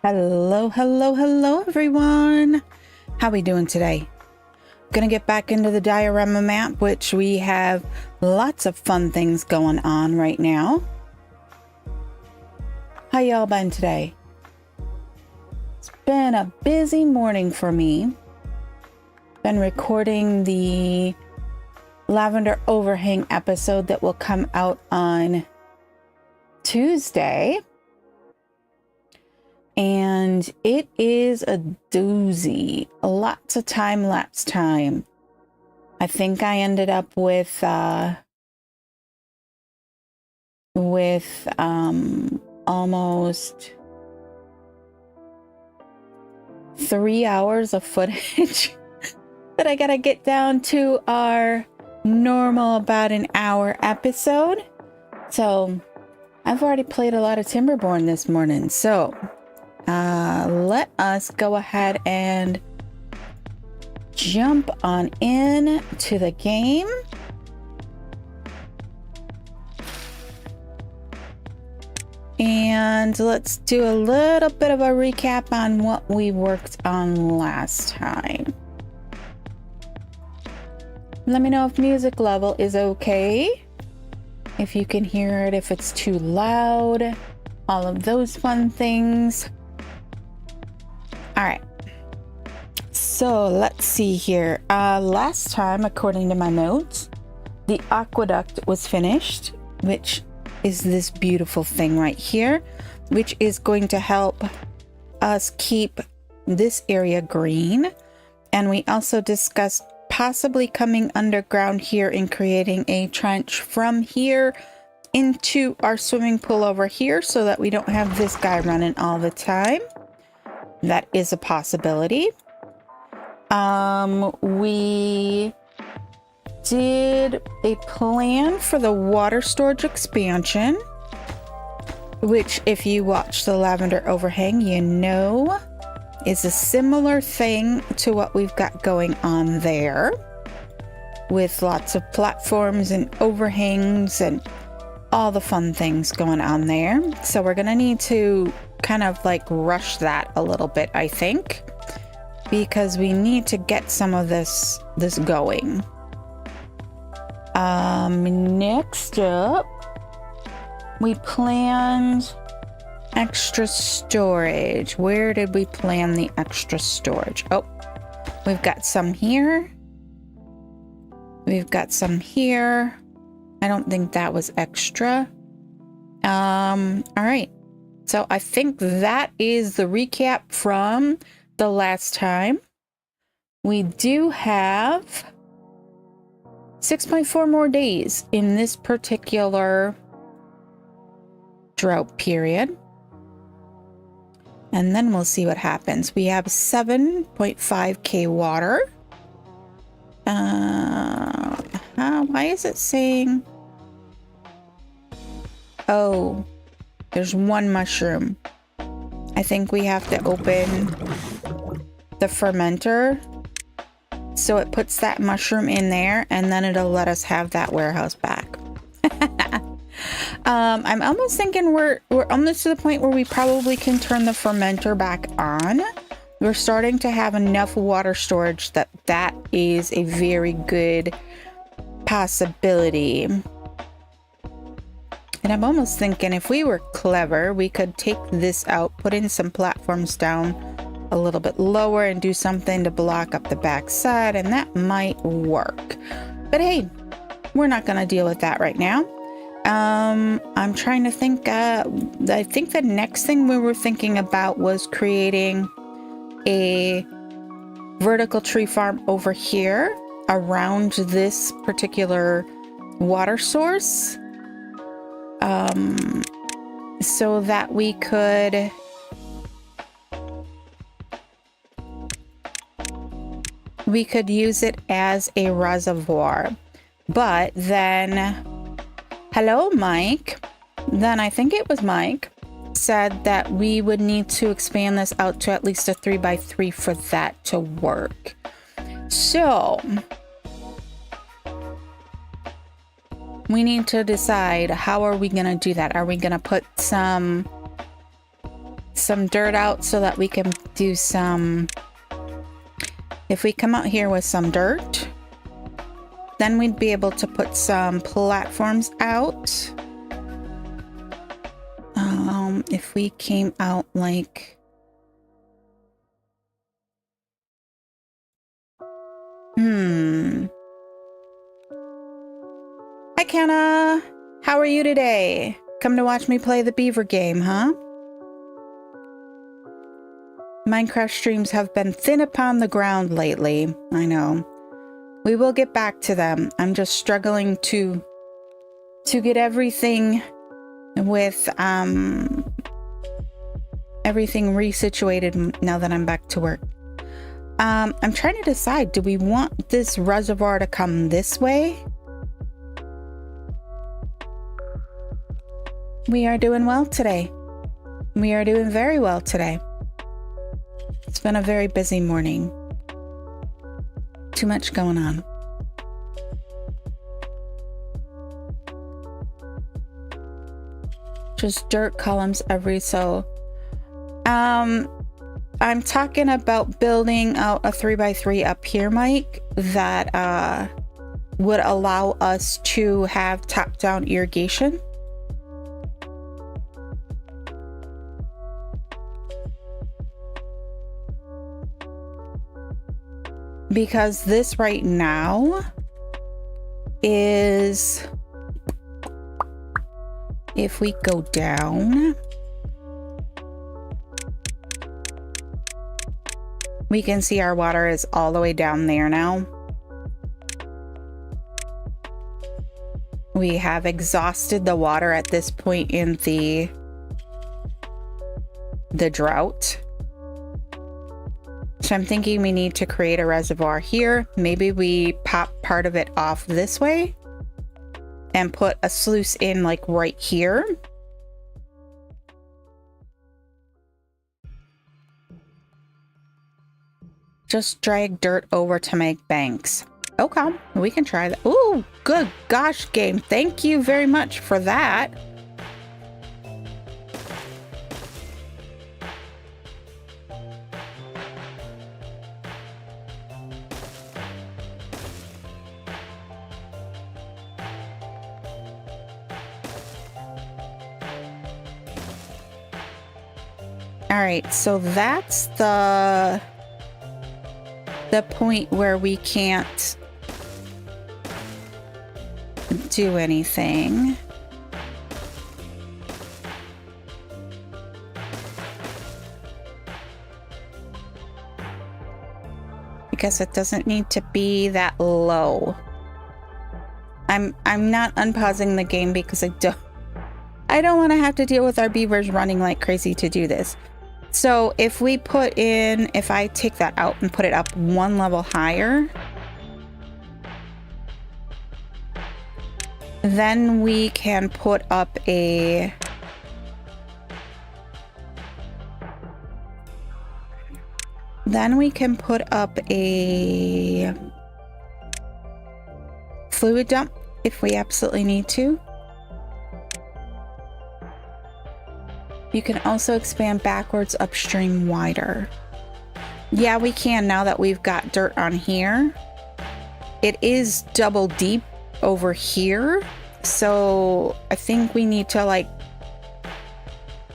Hello, hello, hello, everyone. How we doing today? Gonna get back into the Diorama Map, which we have lots of fun things going on right now. How y'all been today? It's been a busy morning for me. Been recording the Lavender Overhang episode that will come out on Tuesday. And it is a doozy. Lots of time-lapse time. I think I ended up with almost 3 hours of footage that I gotta get down to our normal about an hour episode. So I've already played a lot of Timberborn this morning. So let us go ahead and jump on in to the game. And let's do a little bit of a recap on what we worked on last time. Let me know if music level is okay, if you can hear it, if it's too loud, all of those fun things. All right, so let's see here. Last time, according to my notes, the aqueduct was finished, which is this beautiful thing right here, which is going to help us keep this area green. And we also discussed possibly coming underground here and creating a trench from here into our swimming pool over here so that we don't have this guy running all the time. That is a possibility. We did a plan for the water storage expansion, which if you watch the Lavender Overhang, you know is a similar thing to what we've got going on there, with lots of platforms and overhangs and all the fun things going on there. So we're gonna need to kind of like rush that a little bit, I think, because we need to get some of this going. Next up, we planned extra storage. Where did we plan the extra storage? Oh, we've got some here. We've got some here. I don't think that was extra. All right. So I think that is the recap from the last time. We do have 6.4 more days in this particular drought period. And then we'll see what happens. We have 7.5k water. Why is it saying? Oh, there's one mushroom. I think we have to open the fermenter so it puts that mushroom in there, and then it'll let us have that warehouse back. I'm almost thinking we're almost to the point where we probably can turn the fermenter back on. We're starting to have enough water storage that is a very good possibility. And I'm almost thinking if we were clever, we could take this out, put in some platforms down a little bit lower and do something to block up the back side, and that might work. But hey, we're not going to deal with that right now. I'm trying to think. I think the next thing we were thinking about was creating a vertical tree farm over here around this particular water source, so that we could use it as a reservoir. But then, hello, Mike. Then I think it was Mike said that we would need to expand this out to at least a 3x3 for that to work. So we need to decide, how are we going to do that? Are we going to put some some dirt out so that we can do some... If we come out here with some dirt, then we'd be able to put some platforms out. If we came out like... Hi, Kenna! How are you today? Come to watch me play the beaver game, huh? Minecraft streams have been thin upon the ground lately. I know. We will get back to them. I'm just struggling to get everything with everything resituated now that I'm back to work. I'm trying to decide, do we want this reservoir to come this way? We are doing well today. We are doing very well today. It's been a very busy morning. Too much going on. Just dirt columns every so. I'm talking about building out a 3x3 up here, Mike, that would allow us to have top-down irrigation. Because this right now is, if we go down, we can see our water is all the way down there now. We have exhausted the water at this point in the drought. So I'm thinking we need to create a reservoir here. Maybe we pop part of it off this way and put a sluice in like right here. Just drag dirt over to make banks. Okay, we can try that. Ooh, good gosh, game. Thank you very much for that. All right, so that's the point where we can't do anything. Because it doesn't need to be that low. I'm not unpausing the game because I don't want to have to deal with our beavers running like crazy to do this. So if we put in, if I take that out and put it up one level higher, then we can put up a fluid dump if we absolutely need to. You can also expand backwards upstream wider. Yeah, we can now that we've got dirt on here. It is double deep over here. So I think we need to like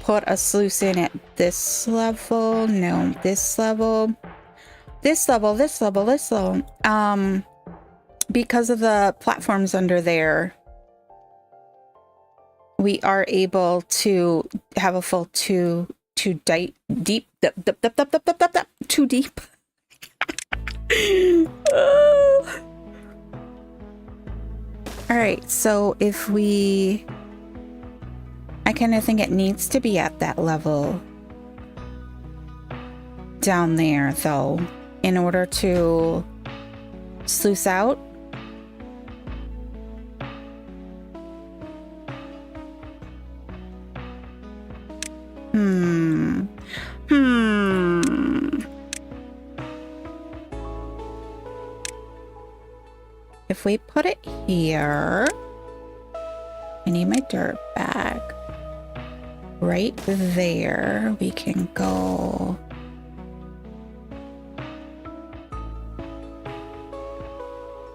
put a sluice in at this level. No, this level. This level, this level, this level. Because of the platforms under there, we are able to have a full too deep. All right, so if I kind of think it needs to be at that level down there though, in order to sluice out. If we put it here, I need my dirt back. right there. We can go...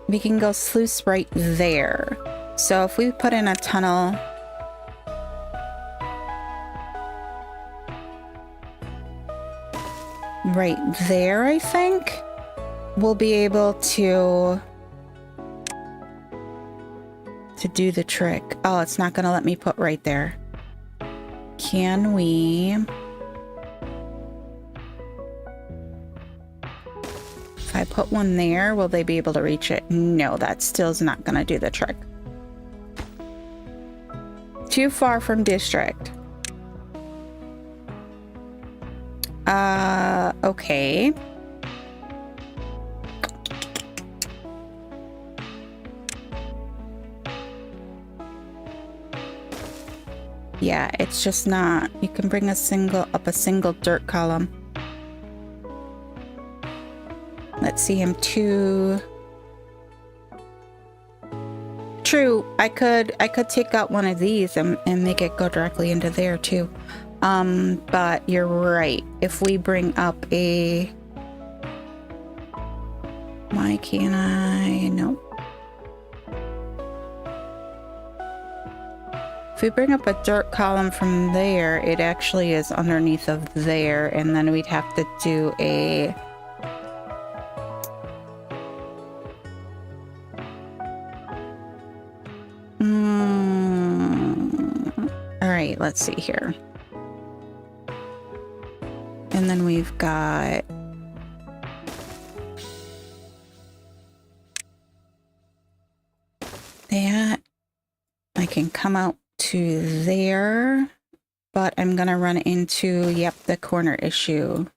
We can go sluice right there. So if we put in a tunnel... right there, I think we'll be able to do the trick. Oh, it's not gonna let me put right there. Can we... If I put one there, will they be able to reach it? No, that still's not gonna do the trick. Too far from district. Okay. Yeah, it's just not. You can bring a single dirt column. Let's see him too. True, I could take out one of these and make it go directly into there too. But you're right. If we bring up a... Why can't I? No. If we bring up a dirt column from there, it actually is underneath of there, and then we'd have to do a... All right, let's see here. And then we've got... that. I can come out to there, but I'm gonna run into, yep, the corner issue.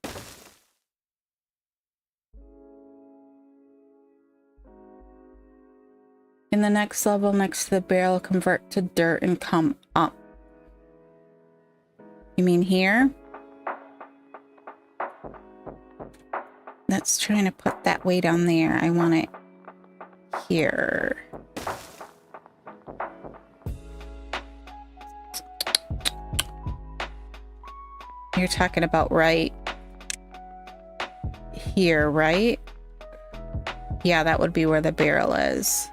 In the next level, next to the barrel, convert to dirt and come up. You mean here? That's trying to put that way down there. I want it here. You're talking about right here, right? Yeah, that would be where the barrel is.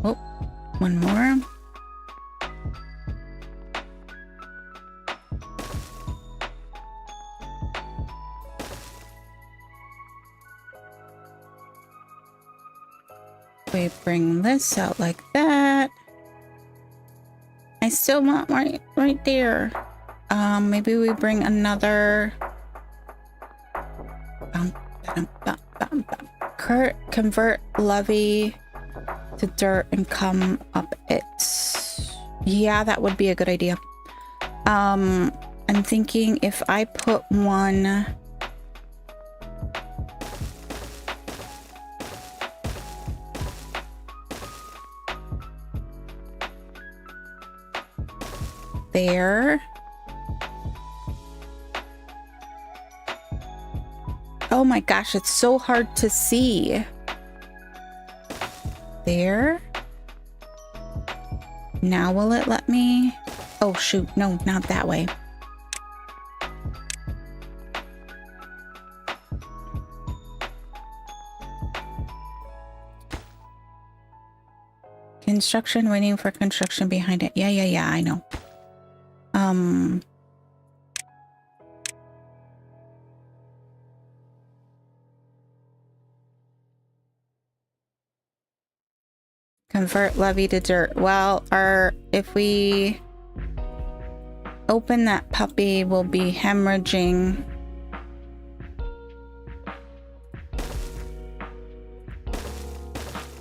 Oh, one more. We bring this out like that. I still want right there. Maybe we bring another. Convert levee to dirt and come up it. Yeah, that would be a good idea. I'm thinking if I put one there. Oh my gosh, it's so hard to see. There. Now will it let me? Oh shoot, no, not that way. Construction, waiting for construction behind it. Yeah, I know. Convert levee to dirt. Well, if we open that puppy, we'll be hemorrhaging.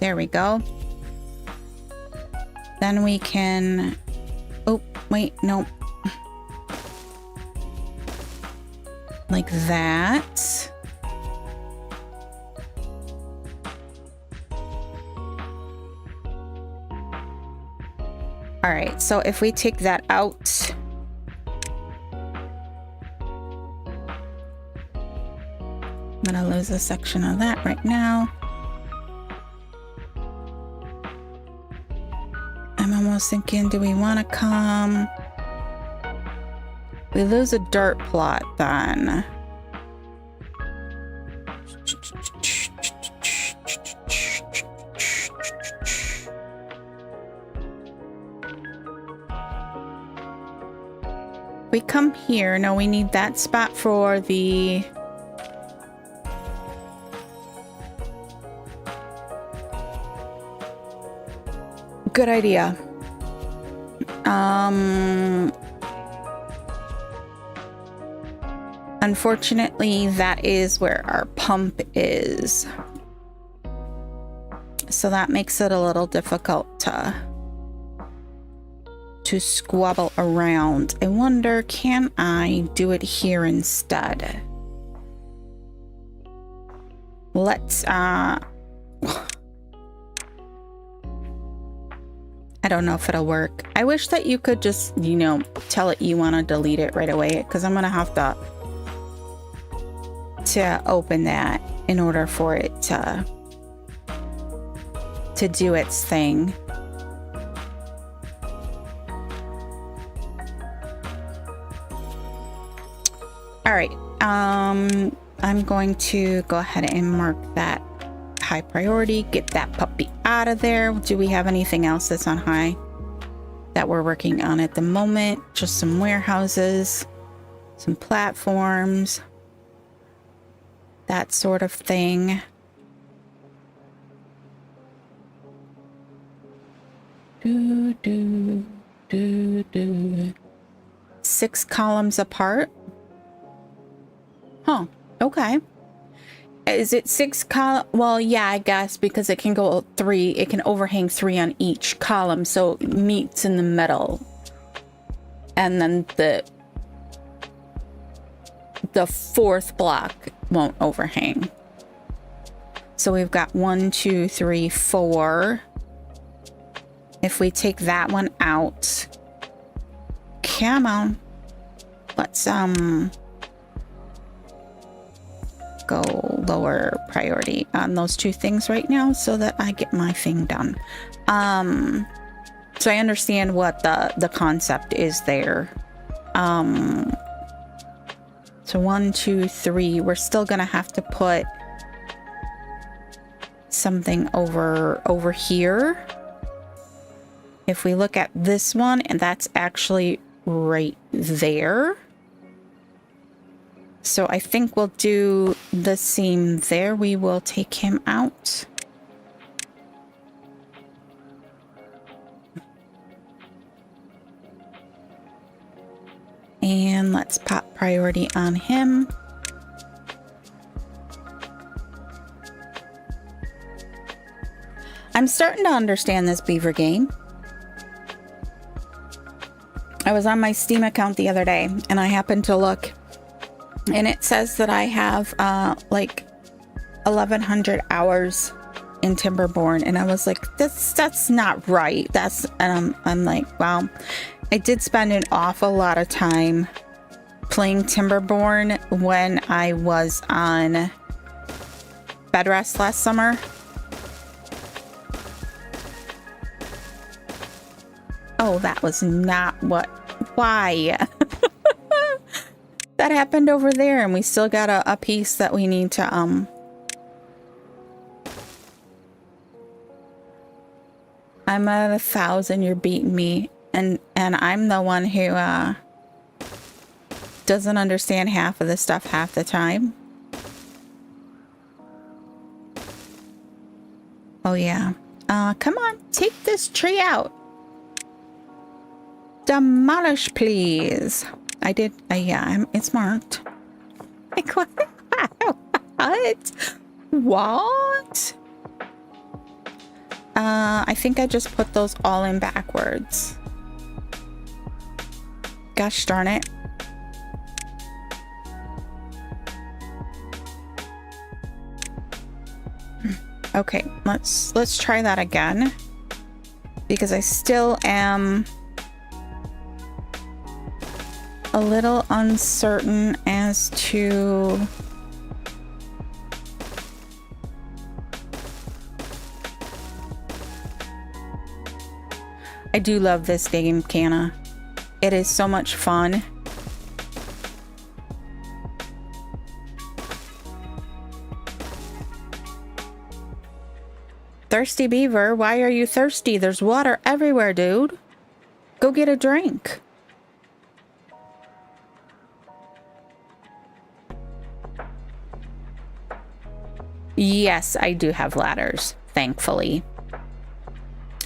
There we go. Then we can... Oh, wait, no. Like that. right, so if we take that out, I'm gonna lose a section of that right now. I'm almost thinking, do we want to come? We lose a dirt plot then. We come here. No, we need that spot for the... Good idea. Unfortunately, that is where our pump is. So that makes it a little difficult to squabble around. I wonder, can I do it here instead? Let's, I don't know if it'll work. I wish that you could just, you know, tell it you want to delete it right away, because I'm going to have to open that in order for it to do its thing. All right, I'm going to go ahead and mark that high priority, get that puppy out of there. Do we have anything else that's on high that we're working on at the moment? Just some warehouses, some platforms, that sort of thing. Do, do, do, do. 6 columns apart. Huh, okay. Is it 6 column? Well, yeah, I guess, because it can go 3. It can overhang 3 on each column, so it meets in the middle. And then the 4th block won't overhang. So we've got 1, 2, 3, 4. If we take that one out, come on. Let's go lower priority on those 2 things right now so that I get my thing done. So I understand what the concept is there. So 1, 2, 3, we're still gonna have to put something over here. If we look at this one, and that's actually right there. So I think we'll do the same there. We will take him out. And let's pop priority on him. I'm starting to understand this beaver game. I was on my Steam account the other day and I happened to look, and it says that I have like 1,100 hours in Timberborn, and I was like, that's not right. And I'm like, wow, I did spend an awful lot of time playing Timberborn when I was on bed rest last summer. Oh, that was not why? That happened over there, and we still got a piece that we need to, I'm at 1,000, you're beating me, and I'm the one who, doesn't understand half of the stuff half the time. Oh yeah. Come on, take this tree out. Demolish, please. I did. Yeah, it's marked. Like, what? What? I think I just put those all in backwards. Gosh darn it. Okay, let's try that again, because I still am a little uncertain as to I do love this game, Canna. It is so much fun. Thirsty beaver, why are you thirsty? There's water everywhere, dude. Go get a drink. Yes, I do have ladders, thankfully.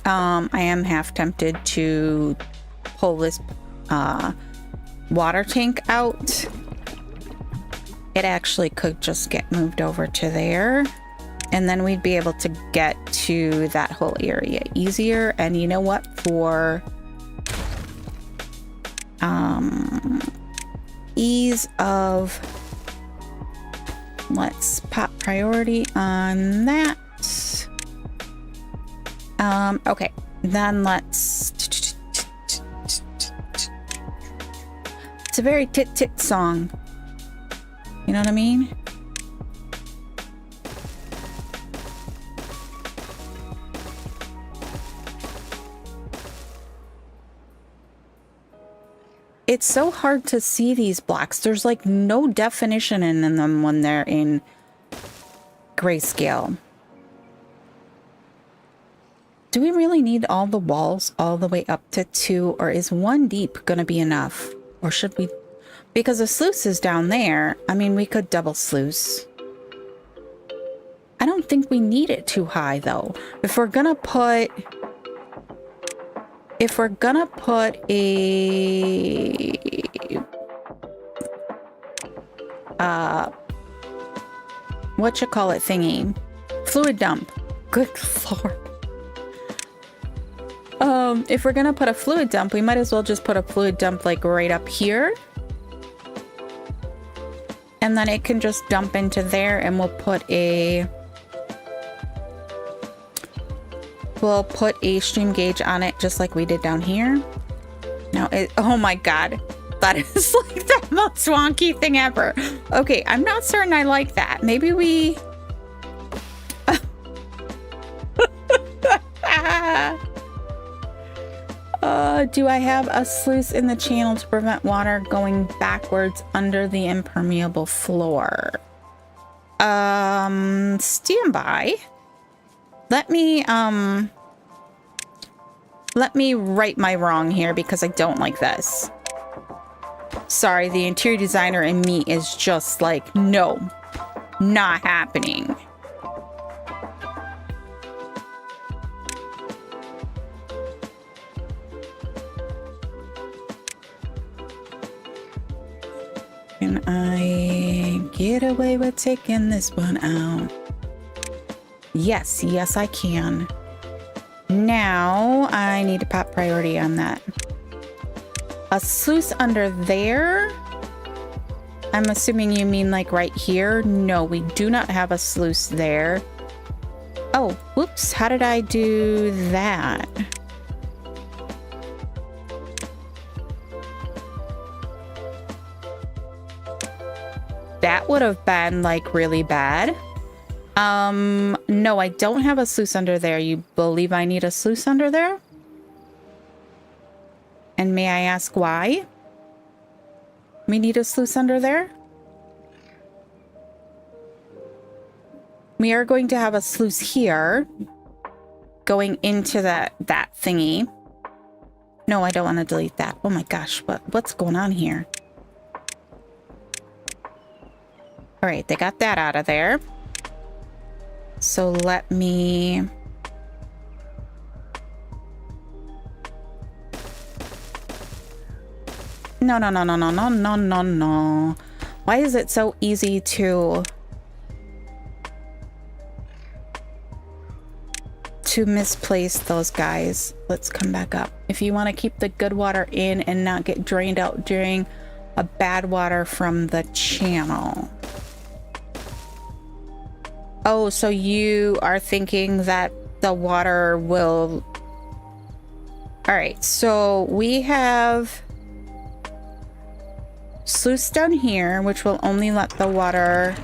I am half tempted to pull this water tank out. It actually could just get moved over to there, and then we'd be able to get to that whole area easier. And you know what? For ease of, let's pop priority on that. Okay, then let's, it's a very tit song, you know what I mean? It's so hard to see these blocks. There's like no definition in them when they're in grayscale. Do we really need all the walls all the way up to 2, or is 1 deep gonna be enough? Or should we, because the sluice is down there. I mean, we could double sluice. I don't think we need it too high though. If we're gonna put a whatchamacallit thingy, fluid dump, good lord. If we're gonna put a fluid dump, we might as well just put a fluid dump like right up here, and then it can just dump into there, and we'll put a stream gauge on it just like we did down here. Now oh my god, that is like the most wonky thing ever. Okay, I'm not certain I like that. Maybe we do I have a sluice in the channel to prevent water going backwards under the impermeable floor? Stand by. Let me right my wrong here, because I don't like this. Sorry, the interior designer in me is just like, no, not happening. Can I get away with taking this one out? Yes, yes I can. Now I need to pop priority on that. A sluice under there? I'm assuming you mean like right here? No, we do not have a sluice there. Oh, whoops, how did I do that? That would have been like really bad. No, I don't have a sluice under there. You believe I need a sluice under there? And may I ask why we need a sluice under there? We are going to have a sluice here going into that thingy. No, I don't want to delete that. Oh my gosh, what's going on here? All right, they got that out of there. So let me... No. Why is it so easy to misplace those guys? Let's come back up. If you want to keep the good water in and not get drained out during a bad water from the channel. Oh, so you are thinking that the water will... All right, so we have sluice down here, which will only let the water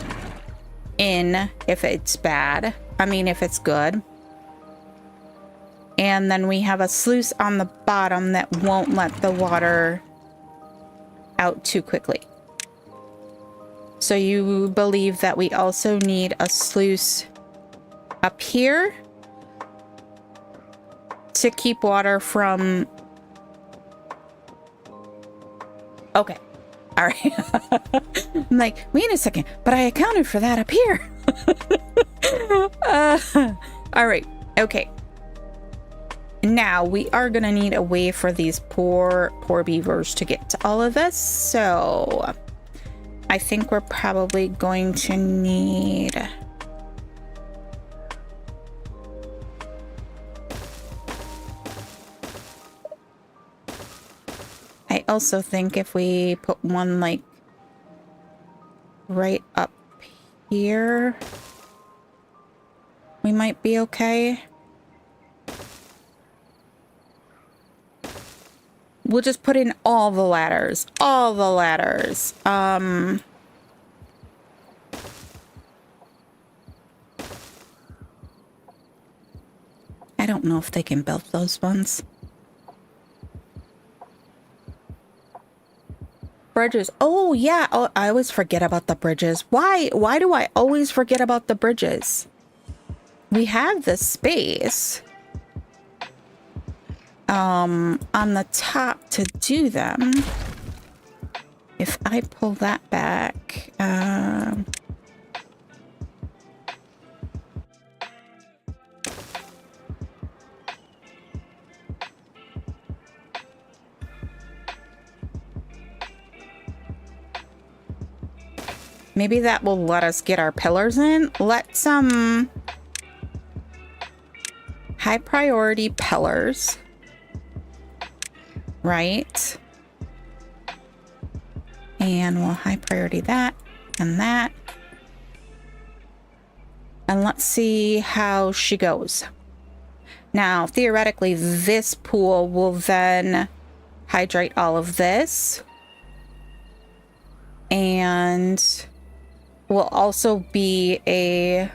in if it's bad. I mean, if it's good. And then we have a sluice on the bottom that won't let the water out too quickly. So you believe that we also need a sluice up here to keep water from... Okay. All right. I'm like, wait a second, but I accounted for that up here. All right. Okay. Now we are going to need a way for these poor beavers to get to all of this. So I think we're probably going to need... I also think if we put one like right up here, we might be okay. We'll just put in all the ladders. All the ladders. I don't know if they can build those ones. Bridges. Oh, yeah. Oh, I always forget about the bridges. Why do I always forget about the bridges? We have the space on the top to do them. If I pull that back, maybe that will let us get our pillars in. Let's high priority pillars. Right. And we'll high priority that and that. And let's see how she goes. Now, theoretically, this pool will then hydrate all of this. And will also be a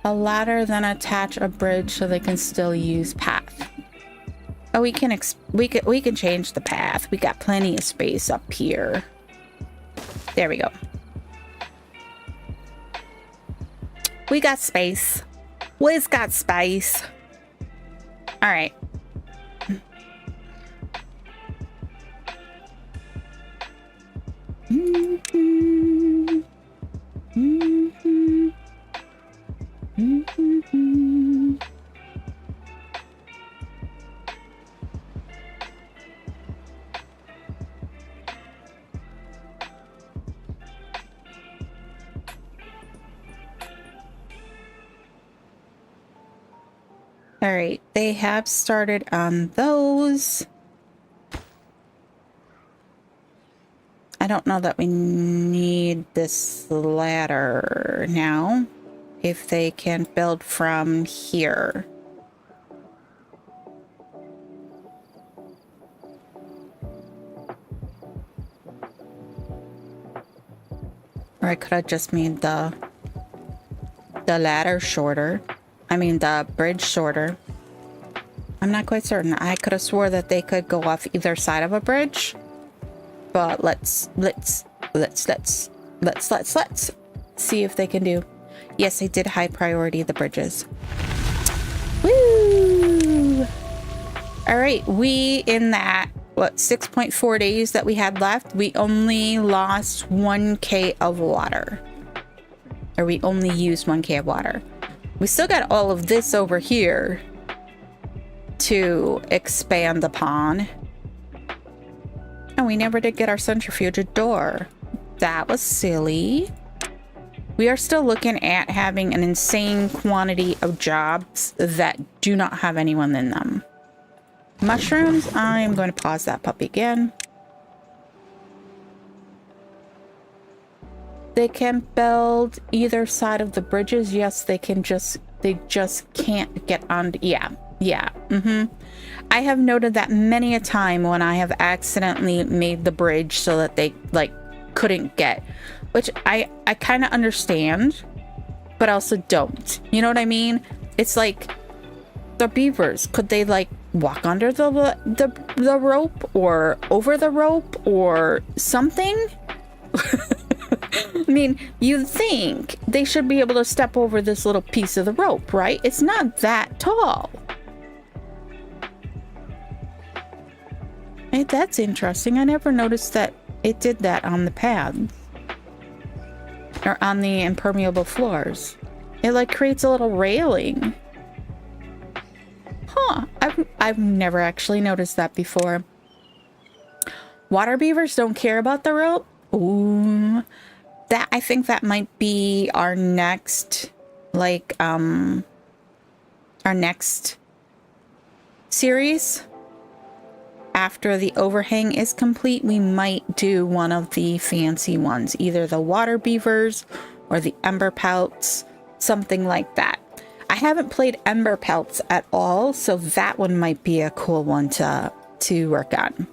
ladder, then attach a bridge so they can still use path. Oh, we can change the path. We got plenty of space up here. There we go. We got space. We've got space. All right. Mm-hmm. Mm-hmm. Mm-hmm. All right, they have started on those. I don't know that we need this ladder now. If they can build from here. Or I could have just made the ladder shorter. I mean the bridge shorter. I'm not quite certain. I could have swore that they could go off either side of a bridge. But let's see if they can do. Yes, I did high priority the bridges. Woo! All right, we in that, what, 6.4 days that we had left, we only lost 1K of water. Or we only used 1K of water. We still got all of this over here to expand upon. And we never did get our centrifuge door. That was silly. We are still looking at having an insane quantity of jobs that do not have anyone in them. Mushrooms, I'm going to pause that puppy again. They can build either side of the bridges. Yes, they can just, they just can't get on. Yeah. I have noted that many a time when I have accidentally made the bridge so that they like couldn't get, which I kind of understand, but also don't. You know what I mean? It's like the beavers, could they like walk under the rope or over the rope or something? I mean, you'd think they should be able to step over this little piece of the rope, right? It's not that tall. Hey, that's interesting. I never noticed that it did that on the pads or on the impermeable floors. It like creates a little railing. Huh, I've never actually noticed that before. Water beavers don't care about the rope. Ooh, that I think that might be our next, like, our next series. After the overhang is complete, we might do one of the fancy ones, either the water beavers or the ember pelts, something like that. I haven't played ember pelts at all, so that one might be a cool one to work on.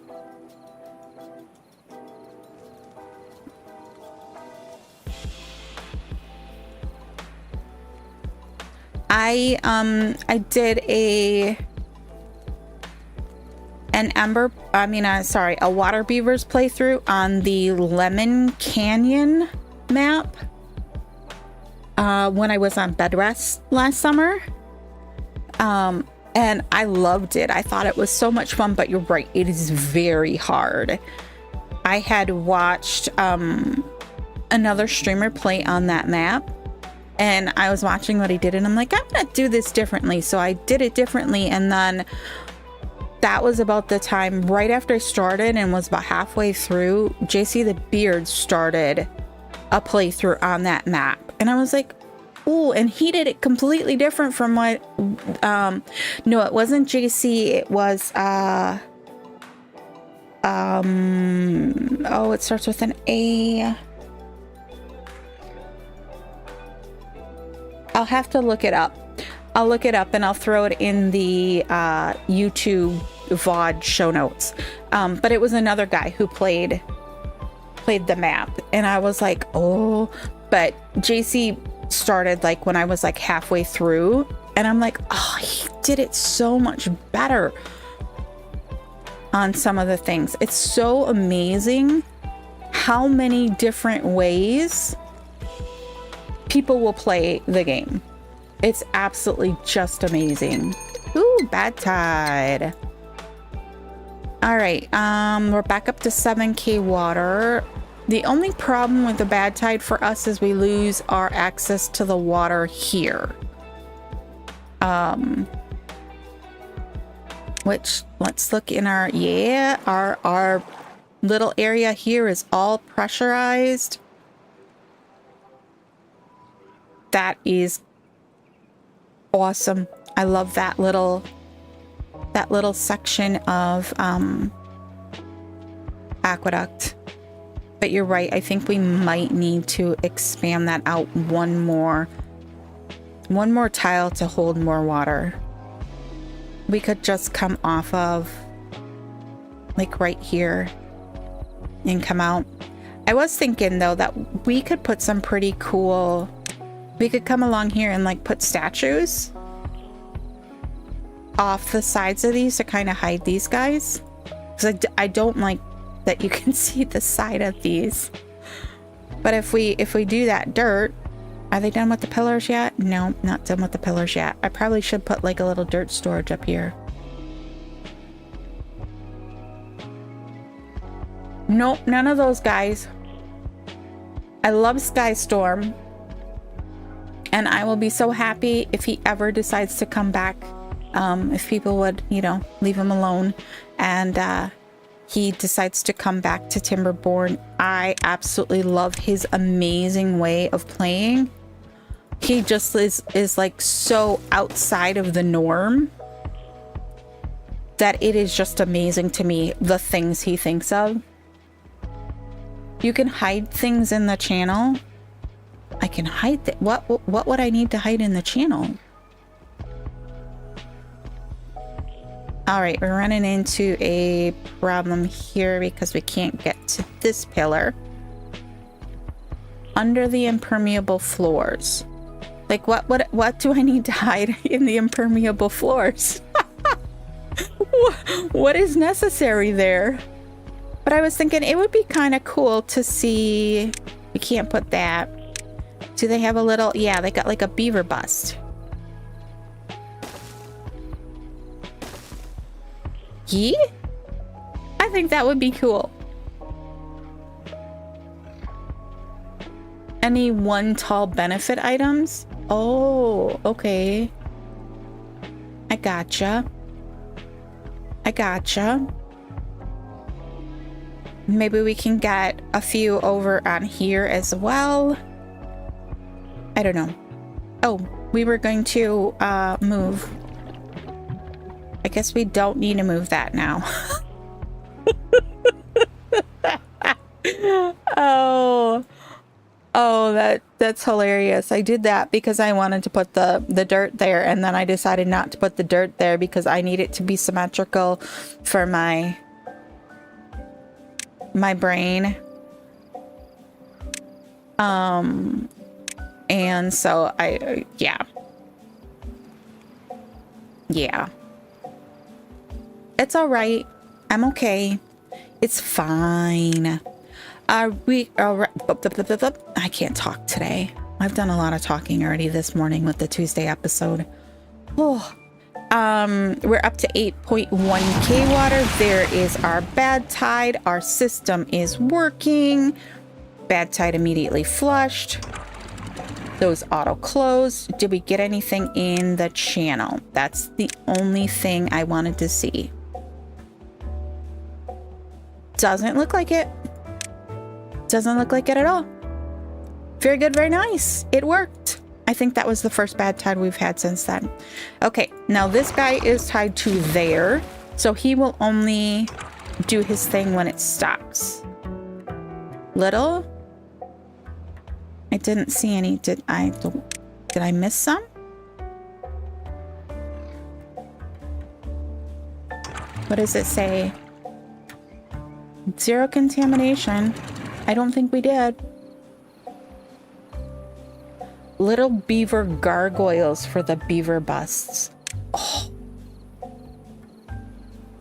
I did a water beavers playthrough on the Lemon Canyon map when I was on bed rest last summer. And I loved it. I thought it was so much fun, but you're right, it is very hard. I had watched another streamer play on that map, and I was watching what he did, and I'm like, I'm gonna do this differently. So I did it differently, and then that was about the time right after I started and was about halfway through, JC the Beard started a playthrough on that map. And I was like, ooh, and he did it completely different from what, no, it wasn't JC, it was, oh, it starts with an A. I'll have to look it up. I'll look it up and I'll throw it in the YouTube VOD show notes. But it was another guy who played the map, and I was like, oh, but JC started like when I was like halfway through, and I'm like, oh, he did it so much better on some of the things. It's so amazing how many different ways people will play the game. It's absolutely just amazing. Ooh, bad tide. All right, we're back up to 7K water. The only problem with the bad tide for us is we lose our access to the water here. Which, let's look in our, yeah, our little area here is all pressurized. That is awesome. I love that little section of aqueduct. But you're right, I think we might need to expand that out one more tile to hold more water. We could just come off of like right here and come out. I was thinking though that we could put some pretty cool, we could come along here and like put statues off the sides of these to kind of hide these guys, because I don't like that you can see the side of these. But if we do that dirt, are they done with the pillars yet? No, not done with the pillars yet. I probably should put like a little dirt storage up here. Nope, none of those guys. I love Skystorm, and I will be so happy if he ever decides to come back. If people would, you know, leave him alone, and he decides to come back to Timberborn. I absolutely love his amazing way of playing. He just is like so outside of the norm that it is just amazing to me, the things he thinks of. You can hide things in the channel. I can hide what would I need to hide in the channel? All right, we're running into a problem here because we can't get to this pillar. Under the impermeable floors. Like what do I need to hide in the impermeable floors? What is necessary there? But I was thinking it would be kind of cool to see. We can't put that. Do they have a little? Yeah, they got like a beaver bust. Yeah? I think that would be cool. Any one tall benefit items? Oh, okay. I gotcha. I gotcha. Maybe we can get a few over on here as well. I don't know. Oh, we were going to move. I guess we don't need to move that now. Oh, that's hilarious. I did that because I wanted to put the dirt there, and then I decided not to put the dirt there because I need it to be symmetrical for my brain. And so yeah. It's all right. I'm okay. It's fine. We all right. I can't talk today. I've done a lot of talking already this morning with the Tuesday episode. Oh. We're up to 8.1k water. There is our bad tide. Our system is working. Bad tide immediately flushed. Those auto closed. Did we get anything in the channel? That's the only thing I wanted to see. Doesn't look like it. Doesn't look like it at all. Very good, very nice. It worked. I think that was the first bad tide we've had since then. Okay, now this guy is tied to there, so he will only do his thing when it stops. Little? I didn't see any. Did I miss some? What does it say? 0 contamination. I don't think we did. Little beaver gargoyles for the beaver busts. Oh.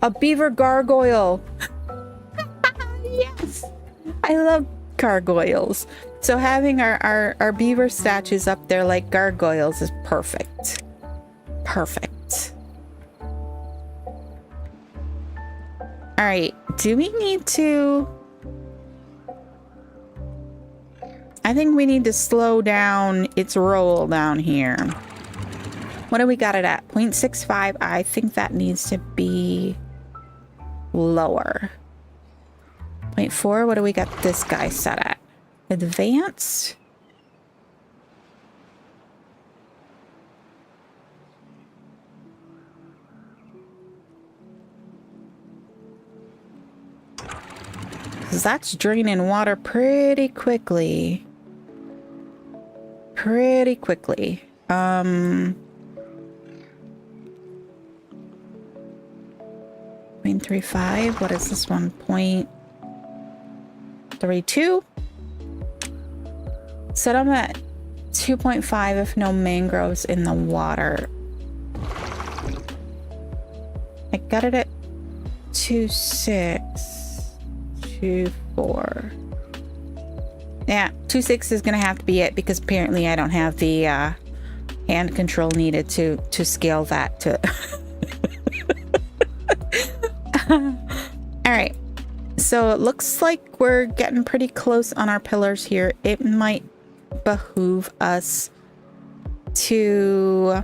A beaver gargoyle. Yes. I love gargoyles. So having our beaver statues up there like gargoyles is perfect. Perfect. All right. Do we need to... I think we need to slow down its roll down here. What do we got it at? 0.65. I think that needs to be lower. 0.4. What do we got this guy set at? Advanced. Because that's draining water pretty quickly. Pretty quickly. 0.35. What is this one? 0.32. Set them at 2.5 if no mangroves in the water. I got it at 2.6. 2.4. Yeah, 2.6 is gonna have to be it because apparently I don't have the hand control needed to scale that to. All right, so it looks like we're getting pretty close on our pillars here. It might behoove us to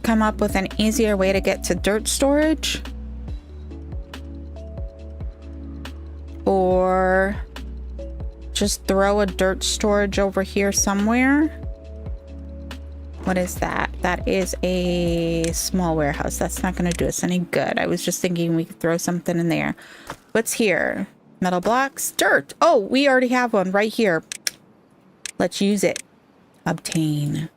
come up with an easier way to get to dirt storage, or just throw a dirt storage over here somewhere. What is that? That is a small warehouse. That's not going to do us any good. I was just thinking we could throw something in there. What's here? Metal blocks? Dirt. Oh, we already have one right here. Let's use it. Obtain.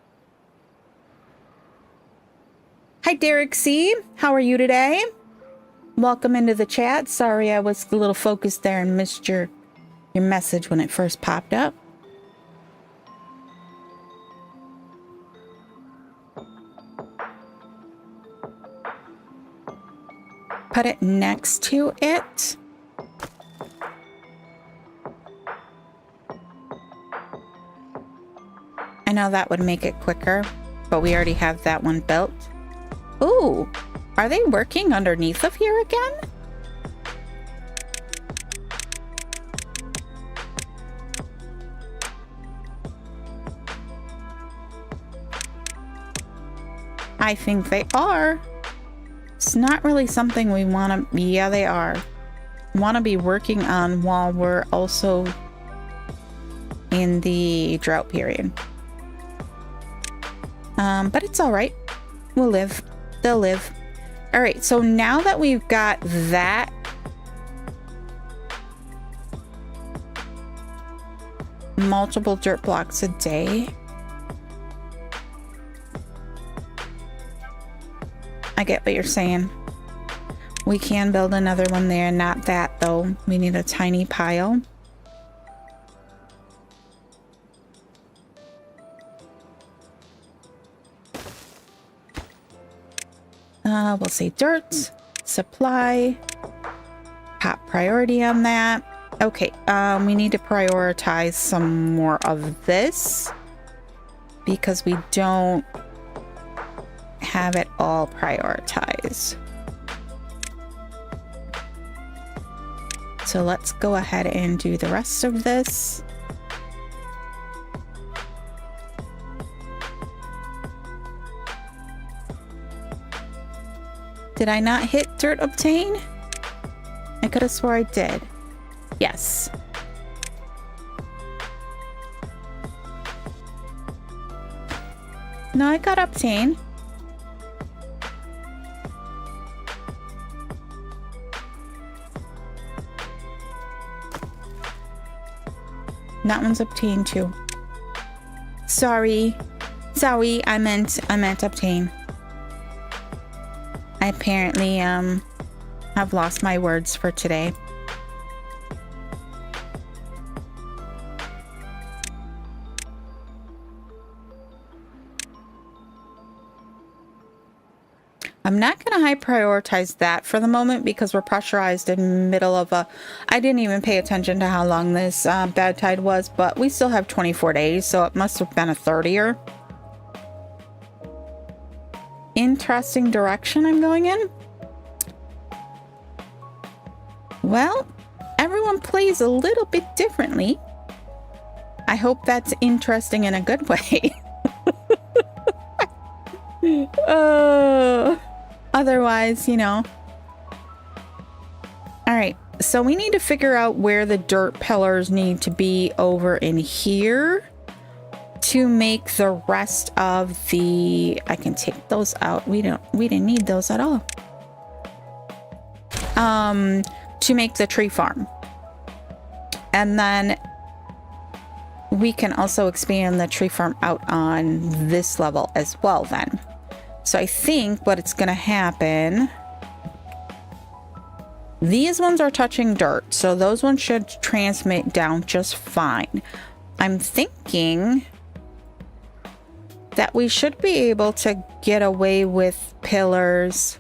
Hi, Derek C. How are you today? Welcome into the chat. Sorry, I was a little focused there and missed your message when it first popped up. Put it next to it. I know that would make it quicker, but we already have that one built. Ooh, are they working underneath of here again? I think they are. It's not really something we want to... Yeah, they are. Want to be working on while we're also in the drought period. But it's all right. We'll live. They'll live. All right, so now that we've got that, multiple dirt blocks a day. I get what you're saying. We can build another one there. Not that, though. We need a tiny pile. We'll say dirt, supply, top priority on that. Okay, we need to prioritize some more of this because we don't have it all prioritized. So let's go ahead and do the rest of this. Did I not hit dirt obtain? I could have swore I did. Yes. No, I got obtain. That one's obtained too. Sorry. Sorry, I meant obtain. I apparently have lost my words for today. I'm not going to high prioritize that for the moment because we're pressurized in the middle of a... I didn't even pay attention to how long this bad tide was, but we still have 24 days, so it must have been a 30er. Interesting direction I'm going in. Well, everyone plays a little bit differently. I hope that's interesting in a good way. Otherwise, you know. All right, so we need to figure out where the dirt pillars need to be over in here to make the rest of the... I can take those out. We didn't need those at all. To make the tree farm. And then we can also expand the tree farm out on this level as well then. So I think what it's going to happen... These ones are touching dirt, so those ones should transmit down just fine. I'm thinking that we should be able to get away with pillars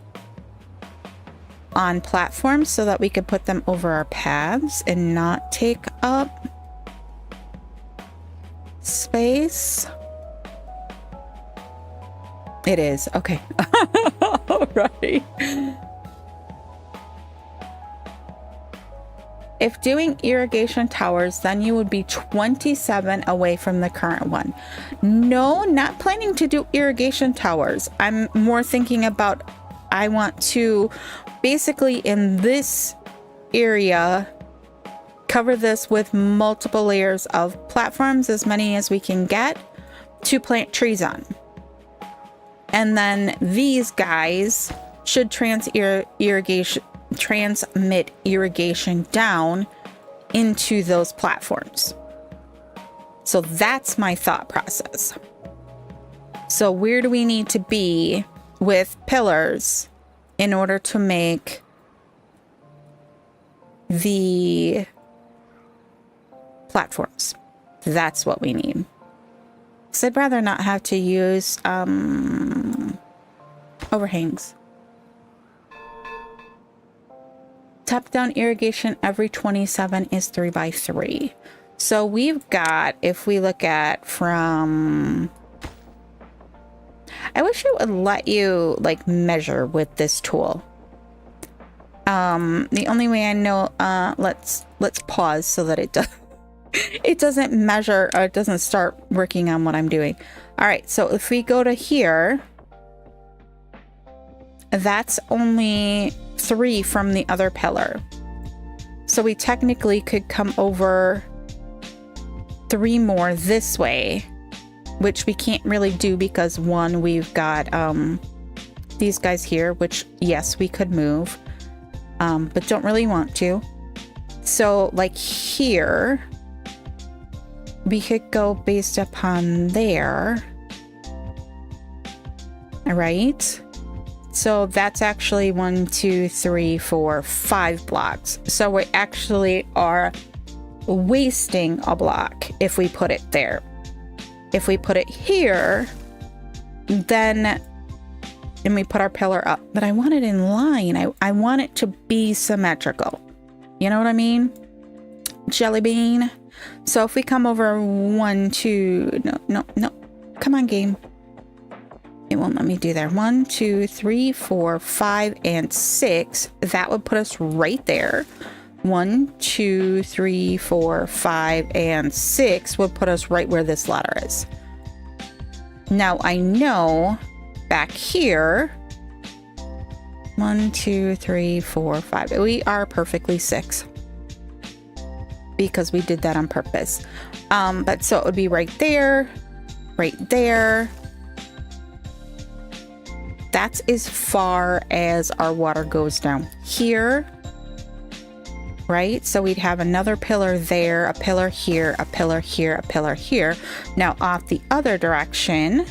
on platforms so that we could put them over our paths and not take up space. It is. Okay. All right. If doing irrigation towers, then you would be 27 away from the current one. No, not planning to do irrigation towers. I'm more thinking about, I want to basically in this area, cover this with multiple layers of platforms, as many as we can get to plant trees on. And then these guys should transmit irrigation down into those platforms. So that's my thought process. So where do we need to be with pillars in order to make the platforms? That's what we need. So I'd rather not have to use overhangs. Top down irrigation every 27 is 3x3. So we've got, if we look at from, I wish it would let you like measure with this tool. The only way I know, let's pause so that it does. It doesn't measure, or it doesn't start working on what I'm doing. All right, so if we go to here, that's only 3 from the other pillar. So we technically could come over 3 more this way, which we can't really do because one, we've got these guys here, which yes, we could move, but don't really want to. So like here, we could go based upon there. All right. So that's actually 1, 2, 3, 4, 5 blocks. So we actually are wasting a block if we put it there. If we put it here, then and we put our pillar up. But I want it in line. I want it to be symmetrical. You know what I mean? Jelly bean. So if we come over 1, 2, no. Come on, game. It won't let me do there. 1, 2, 3, 4, 5, and 6. That would put us right there. 1, 2, 3, 4, 5, and 6 would put us right where this ladder is. Now I know back here, 1, 2, 3, 4, 5. We are perfectly 6. Because we did that on purpose. But so it would be right there, right there. That's as far as our water goes down here, right? So we'd have another pillar there, a pillar here, a pillar here, a pillar here. Now off the other direction,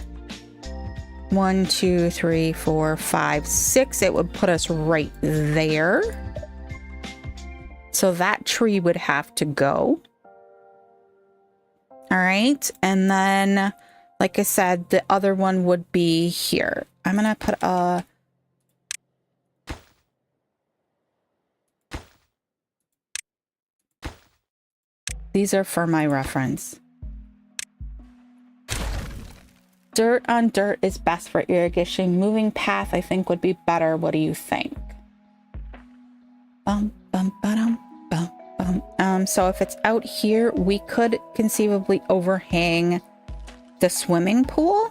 1, 2, 3, 4, 5, 6, it would put us right there. So that tree would have to go. All right. And then, like I said, the other one would be here. I'm going to put a... These are for my reference. Dirt on dirt is best for irrigation. Moving path, I think, would be better. What do you think? So if it's out here, we could conceivably overhang the swimming pool.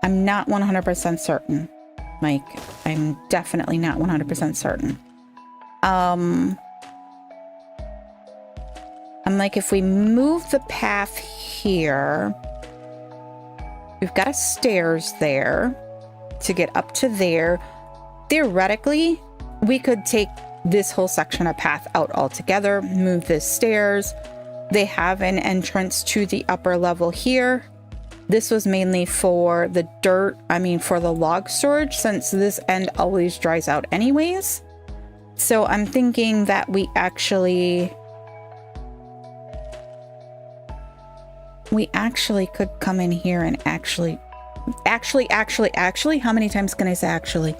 I'm not 100% certain, Mike. I'm definitely not 100% certain. I'm like, if we move the path here, we've got a stairs there to get up to there. Theoretically, we could take this whole section of path out altogether, move the stairs. They have an entrance to the upper level here. This was mainly for the dirt, for the log storage, since this end always dries out anyways. So I'm thinking that we actually could come in here and actually, how many times can I say actually?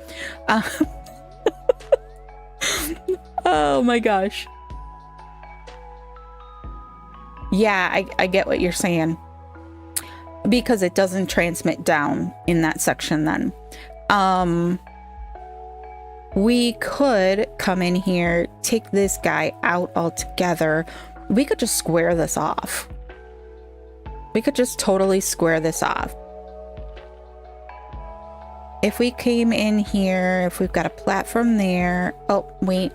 Oh my gosh. Yeah, I get what you're saying. Because it doesn't transmit down in that section then. We could come in here, take this guy out altogether. We could just square this off. We could just totally square this off. If we came in here, if we've got a platform there. Oh, wait.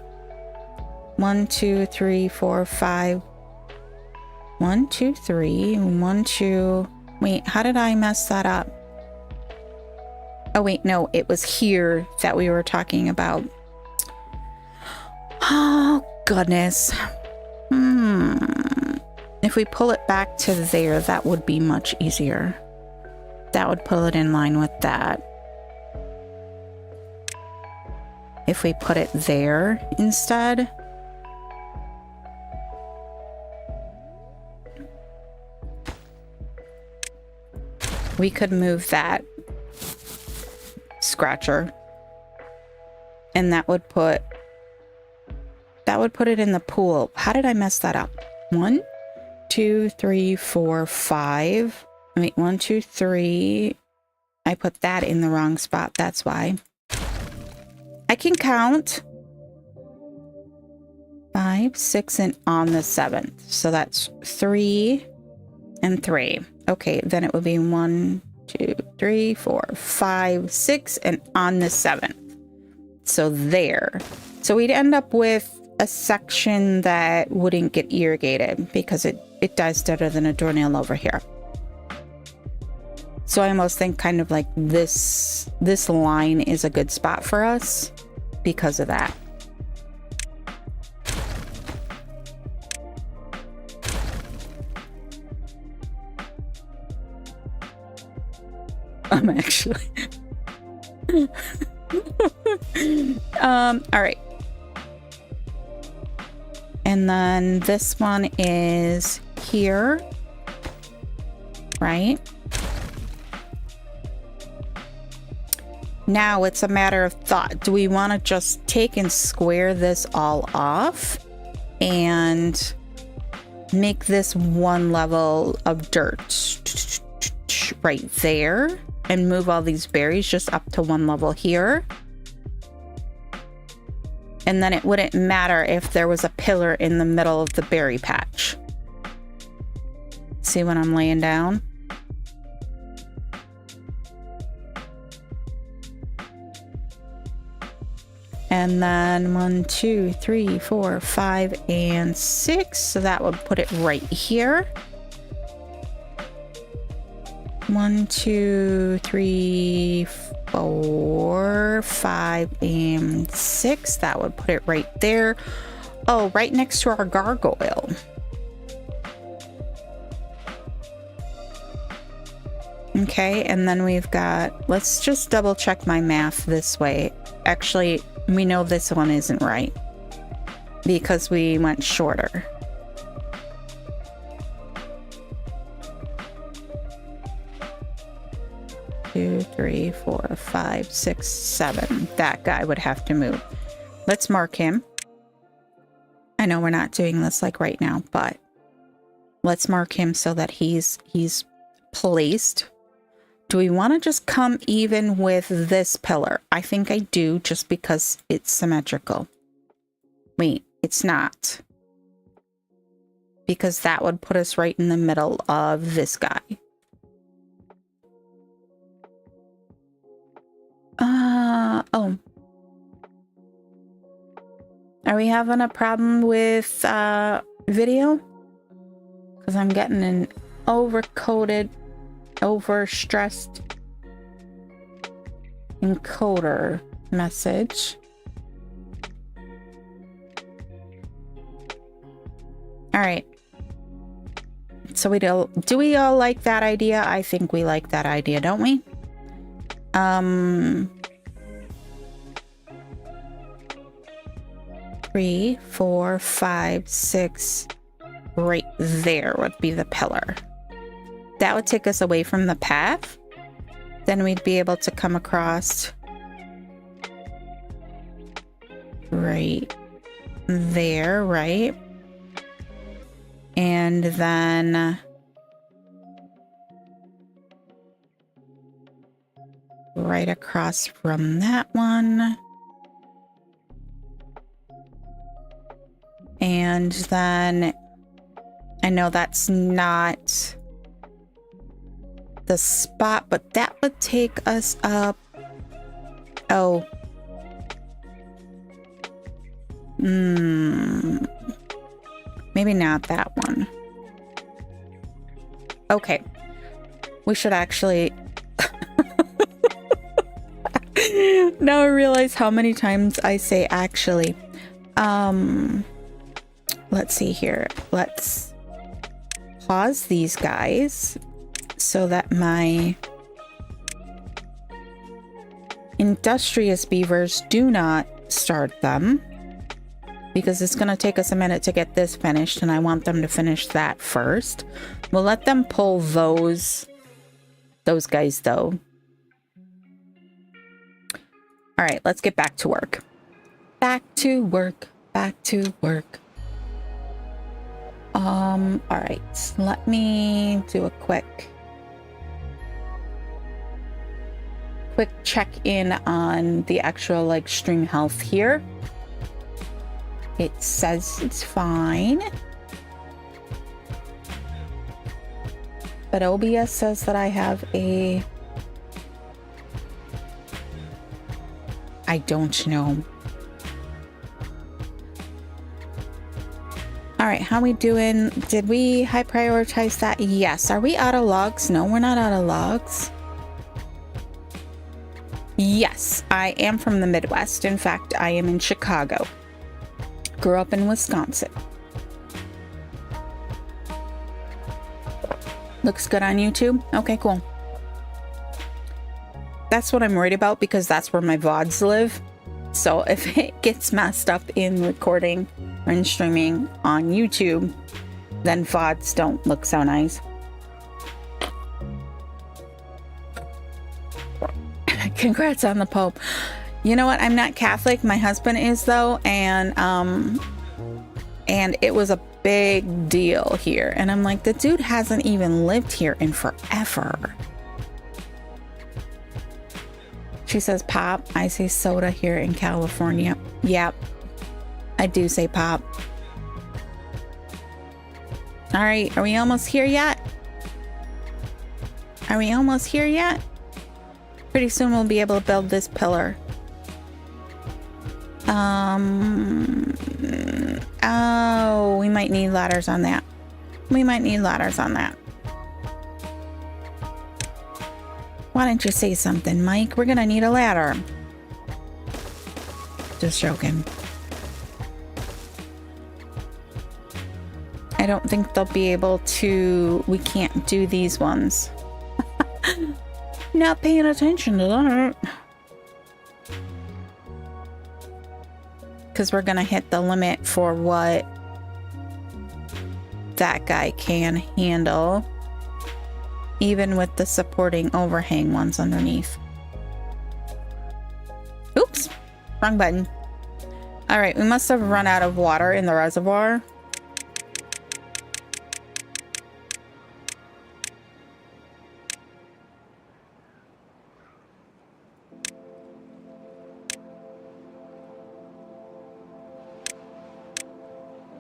1, 2, 3, 4, 5. 1, 2, 3. 1, 2. Wait, how did I mess that up? Oh wait, no, it was here that we were talking about. Oh, goodness. If we pull it back to there, that would be much easier. That would pull it in line with that. If we put it there instead. We could move that scratcher. And that would put it in the pool. How did I mess that up? 1, 2, 3, 4, 5. Wait, 1, 2, 3. I put that in the wrong spot. That's why. I can count. 5, 6, and on the 7th. So that's 3 and 3. Okay, then it would be 1, 2, 3, 4, 5, 6, and on the 7th. So there. So we'd end up with a section that wouldn't get irrigated because it does better than a doornail over here. So I almost think kind of like this line is a good spot for us because of that. I'm actually all right. And then this one is here, right? Now it's a matter of thought. Do we want to just take and square this all off and make this one level of dirt right there and move all these berries just up to one level here? And then it wouldn't matter if there was a pillar in the middle of the berry patch. See what I'm laying down? And then 1, 2, 3, 4, 5, and 6. So that would put it right here. 1, 2, 3, 4, 5, and 6. That would put it right there. Oh, right next to our gargoyle. Okay, and then we've got, let's just double check my math this way. Actually, we know this one isn't right because we went shorter. Two, 3, 4, 5, 6, 7. That guy would have to move. Let's mark him. I know we're not doing this like right now, but let's mark him so that he's placed. Do we want to just come even with this pillar? I think I do, just because it's symmetrical. Wait, it's not. Because that would put us right in the middle of this guy. Oh. Are we having a problem with video? Because I'm getting an overcoded, overstressed encoder message. All right. So do we all like that idea? I think we like that idea, don't we? 3, 4, 5, 6. Right there would be the pillar. That would take us away from the path. Then we'd be able to come across right there, right? And then right across from that one. And then I know that's not the spot, but that would take us up. Oh. Maybe not that one. Okay. We should actually Now I realize how many times I say actually. Let's see here. Let's pause these guys so that my industrious beavers do not start them, because it's going to take us a minute to get this finished and I want them to finish that first. We'll let them pull those guys though. All right, let's get back to work. Back to work. Back to work. All right, let me do a quick check in on the actual like stream health here. It says it's fine, but OBS says that I have a, I don't know. All right, how we doing? Did we high prioritize that? Yes. Are we out of logs? No, we're not out of logs. Yes, I am from the Midwest. In fact, I am in Chicago. Grew up in Wisconsin. Looks good on YouTube? Okay, cool. That's what I'm worried about, because that's where my VODs live. So if it gets messed up in recording or in streaming on YouTube, then VODs don't look so nice. Congrats on the Pope. You know what? I'm not Catholic. My husband is though, and it was a big deal here. And I'm like, the dude hasn't even lived here in forever. She says pop. I say soda here in California. Yep, I do say pop. All right, are we almost here yet? Are we almost here yet? Pretty soon we'll be able to build this pillar. Oh, we might need ladders on that. We might need ladders on that. Why don't you say something, Mike? We're gonna need a ladder. Just joking. I don't think they'll be able to... We can't do these ones. Not paying attention to that. Because we're gonna hit the limit for what that guy can handle, even with the supporting overhang ones underneath. Oops, wrong button. All right, we must have run out of water in the reservoir.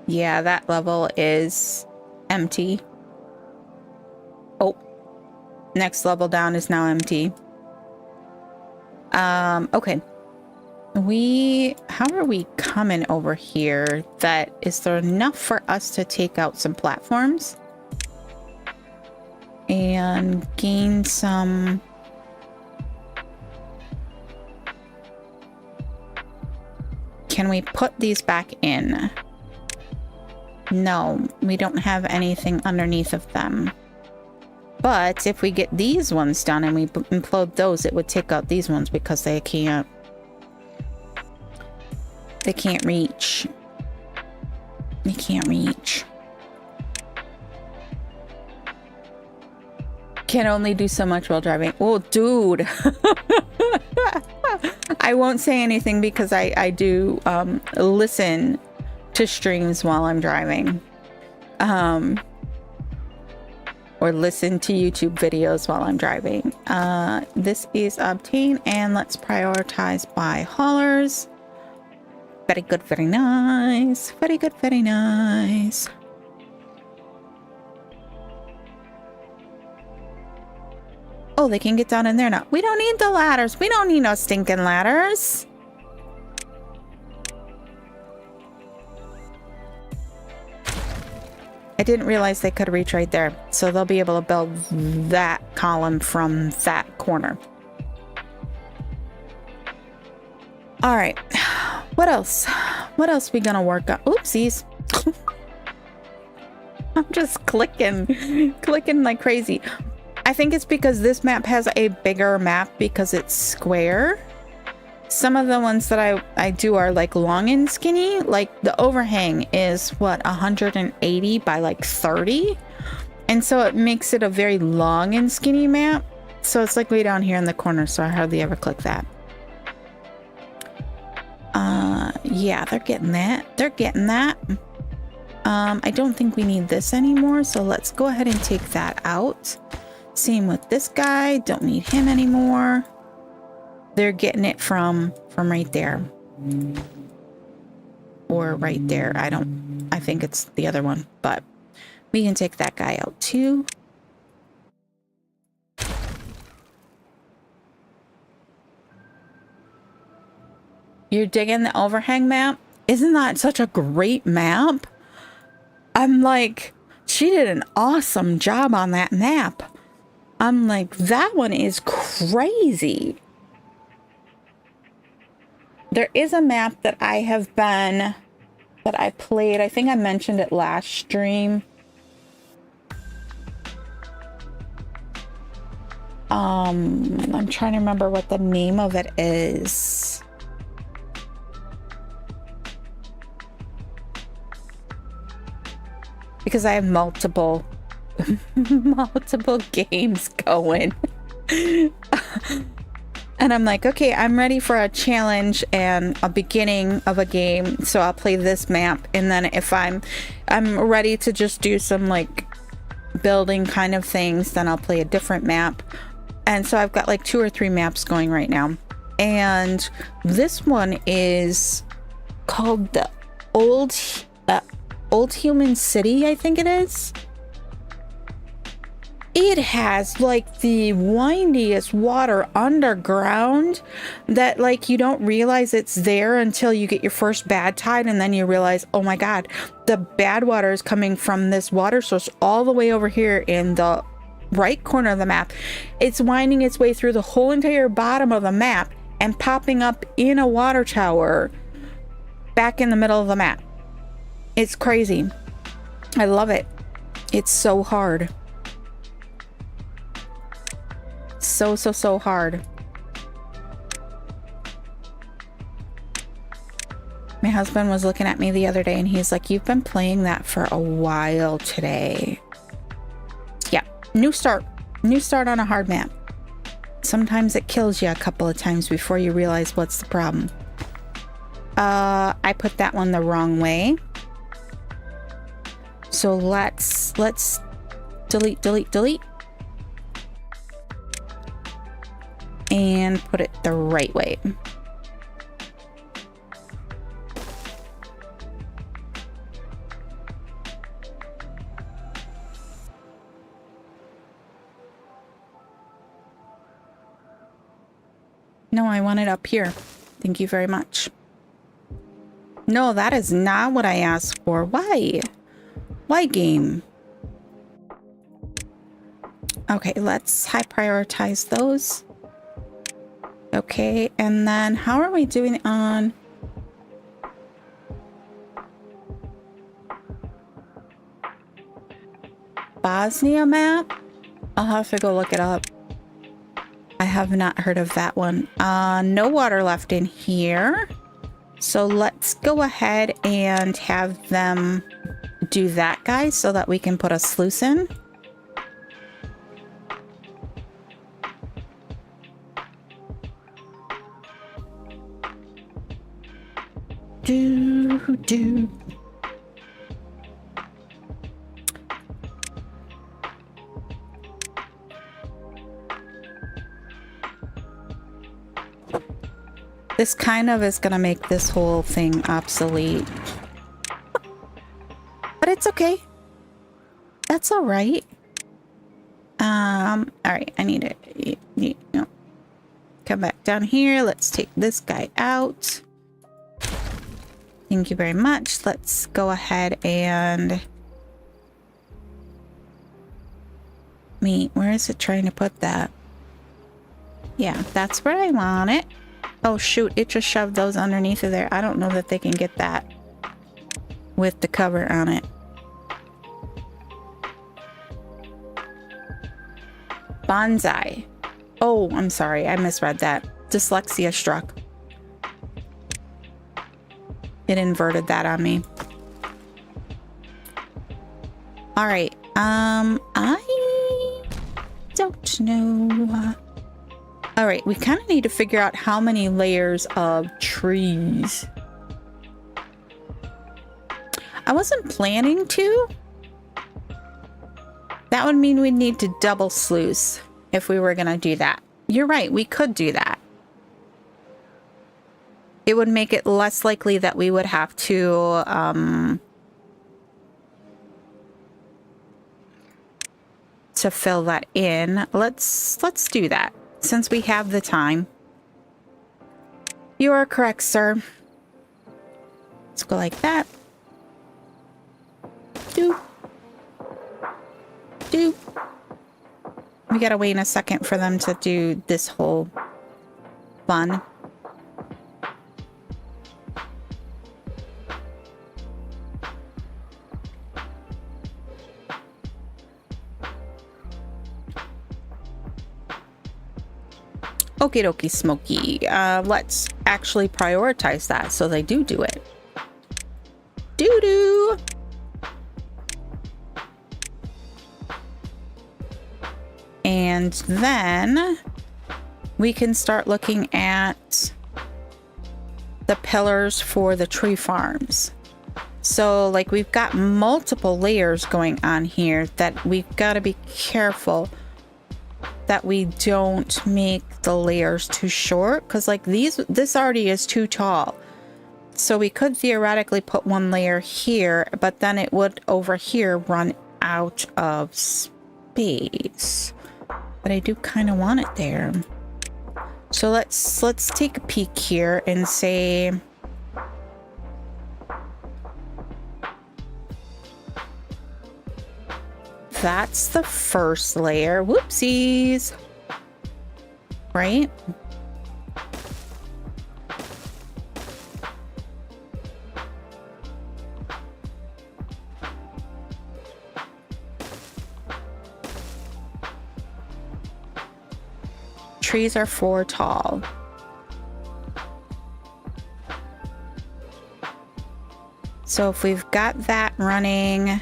Yeah, that level is empty. Oh, next level down is now empty. Okay. How are we coming over here? Is there enough for us to take out some platforms and gain some... Can we put these back in? No, we don't have anything underneath of them. But if we get these ones done and we implode those, it would take out these ones because they can't reach. They can't reach. Can only do so much while driving. Oh, dude. I won't say anything because I do listen to streams while I'm driving. Or listen to YouTube videos while I'm driving. This is obtained, and let's prioritize by haulers. Very good, very nice. Very good, very nice. Oh, they can get down in there now. We don't need the ladders. We don't need no stinking ladders. I didn't realize they could reach right there. So they'll be able to build that column from that corner. All right. What else? What else we gonna work on? Oopsies. I'm just clicking like crazy. I think it's because this map has a bigger map because it's square. Some of the ones that I do are like long and skinny. Like the overhang is what, 180 by like 30. And so it makes it a very long and skinny map. So it's like way down here in the corner. So I hardly ever click that. Yeah, they're getting that. They're getting that. I don't think we need this anymore. So let's go ahead and take that out. Same with this guy. Don't need him anymore. They're getting it from right there. Or right there. I think it's the other one, but we can take that guy out too. You're digging the overhang map? Isn't that such a great map? I'm like, she did an awesome job on that map. I'm like, that one is crazy. There is a map that that I played. I think I mentioned it last stream. I'm trying to remember what the name of it is. Because I have multiple games going. And I'm like, okay, I'm ready for a challenge and a beginning of a game. So I'll play this map. And then if I'm ready to just do some like building kind of things, then I'll play a different map. And so I've got like 2 or 3 maps going right now. And this one is called the Old Human City, I think it is. It has like the windiest water underground that like you don't realize it's there until you get your first bad tide, and then you realize, oh my god, the bad water is coming from this water source all the way over here in the right corner of the map. It's winding its way through the whole entire bottom of the map and popping up in a water tower back in the middle of the map. It's crazy. I love it. It's so hard. So hard. My husband was looking at me the other day and he's like, you've been playing that for a while today. Yeah, new start on a hard map. Sometimes it kills you a couple of times before you realize what's the problem. I put that one the wrong way. So let's delete. And put it the right way. No, I want it up here. Thank you very much. No, that is not what I asked for. Why? Why, game? Okay, let's high prioritize those. Okay, and then how are we doing on... Bosnia map? I'll have to go look it up. I have not heard of that one. No water left in here. So let's go ahead and have them do that, guys, so that we can put a sluice in. Do. This kind of is gonna make this whole thing obsolete. But it's okay. That's all right. All right, I need it. No. Come back down here. Let's take this guy out. Thank you very much. Let's go ahead and... where is it trying to put that? Yeah, that's where I want it. Oh shoot, it just shoved those underneath of there. I don't know that they can get that with the cover on it. Bonsai. Oh, I'm sorry, I misread that. Dyslexia struck. It inverted that on me. All right, I don't know. All right, we kind of need to figure out how many layers of trees. I wasn't planning to. That would mean we'd need to double sluice if we were gonna do that. You're right, we could do that. It would make it less likely that we would have to fill that in. Let's do that since we have the time. You are correct, sir. Let's go like that. Doop. Doop. We gotta wait a second for them to do this whole fun. Okie dokie smoky. Let's actually prioritize that so they do it. Doo-doo! And then we can start looking at the pillars for the tree farms. So like we've got multiple layers going on here that we've got to be careful that we don't make the layers too short, because like this already is too tall. So we could theoretically put one layer here, but then it would over here run out of space. But I do kind of want it there. So let's take a peek here and say that's the first layer. Whoopsies. Right? Trees are 4 tall. So if we've got that running,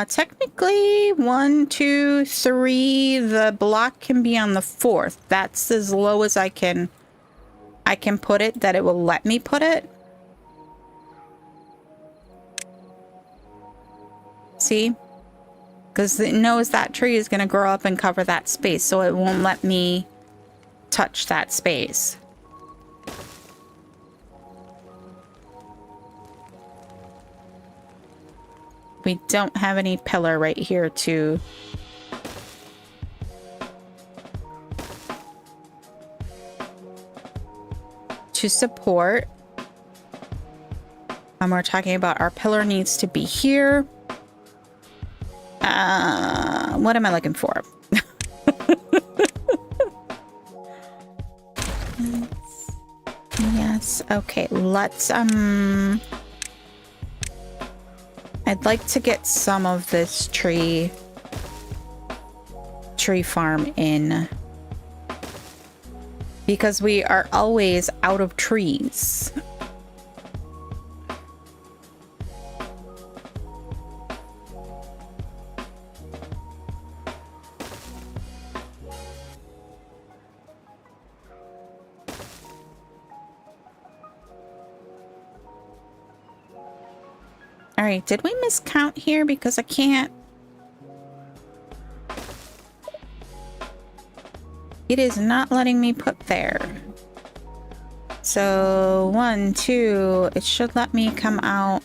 technically 1, 2, 3, the block can be on the 4th. That's as low as I can put it, that it will let me put it. See? Because it knows that tree is going to grow up and cover that space, so it won't let me touch that space. We don't have any pillar right here to support. And we're talking about our pillar needs to be here. What am I looking for? Yes, okay, let's I'd like to get some of this tree farm in, because we are always out of trees. All right, did we miscount here? Because I can't. It is not letting me put there. So 1, 2, it should let me come out.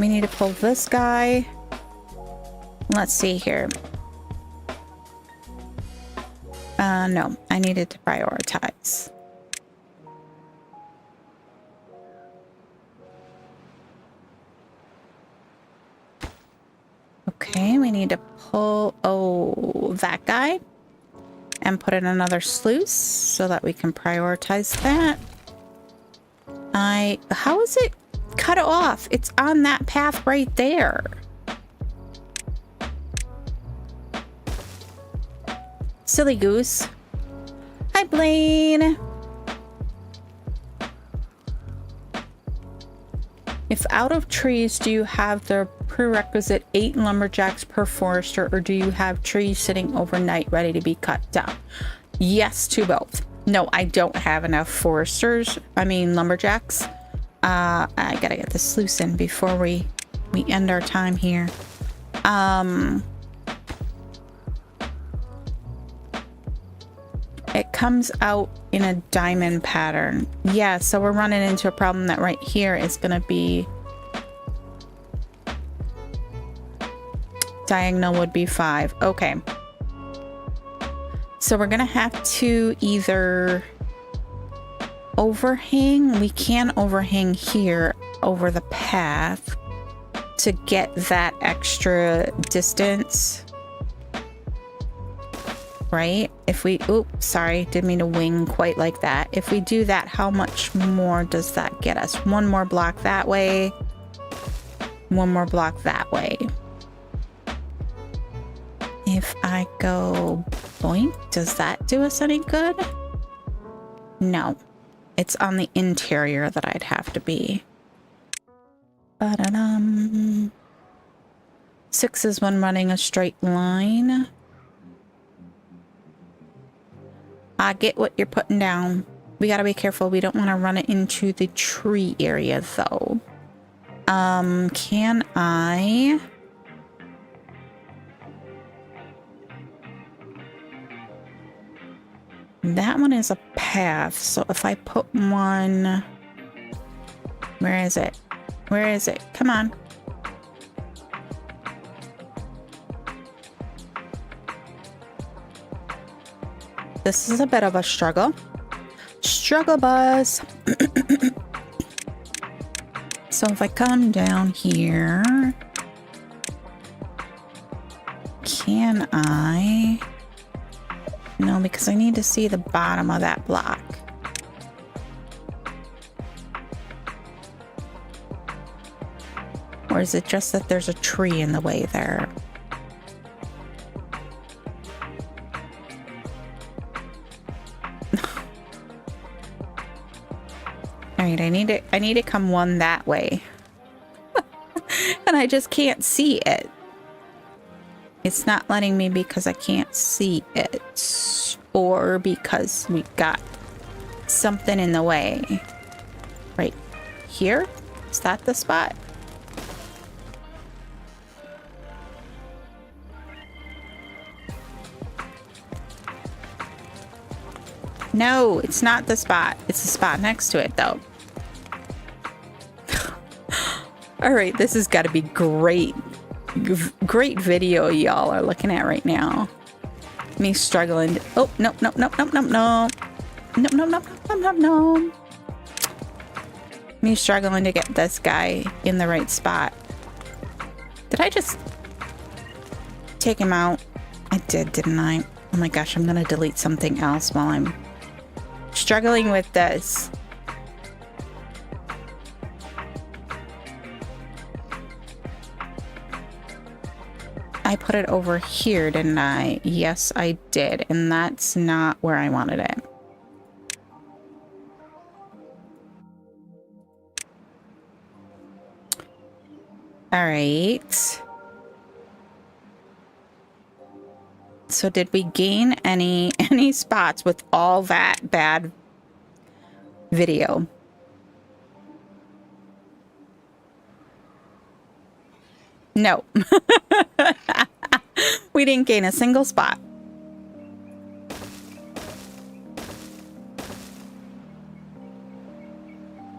we need to pull this guy. Let's see here. No, I needed to prioritize. Okay, we need to pull, that guy and put in another sluice so that we can prioritize that. How is it cut off? It's on that path right there. Silly goose. Hi, Blaine. If out of trees, do you have the prerequisite 8 lumberjacks per forester, or do you have trees sitting overnight ready to be cut down? Yes to both. No, I don't have enough lumberjacks. I gotta get this sluice in before we end our time here. It comes out in a diamond pattern. Yeah, so we're running into a problem that right here is gonna be diagonal would be 5. Okay. So we're gonna have to either overhang. We can overhang here over the path to get that extra distance. Right? If we, oops, sorry, didn't mean to wing quite like that. If we do that, how much more does that get us? One more block that way. One more block that way. If I go boink, does that do us any good? No. It's on the interior that I'd have to be. Ba-da-dum. 6 is when running a straight line. I get what you're putting down. We gotta be careful. We don't want to run it into the tree area, though. Can I... That one is a path, so if I put one... Where is it? Where is it? Come on. This is a bit of a struggle. Struggle bus. So if I come down here, can I? No, because I need to see the bottom of that block. Or is it just that there's a tree in the way there? All right, I need to come one that way. And I just can't see it. It's not letting me because I can't see it, or because we got something in the way. Right here? Is that the spot? No, it's not the spot. It's the spot next to it, though. All right, this has got to be great. Great video y'all are looking at right now. Me struggling. Oh, no, no, no, no, no, no. No, no, no, no, no, no. Me struggling to get this guy in the right spot. Did I just take him out? I did, didn't I? Oh my gosh, I'm gonna delete something else while I'm struggling with this. I put it over here, didn't I? Yes, I did. And that's not where I wanted it. All right. So did we gain any spots with all that bad video? No. We didn't gain a single spot.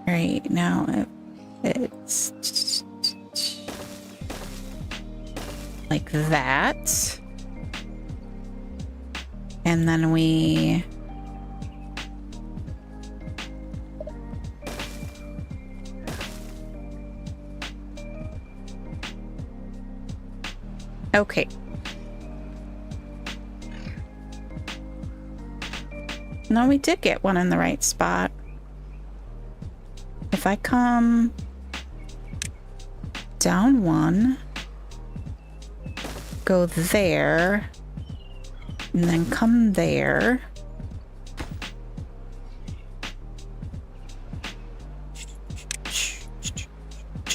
Right now it's like that. And then we... Okay. No, we did get one in the right spot. If I come down one, go there, and then come there.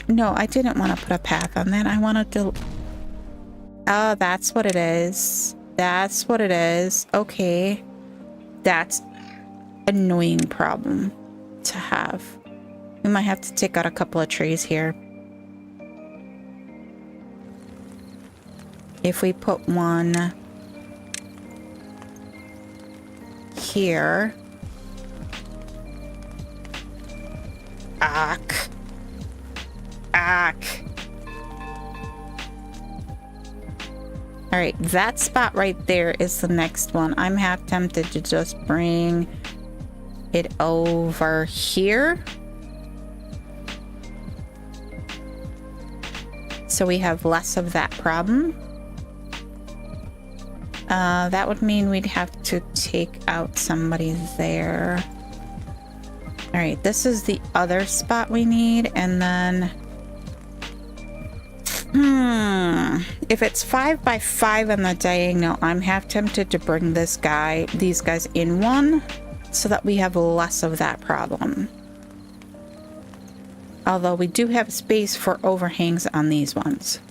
No, I didn't want to put a path on that. I wanted to... Oh, that's what it is. That's what it is. Okay. That's an annoying problem to have. We might have to take out a couple of trees here. If we put one here. Ack. Ack. All right, that spot right there is the next one. I'm half tempted to just bring it over here. So we have less of that problem. That would mean we'd have to take out somebody there. All right, this is the other spot we need, and then... If it's 5 by 5 on the diagonal, I'm half tempted to bring these guys in one, so that we have less of that problem. Although we do have space for overhangs on these ones.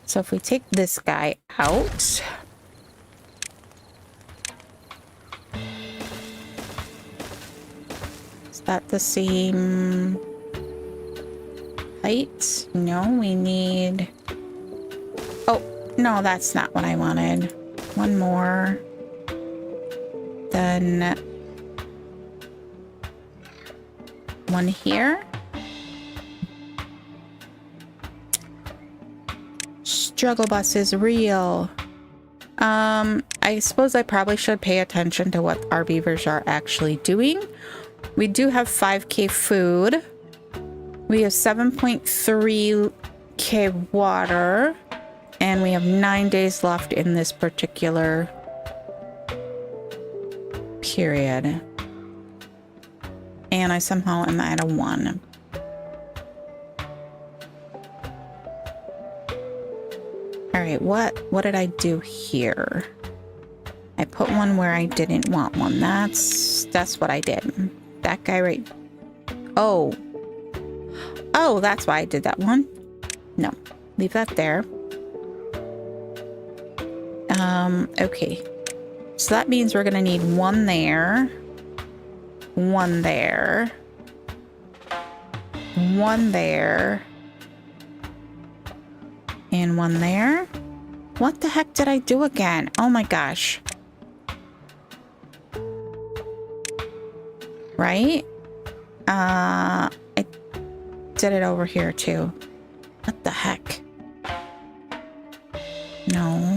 So if we take this guy out... Is that the same height? No, we need... Oh, no, that's not what I wanted. One more. Then... one here. Struggle bus is real. I suppose I probably should pay attention to what our beavers are actually doing. We do have 5k food. We have 7.3k water. And we have 9 days left in this particular period. And I somehow am at a 1. Alright, what did I do here? I put one where I didn't want one. That's what I did. That guy right... Oh. Oh, that's why I did that one. No. Leave that there. Okay. So that means we're gonna need one there. One there. One there. And one there. What the heck did I do again? Oh my gosh. Right? I did it over here too. What the heck? No.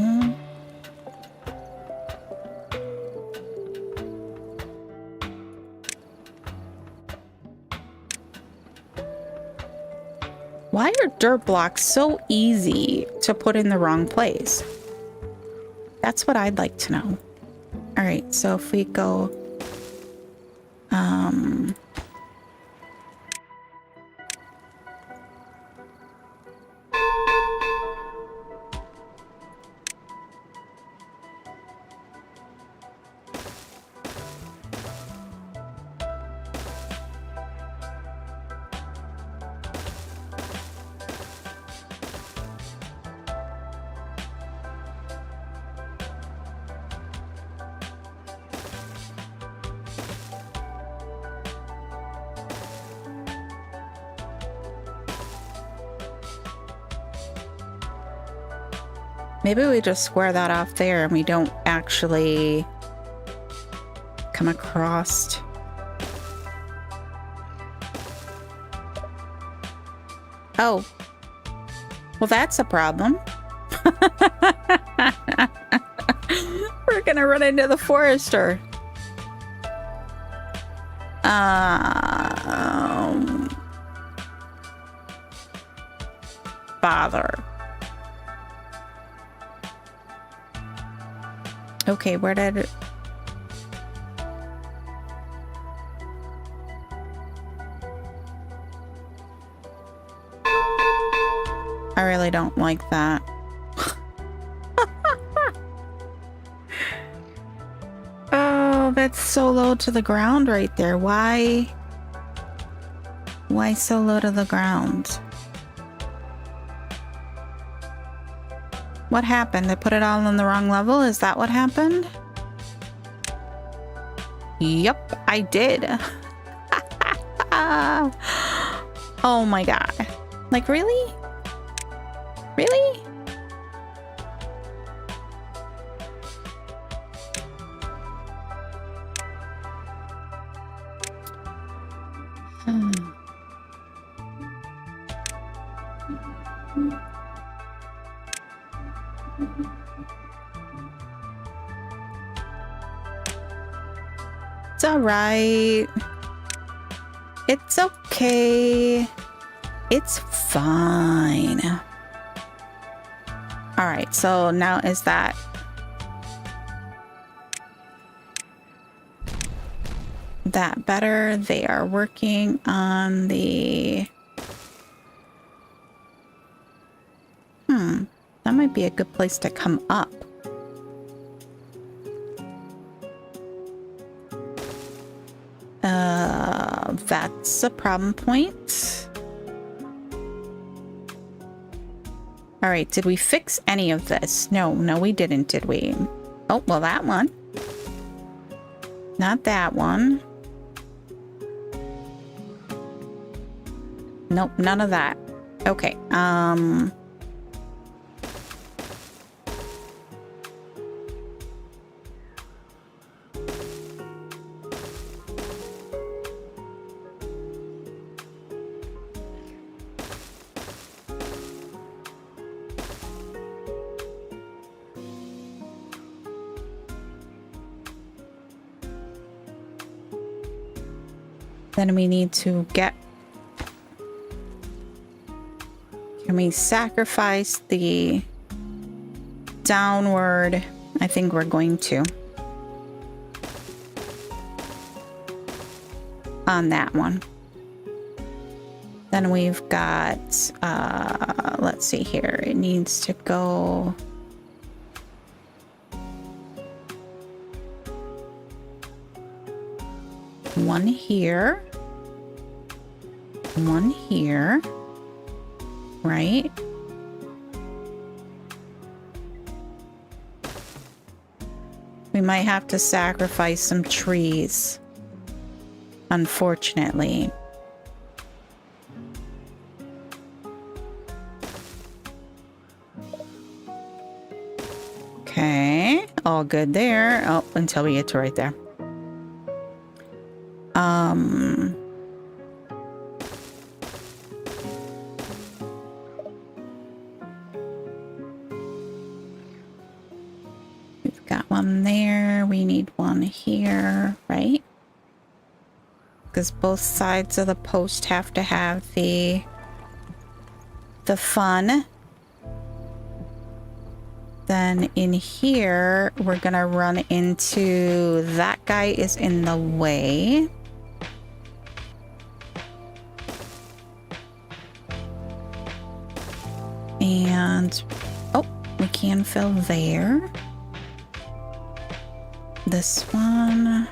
Why are dirt blocks so easy to put in the wrong place? That's what I'd like to know. All right, so if we go... Maybe we just square that off there and we don't actually come across. Oh. Well, that's a problem. We're gonna run into the forester. Bother. Okay, where did it... I really don't like that. Oh, that's so low to the ground right there. Why so low to the ground? What happened? They put it all on the wrong level? Is that what happened? Yep, I did. Oh my god. Like, really? Really? It's all right. It's okay. It's fine. All right, so now is that better? They are working on the... That might be a good place to come up. That's a problem point. All right, did we fix any of this? No, we didn't, did we? Oh, well, that one. Not that one. Nope, none of that. Okay, then we need to get... Can we sacrifice the downward? I think we're going to. On that one. Then we've got, let's see here. It needs to go... One here. One here. Right? We might have to sacrifice some trees. Unfortunately. Okay. All good there. Oh, until we get to right there. We've got one there. We need one here, right? Because both sides of the post have to have the fun. Then in here, we're gonna run into... That guy is in the way. And... Oh, we can fill there. This one...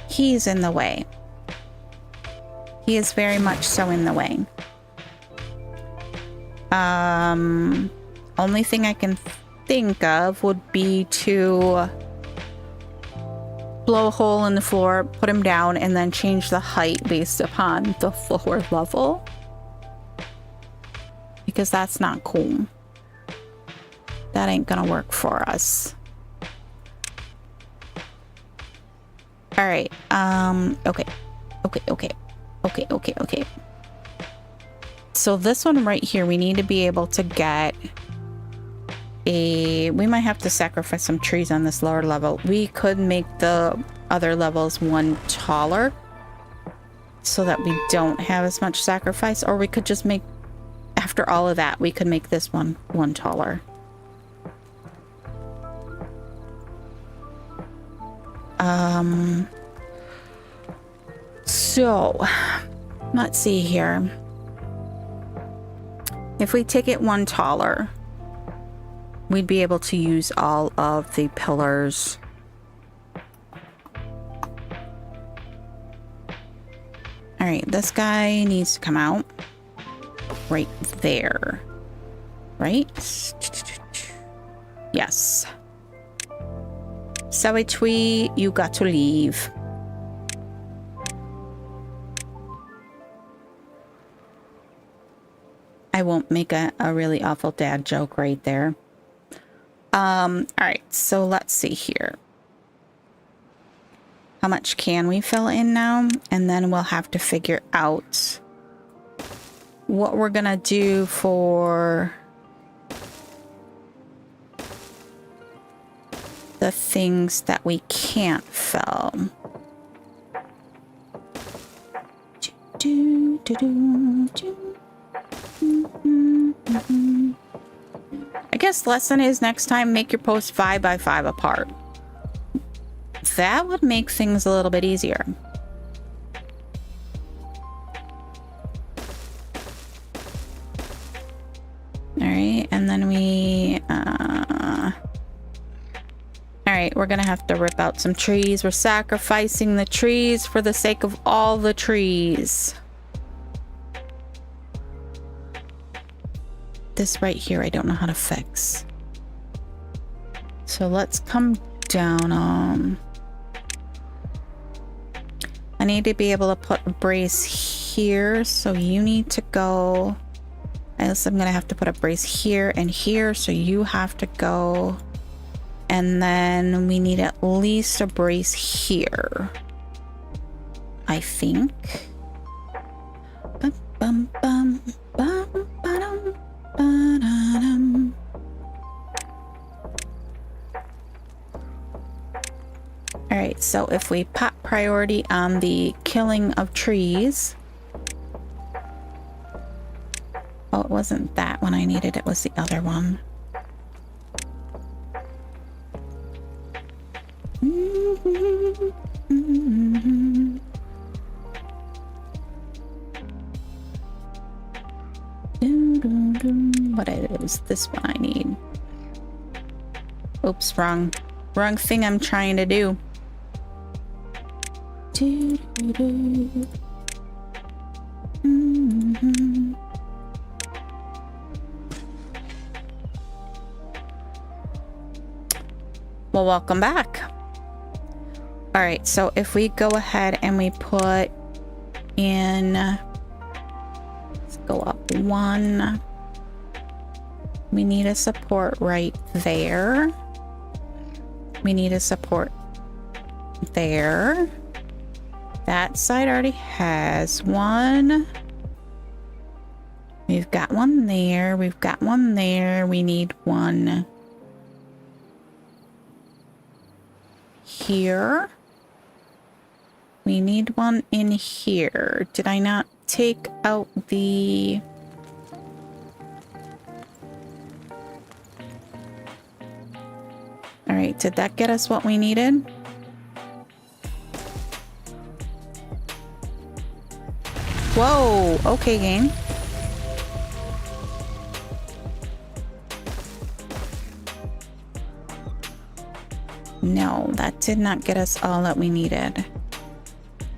He's in the way. He is very much so in the way. Only thing I can think of would be to blow a hole in the floor, put him down, and then change the height based upon the floor level. Because that's not cool. That ain't gonna work for us. All right. Okay. So this one right here, we need to be able to get a... We might have to sacrifice some trees on this lower level. We could make the other levels one taller so that we don't have as much sacrifice. Or we could just make... After all of that, we could make this one taller. So, let's see here. If we take it one taller, we'd be able to use all of the pillars. All right, this guy needs to come out right there, right? Yes. Sawitwi, you got to leave. I won't make a really awful dad joke right there. All right, so let's see here. How much can we fill in now? And then we'll have to figure out what we're gonna do for the things that we can't fill. I guess lesson is next time make your post 5 by 5 apart. That would make things a little bit easier. Alright, and then we alright, we're gonna have to rip out some trees. We're sacrificing the trees for the sake of all the trees. This right here, I don't know how to fix. So let's come down. I need to be able to put a brace here. So you need to go. I guess I'm gonna have to put a brace here and here. So you have to go. And then we need at least a brace here, I think. Bum, bum, bum, bum, ba-dum. Alright, so if we pop priority on the killing of trees. Oh, it wasn't that one I needed, it was the other one. What is this one I need? Oops, wrong thing I'm trying to do. Well, welcome back. All right, so if we go ahead and we put in, let's go up 1. We need a support right there. We need a support there. That side already has one. We've got one there. We've got one there. We need one here. We need one in here. Did I not take out the... All right, did that get us what we needed? Whoa, okay, game. No, that did not get us all that we needed.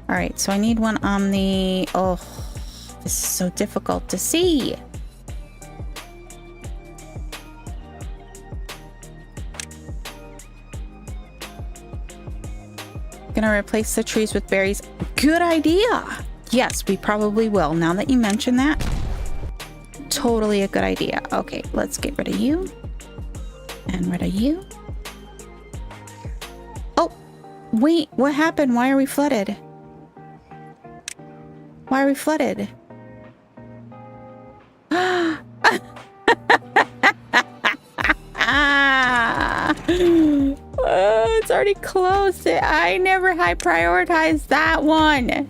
All right, so I need one on the... Oh, this is so difficult to see. Gonna replace the trees with berries. Good idea. Yes, we probably will. Now that you mention that, totally a good idea. Okay, let's get rid of you and rid of you. Oh, wait, what happened? Why are we flooded? Why are we flooded? Oh, it's already closed. I never high prioritized that one.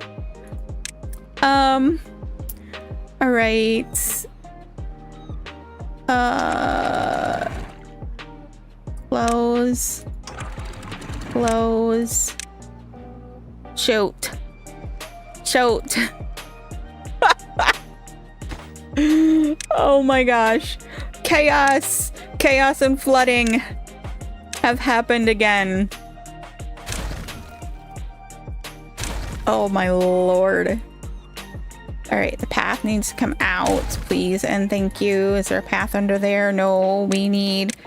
All right. Close. Close. Shoot. Shoot. Oh my gosh. Chaos. Chaos and flooding have happened again. Oh my lord. All right, the path needs to come out, please, and thank you. Is there a path under there? No, we need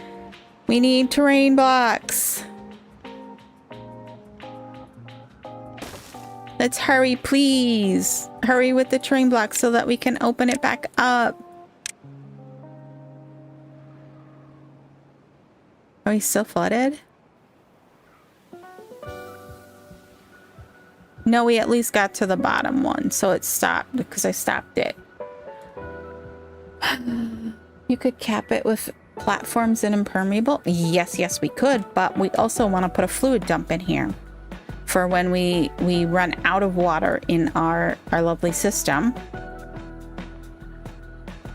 terrain blocks. Let's hurry, please. Hurry with the terrain blocks so that we can open it back up. Are we still flooded? No, we at least got to the bottom one, so it stopped because I stopped it. You could cap it with platforms and impermeable. Yes, we could, but we also want to put a fluid dump in here for when we run out of water in our lovely system.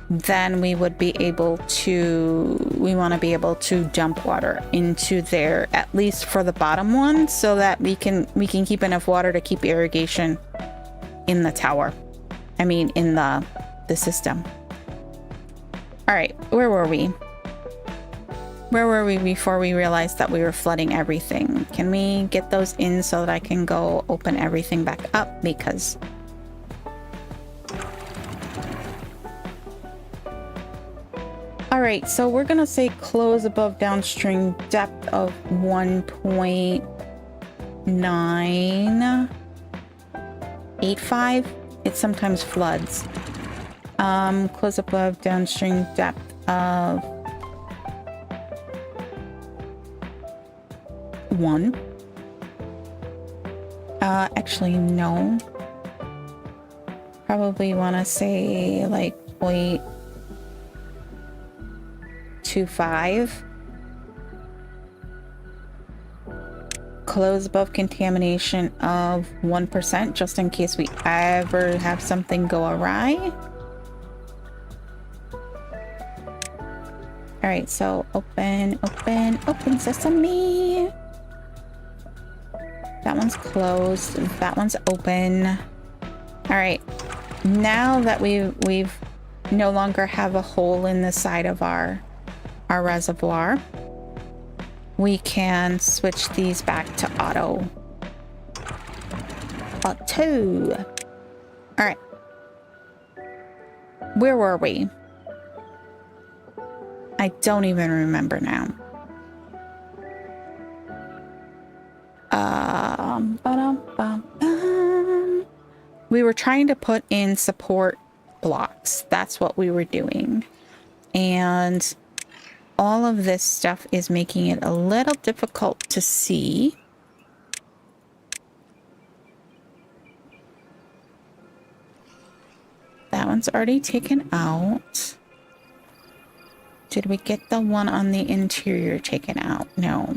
Then we would be able to, we want to be able to dump water into there, at least for the bottom one, so that we can keep enough water to keep irrigation in the tower. I mean, in the system. All right, where were we? Where were we before we realized that we were flooding everything? Can we get those in so that I can go open everything back up? Because all right, so we're gonna say close above downstream depth of 1.985. It sometimes floods. Close above downstream depth of 1. Actually, no. Probably want to say like 0.25. Close above contamination of 1%, just in case we ever have something go awry. All right, so open sesame. That one's closed. That one's open. All right, now that we've no longer have a hole in the side of our reservoir, we can switch these back to auto. Auto. All right. Where were we? I don't even remember now. We were trying to put in support blocks. That's what we were doing. And all of this stuff is making it a little difficult to see. That one's already taken out. Did we get the one on the interior taken out? No.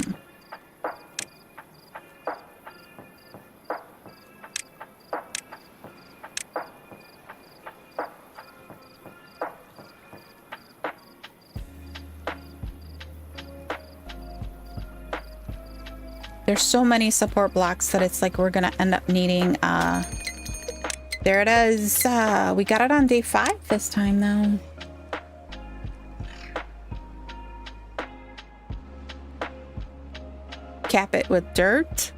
There's so many support blocks that it's like we're gonna end up needing, there it is. We got it on day 5 this time though. Cap it with dirt.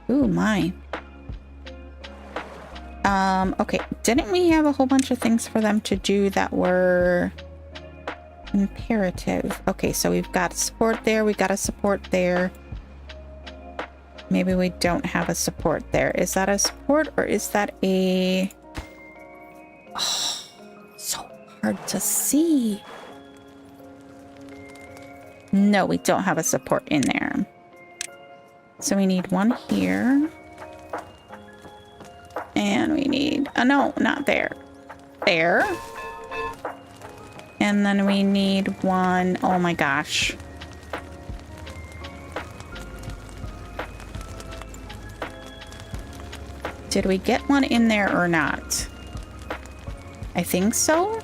Ooh, my. Okay, didn't we have a whole bunch of things for them to do that were imperative? Okay, so we've got support there, we got a support there. Maybe we don't have a support there. Is that a support or is that a... Oh, so hard to see. No, we don't have a support in there. So we need one here. And we need... Oh, no, not there. there. And then we need one. Oh my gosh. Did we get one in there or not? I think so,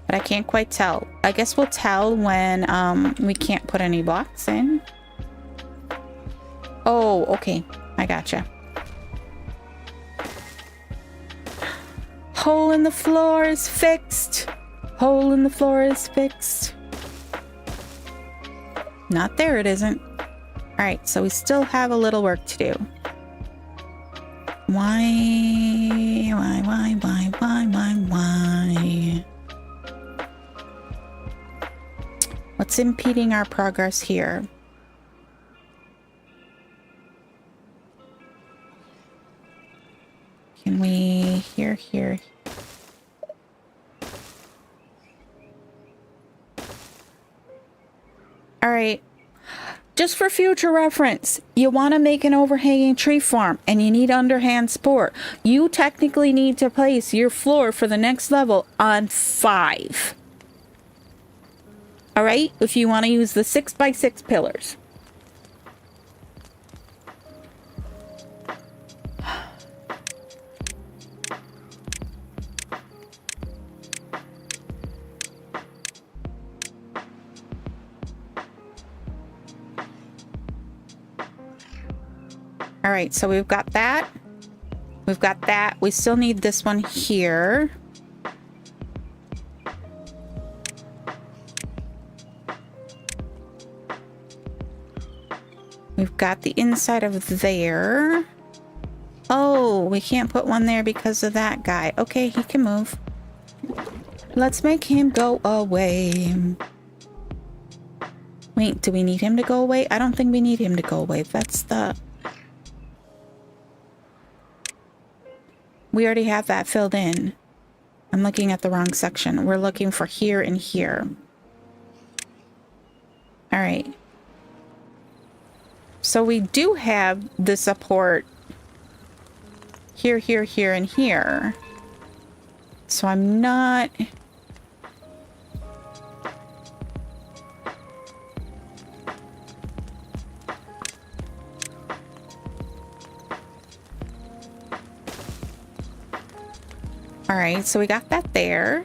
but I can't quite tell. I guess we'll tell when we can't put any blocks in. Oh, okay. I gotcha. Hole in the floor is fixed. Hole in the floor is fixed. Not there, it isn't. All right, so we still have a little work to do. Why? What's impeding our progress here? Can we here? All right. Just for future reference, you want to make an overhanging tree farm and you need underhand support. You technically need to place your floor for the next level on 5. All right? If you want to use the 6x6 pillars. All right, so we've got that. We've got that. We still need this one here. We've got the inside of there. Oh, we can't put one there because of that guy. Okay, he can move. Let's make him go away. Wait, do we need him to go away? I don't think we need him to go away. That's the... We already have that filled in. I'm looking at the wrong section. We're looking for here and here. All right. So we do have the support here, here, here, and here. So I'm not... All right, so we got that there.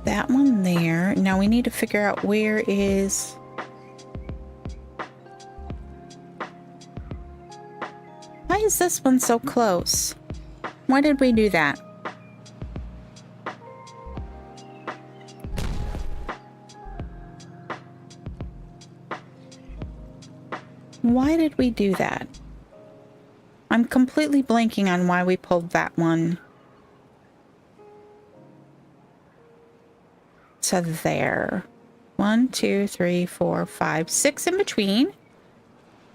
That one there. Now we need to figure out where is... Why is this one so close? Why did we do that? Why did we do that? I'm completely blanking on why we pulled that one to there. 1, 2, 3, 4, 5, 6 in between.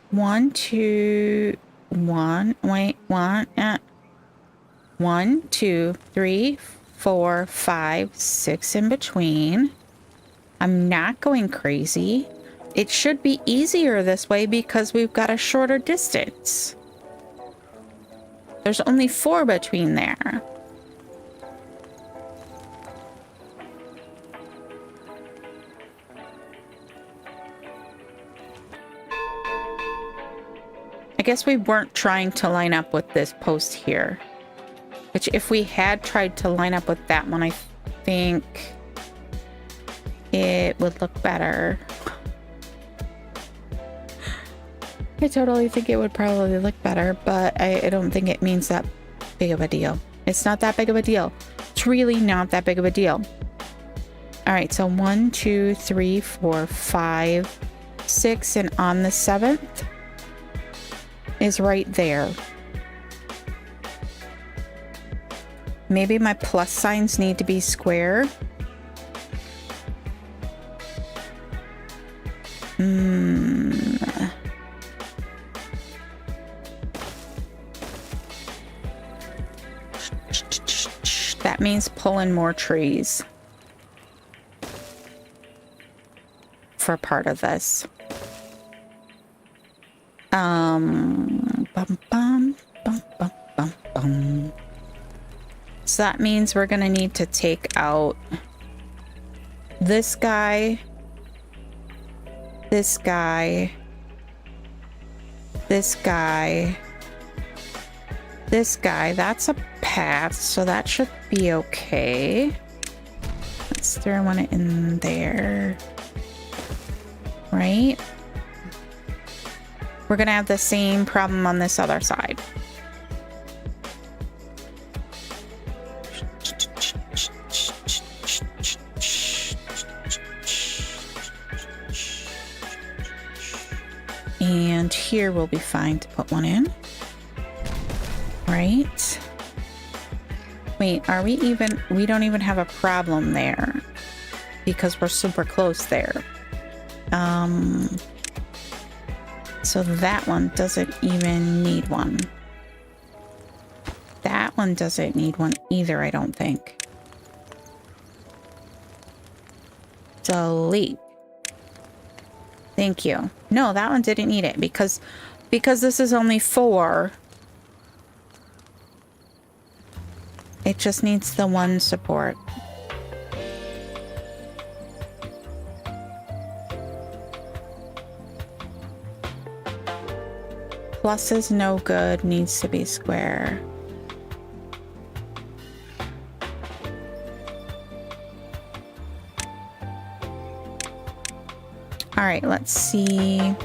1, 2, 1. Wait, 1. 1, 2, 3, 4, 5, 6 in between. I'm not going crazy. It should be easier this way because we've got a shorter distance. There's only 4 between there. I guess we weren't trying to line up with this post here. Which if we had tried to line up with that one, I think it would look better. I totally think it would probably look better, but I don't think it means that big of a deal. It's not that big of a deal. It's really not that big of a deal. All right, so 1, 2, 3, 4, 5, 6, and on the 7th is right there. Maybe my plus signs need to be square. That means pulling more trees for part of this. Bum, bum, bum, bum, bum, bum. So that means we're gonna need to take out this guy, this guy, this guy, this guy. That's a path, so that should be okay. Let's throw one in there. Right? We're gonna have the same problem on this other side. And here we'll be fine to put one in. Right? Wait, are we even... We don't even have a problem there. Because we're super close there. So that one doesn't even need one. That one doesn't need one either, I don't think. Delete. Thank you. No, that one didn't need it because this is only 4. It just needs the one support. Plus is no good, needs to be square. All right, let's see.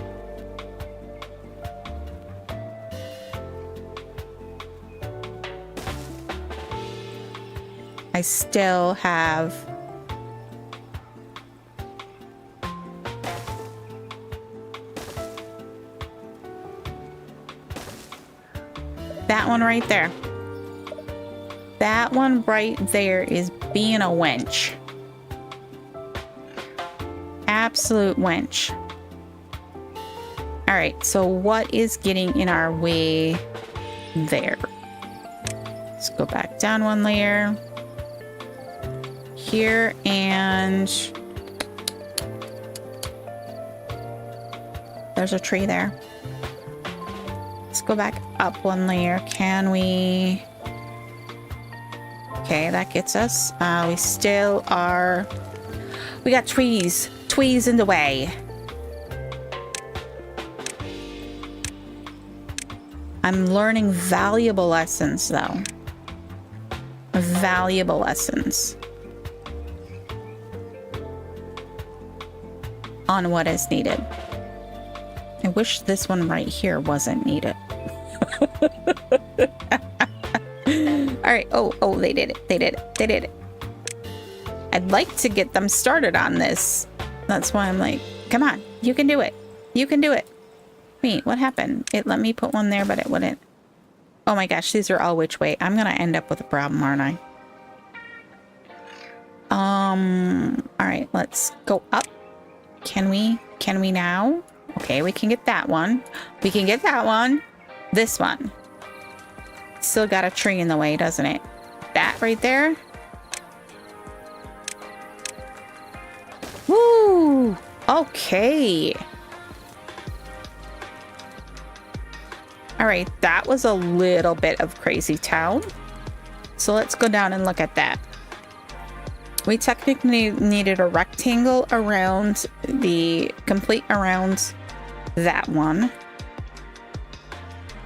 I still have that one right there. That one right there is being a wench. Absolute wench. All right, so what is getting in our way there? Let's go back down one layer. Here, and there's a tree there. Let's go back up one layer. Can we? Okay, that gets us. We still are. We got trees. Trees in the way. I'm learning valuable lessons, though. Valuable lessons on what is needed. I wish this one right here wasn't needed. All right. Oh, they did it. They did it. They did it. I'd like to get them started on this. That's why I'm like, come on, you can do it. You can do it. Wait, what happened? It let me put one there, but it wouldn't. Oh my gosh, these are all which way. I'm gonna end up with a problem, aren't I? All right, let's go up. Can we now? Okay, we can get that one. We can get that one. This one. Still got a tree in the way, doesn't it? That right there. Woo! Okay. All right, that was a little bit of crazy town. So let's go down and look at that. We technically needed a rectangle around complete around that one.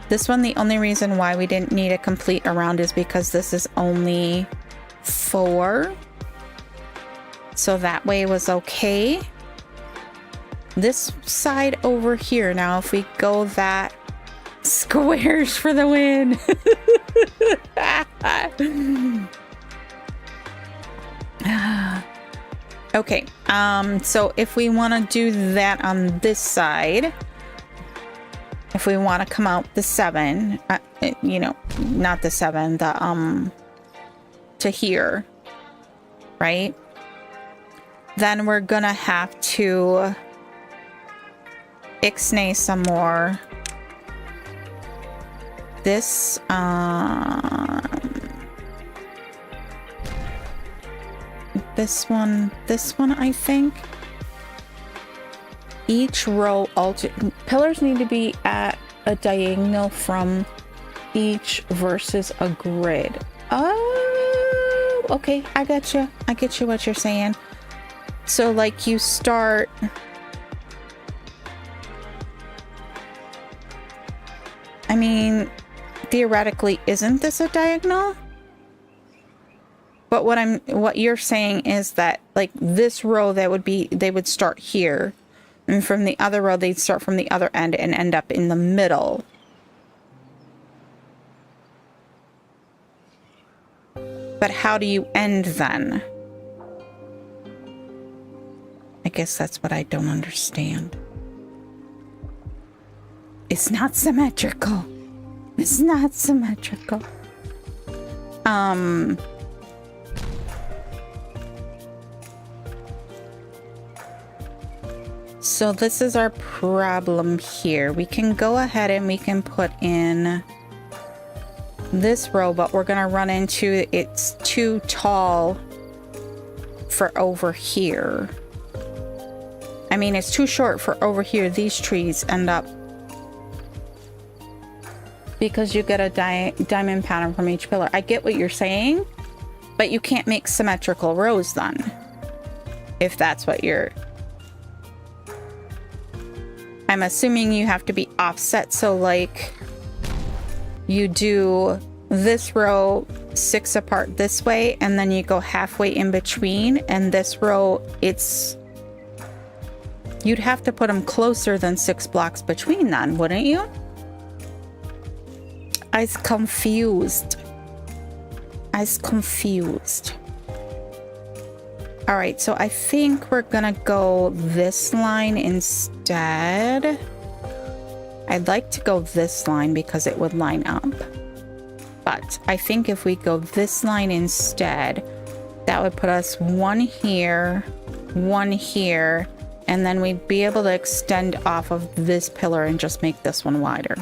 This one, the only reason why we didn't need a complete around is because this is only 4. So that way was okay. This side over here, now if we go that, squares for the win. Okay, so if we want to do that on this side, if we want to come out the 7, you know, not the 7, the to here, right? Then we're gonna have to ixnay some more. This this one, I think. Each row pillars need to be at a diagonal from each versus a grid. Oh, okay. I get you. I get you what you're saying. So like you start... I mean, theoretically, isn't this a diagonal? But what you're saying is that like this row they would start here, and from the other row they'd start from the other end and end up in the middle. But how do you end then? I guess that's what I don't understand. It's not symmetrical. It's not symmetrical. So this is our problem here. We can go ahead and we can put in this row, but we're gonna run into it's too tall for over here. I mean, it's too short for over here. These trees end up, because you get a diamond pattern from each pillar. I get what you're saying, but you can't make symmetrical rows then, if that's what you're... I'm assuming you have to be offset, so like you do this row 6 apart this way, and then you go halfway in between, and this row, you'd have to put them closer than 6 blocks between then, wouldn't you? I's confused. All right, so I think we're gonna go this line instead. I'd like to go this line because it would line up. But I think if we go this line instead, that would put us one here, and then we'd be able to extend off of this pillar and just make this one wider.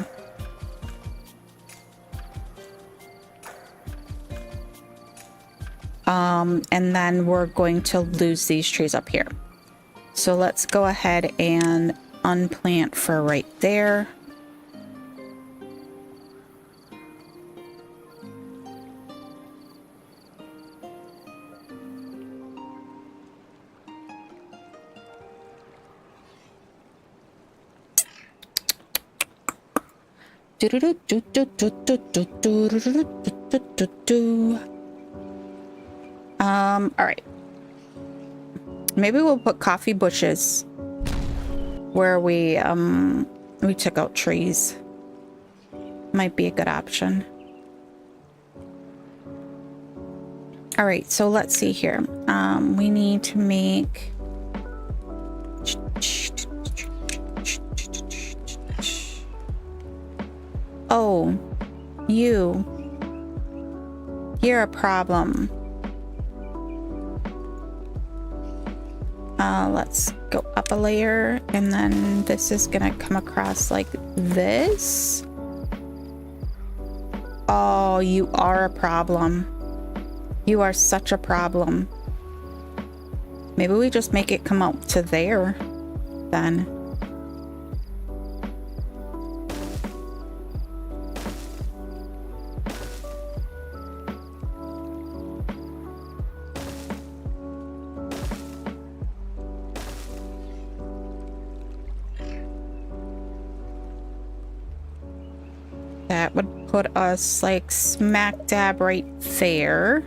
And then we're going to lose these trees up here. So let's go ahead and unplant for right there. All right. Maybe we'll put coffee bushes where we took out trees. Might be a good option. All right, so let's see here. We need to make... Oh, you're a problem. Let's go up a layer, and then this is gonna come across like this. Oh, you are a problem. You are such a problem. Maybe we just make it come out to there then. That would put us like smack dab right there.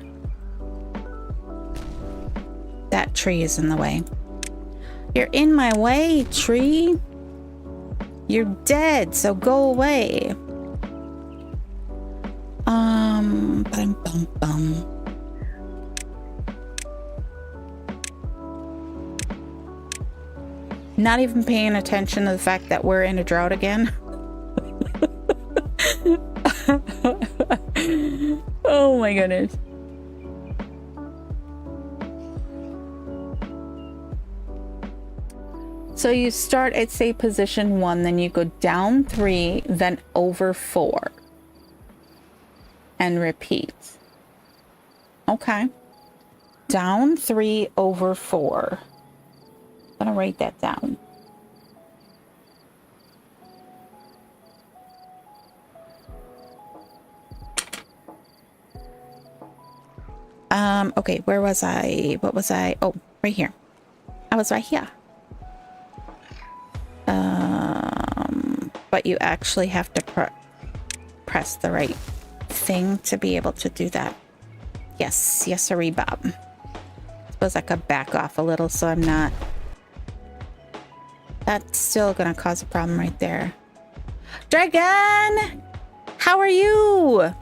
That tree is in the way. You're in my way, tree. You're dead, so go away. Bum, bum, bum. Not even paying attention to the fact that we're in a drought again. Oh my goodness. So you start at, say, position 1, then you go down 3, then over 4. And repeat. Okay. Down 3, over 4. I'm gonna write that down. Okay, where was I? What was I? Oh, right here. I was right here. But you actually have to press the right thing to be able to do that. Yes, yes, sirree, Bob. Suppose I could back off a little so I'm not. That's still gonna cause a problem right there. Dragon! How are you?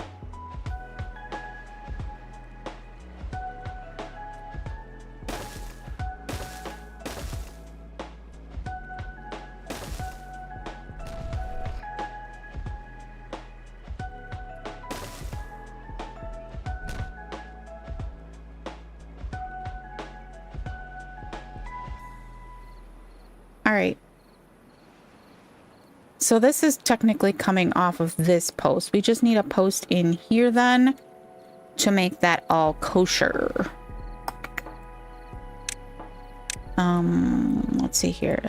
All right. So this is technically coming off of this post. We just need a post in here then to make that all kosher. Let's see here.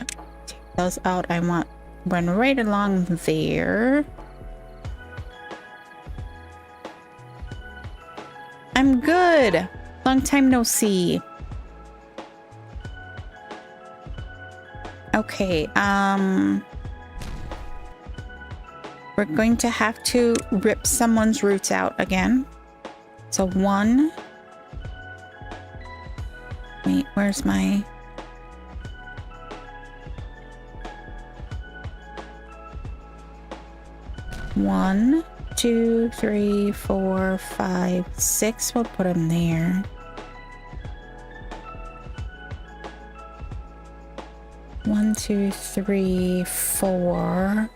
Take those out. I want run right along there. I'm good. Long time no see. Okay, we're going to have to rip someone's roots out again. So one. Wait, where's my... One, two, three, four, five, six. We'll put them there. One, two, three, four.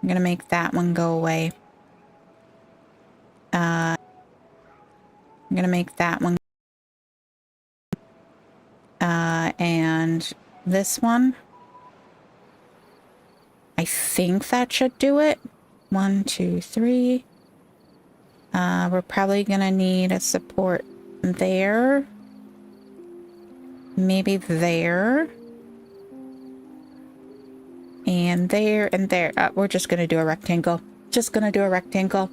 I'm gonna make that one go away. I'm gonna make that one. And this one. I think that should do it. One, two, three. We're probably gonna need a support there. Maybe there. And there and there. We're just gonna do a rectangle. Just gonna do a rectangle.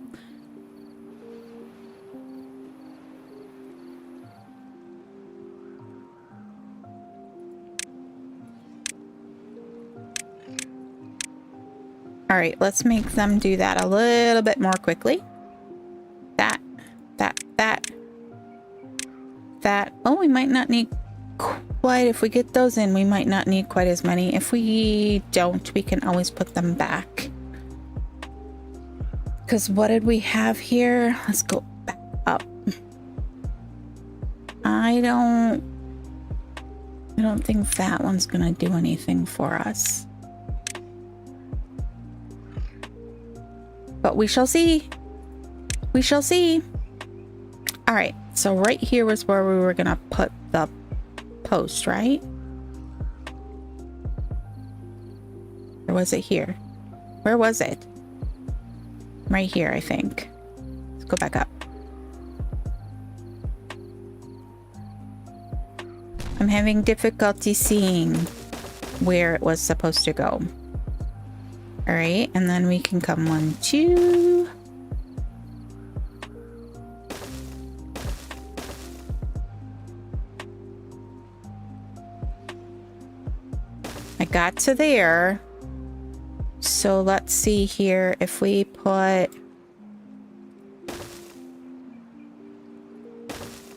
All right, let's make them do that a little bit more quickly. That. Oh, we might not need quite, if we get those in, we might not need quite as many. If we don't, we can always put them back. Because what did we have here? Let's go back up. I don't think that one's gonna do anything for us. But we shall see. We shall see. All right, so right here was where we were gonna put the post, right? Or was it here? Where was it? Right here, I think. Let's go back up. I'm having difficulty seeing where it was supposed to go. All right, and then we can come 1, 2. I got to there. So let's see here if we put...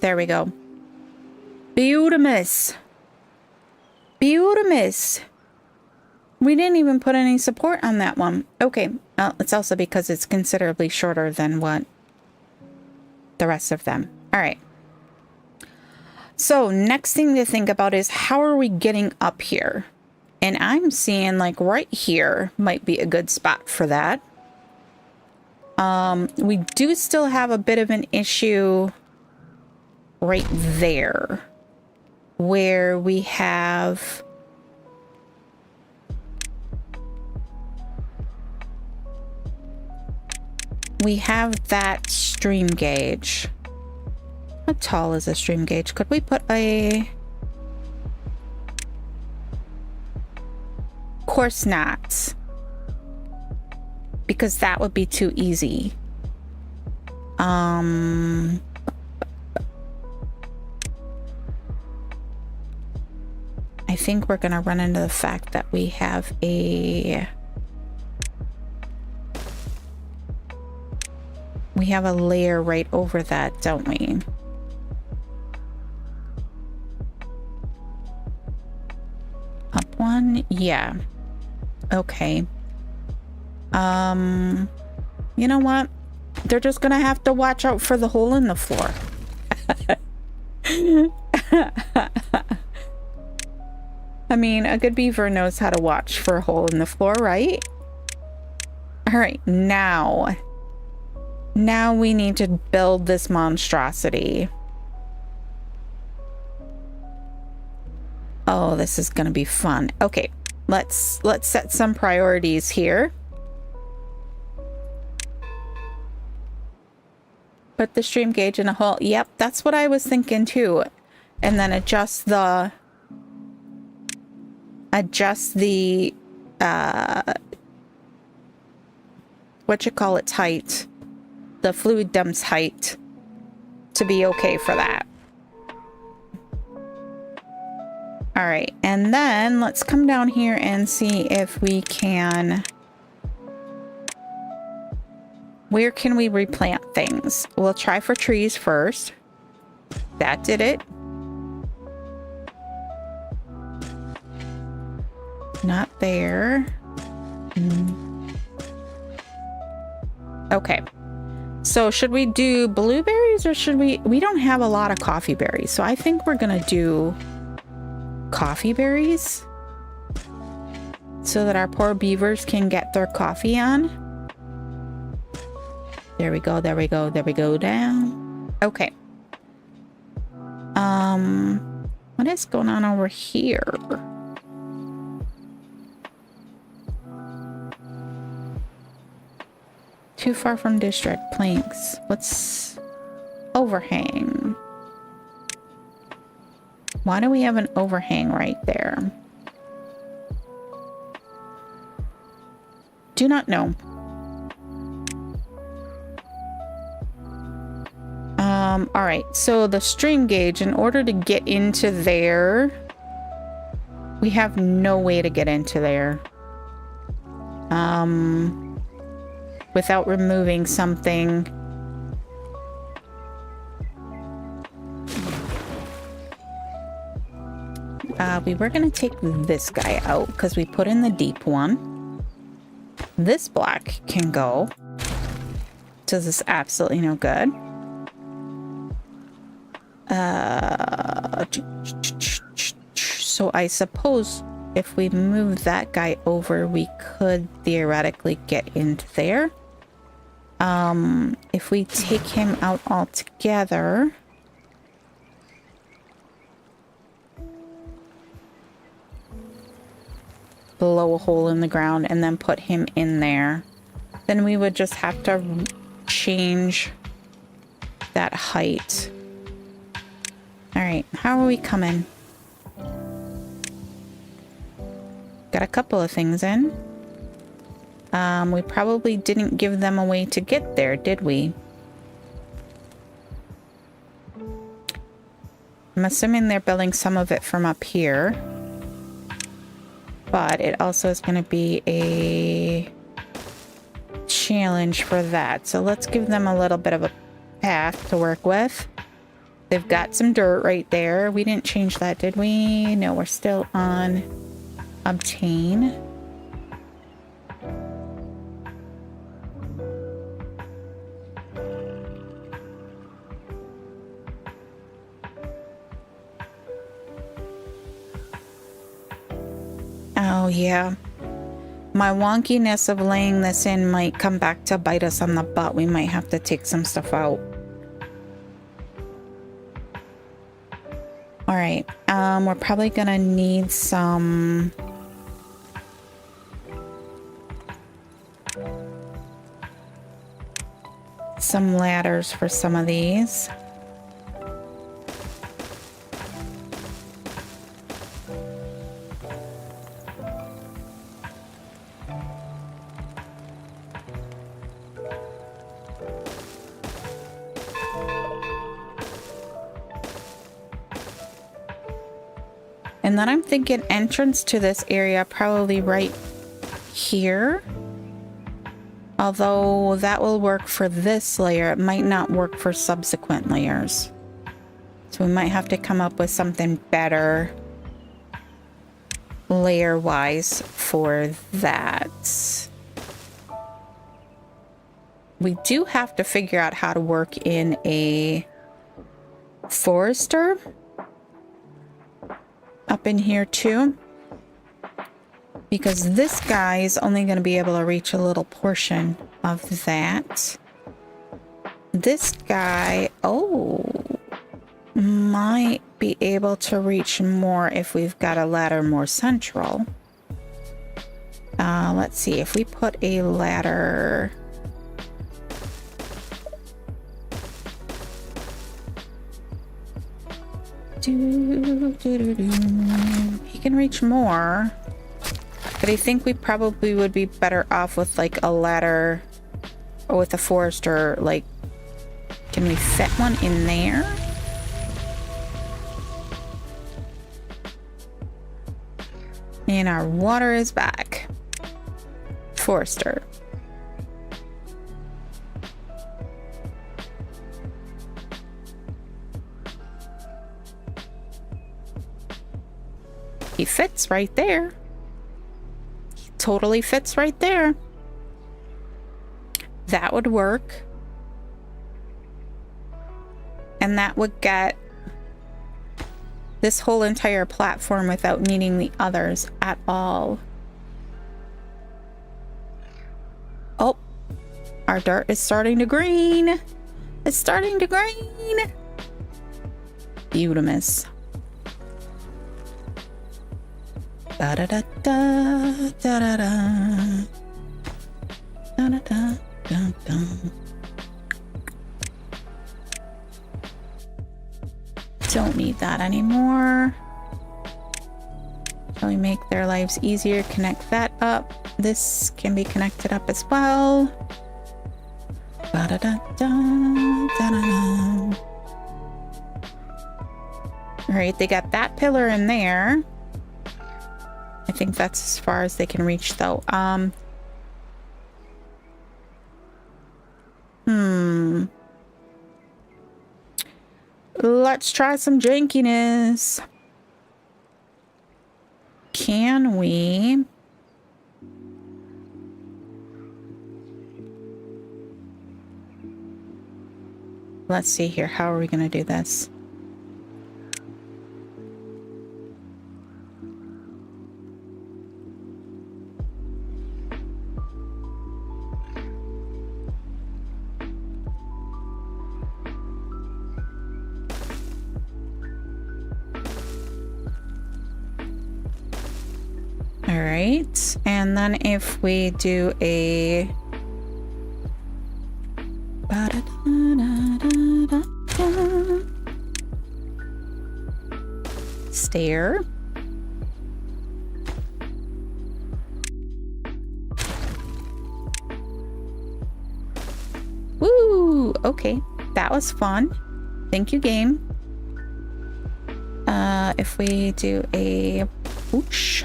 There we go. Beautimus. Beautimus. We didn't even put any support on that one. Okay. Well, it's also because it's considerably shorter than what the rest of them. All right. So next thing to think about is how are we getting up here? And I'm seeing like right here might be a good spot for that. We do still have a bit of an issue right there where we have that stream gauge. How tall is a stream gauge? Could we put a... Of course not. Because that would be too easy. I think we're gonna run into the fact that we have a layer right over that, don't we? Up one? Yeah. Okay. You know what? They're just gonna have to watch out for the hole in the floor. I mean, a good beaver knows how to watch for a hole in the floor, right? All right, now we need to build this monstrosity. Oh, this is gonna be fun. Okay, let's set some priorities here. Put the stream gauge in a hole. Yep, that's what I was thinking too. And then adjust the height, the fluid dump's height, to be okay for that. All right, and then let's come down here and see if we can... Where can we replant things? We'll try for trees first. That did it. Not there. Okay. So should we do blueberries or should we don't have a lot of coffee berries. So I think we're going to do coffee berries so that our poor beavers can get their coffee on. There we go, there we go, there we go down. Okay. What is going on over here? Too far from district, planks. What's overhang? Why do we have an overhang right there? Do not know. All right, so the stream gauge, in order to get into there, we have no way to get into there. Without removing something. We were gonna take this guy out because we put in the deep one. This block can go. Does this absolutely no good. So I suppose if we move that guy over, we could theoretically get into there. If we take him out altogether, blow a hole in the ground and then put him in there, then we would just have to change that height. All right, how are we coming? Got a couple of things in. We probably didn't give them a way to get there, did we? I'm assuming they're building some of it from up here. But it also is going to be a challenge for that. So let's give them a little bit of a path to work with. They've got some dirt right there. We didn't change that, did we? No, we're still on obtain. Oh, yeah. My wonkiness of laying this in might come back to bite us on the butt. We might have to take some stuff out. All right. We're probably gonna need some... ladders for some of these. And then I'm thinking entrance to this area probably right here. Although that will work for this layer, it might not work for subsequent layers. So we might have to come up with something better layer-wise for that. We do have to figure out how to work in a forester up in here too, because this guy is only going to be able to reach a little portion of that. This guy, oh, might be able to reach more if we've got a ladder more central. Let's see, if we put a ladder... He can reach more, but I think we probably would be better off with like a ladder or with a forester. Like, can we fit one in there? And our water is back. Forester. He fits right there. He totally fits right there. That would work. And that would get this whole entire platform without needing the others at all. Oh, our dirt is starting to green. It's starting to green. Beautimus. Da da da da da da da da da da da da. Don't need that anymore. Shall we make their lives easier? Connect that up. This can be connected up as well. Da da da da da da. All right, they got that pillar in there. I think that's as far as they can reach, though. Let's try some jankiness. Can we? Let's see here. How are we going to do this? All right, and then if we do a stair. Woo! Okay, that was fun. Thank you, game. If we do a whoosh.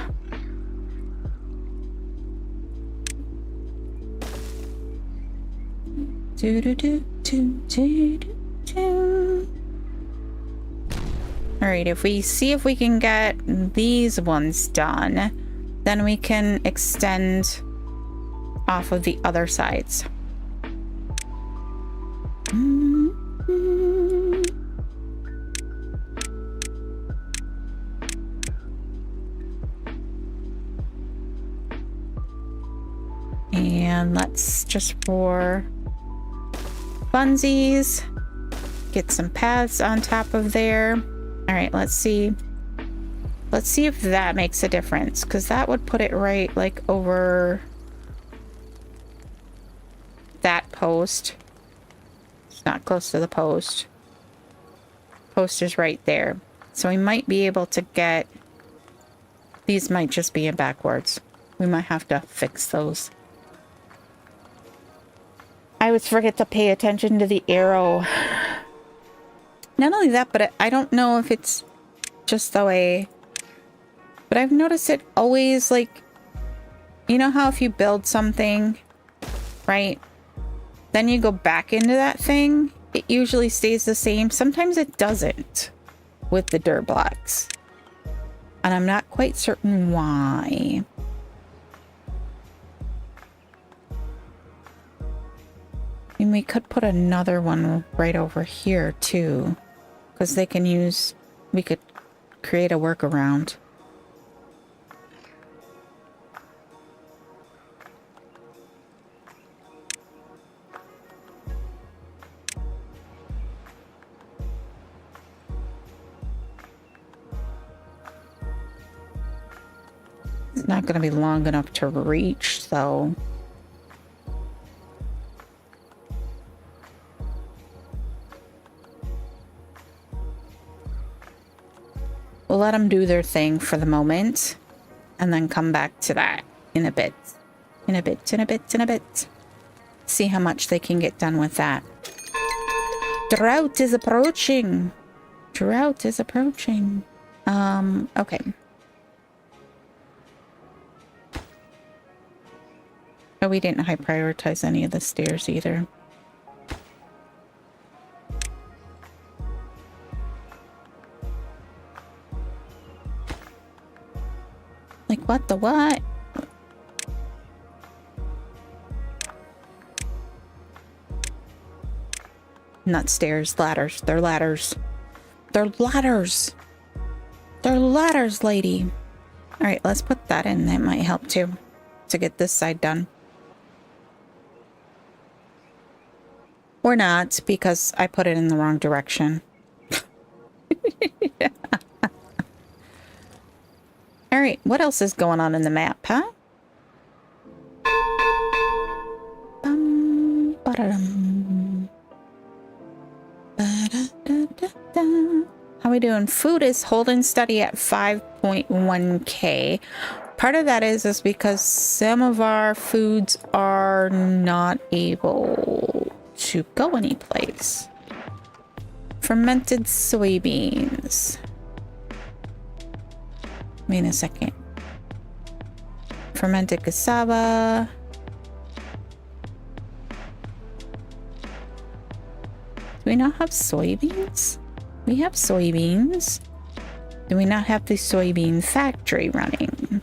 Do do do do do do. All right, if we see if we can get these ones done, then we can extend off of the other sides. And let's just for funsies get some paths on top of there. All right, let's see if that makes a difference, because that would put it right like over that post. It's not close to the post. Post is right there, so we might be able to get these. Might just be in backwards. We might have to fix those. I always forget to pay attention to the arrow. Not only that, but I don't know if it's just the way But I've noticed it always, like, you know how if you build something, right, then you go back into that thing, it usually stays the same. Sometimes it doesn't with the dirt blocks. And I'm not quite certain why. I mean, we could put another one right over here too, because they can use, we could create a workaround. It's not going to be long enough to reach, though. We'll let them do their thing for the moment, and then come back to that in a bit. In a bit, in a bit, in a bit. See how much they can get done with that. Drought is approaching. Drought is approaching. Okay. Oh, we didn't high prioritize any of the stairs either. Like, what the what? Not stairs, ladders. They're ladders. They're ladders. They're ladders, lady. All right, let's put that in. That might help too, to get this side done. Or not, because I put it in the wrong direction. Yeah. All right, what else is going on in the map, huh? Bum, ba-da-dum. Ba-da-da-da-da. How we doing? Food is holding steady at 5.1k. Part of that is because some of our foods are not able to go anyplace. Fermented soybeans. Wait a second. Fermented cassava. Do we not have soybeans? We have soybeans. Do we not have the soybean factory running?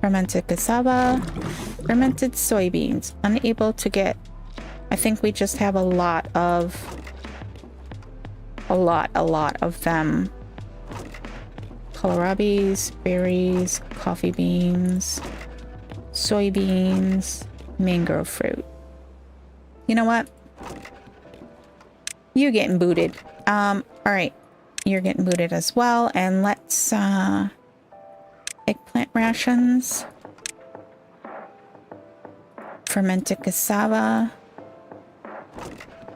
Fermented cassava. Fermented soybeans. Unable to get... I think we just have a lot of them. Kohlrabies, berries, coffee beans, soybeans, mangrove fruit. You know what? You're getting booted. All right. You're getting booted as well. And let's, eggplant rations. Fermented cassava.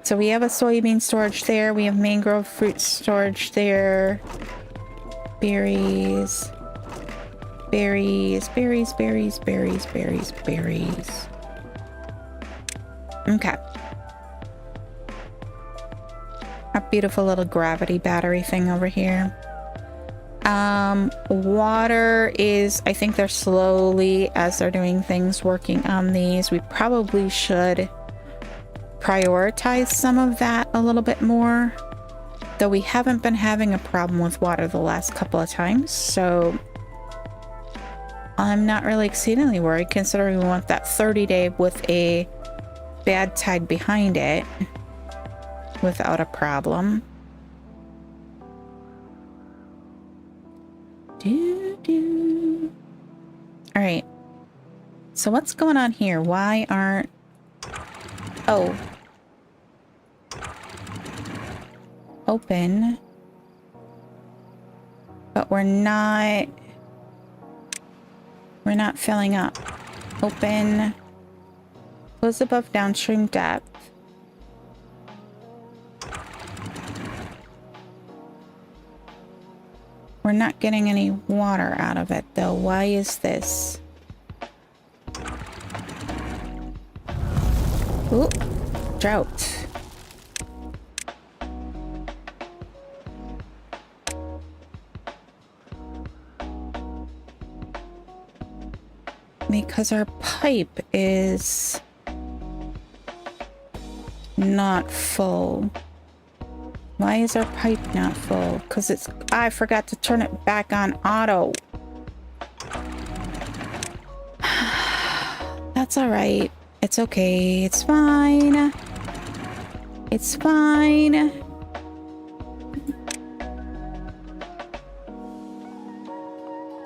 So we have a soybean storage there. We have mangrove fruit storage there. Berries. Berries, berries, berries, berries, berries, berries. Okay. Our beautiful little gravity battery thing over here. Water is, I think they're slowly, as they're doing things, working on these. We probably should prioritize some of that a little bit more. Though we haven't been having a problem with water the last couple of times, so I'm not really exceedingly worried, considering we want that 30-day with a bad tide behind it without a problem. All right. So what's going on here? Why aren't... Oh. Open. But we're not filling up. Open. Close above downstream depth. We're not getting any water out of it though. Why is this? Ooh, drought. because our pipe is not full. Why is our pipe not full? Because it's... I forgot to turn it back on auto. That's all right. It's okay. It's fine. It's fine.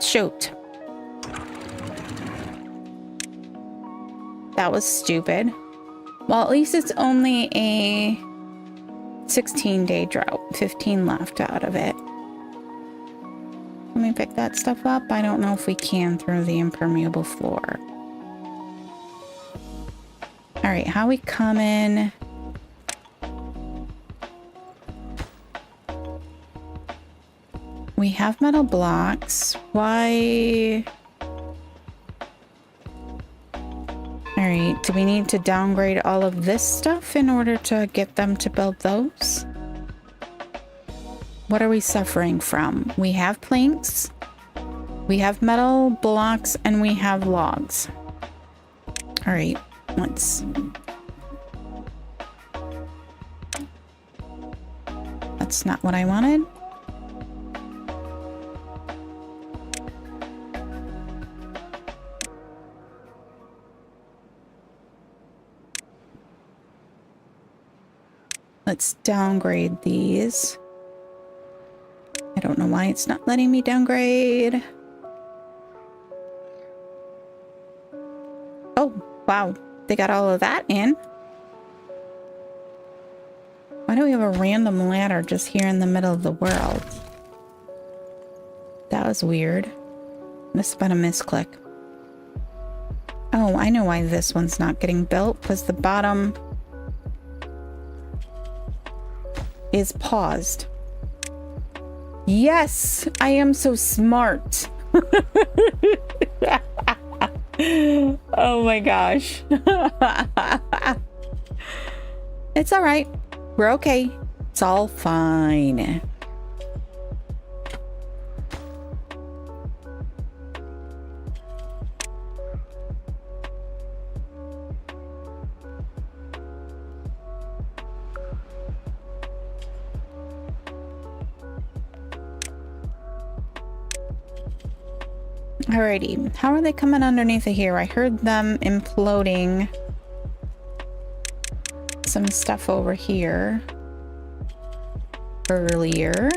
Shoot. That was stupid. Well, at least it's only a 16-day drought. 15 left out of it. Let me pick that stuff up. I don't know if we can through the impermeable floor. All right, how we coming? We have metal blocks. Why? All right, do we need to downgrade all of this stuff in order to get them to build those? What are we suffering from? We have planks, we have metal blocks, and we have logs. All right, let's... That's not what I wanted. Let's downgrade these. I don't know why it's not letting me downgrade. Oh, wow. They got all of that in. Why do we have a random ladder just here in the middle of the world? That was weird. Must have been a misclick. Oh, I know why this one's not getting built, because the bottom is paused. Yes, I am so smart. Oh my gosh. It's all right. We're okay. It's all fine. Alrighty, how are they coming underneath of here? I heard them imploding some stuff over here earlier.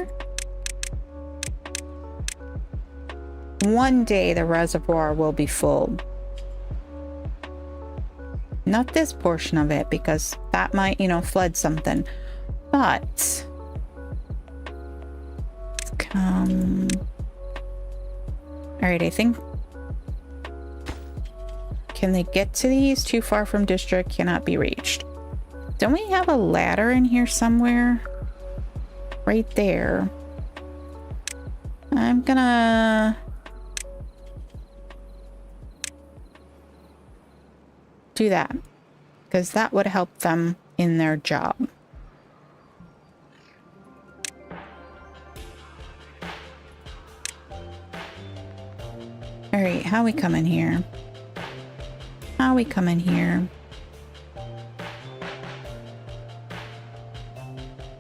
One day the reservoir will be full. Not this portion of it, because that might, you know, flood something. But all right, I think... Can they get to these? Too far from district, cannot be reached. Don't we have a ladder in here somewhere? Right there. I'm gonna... do that, because that would help them in their job. All right, how we coming here? How we coming here?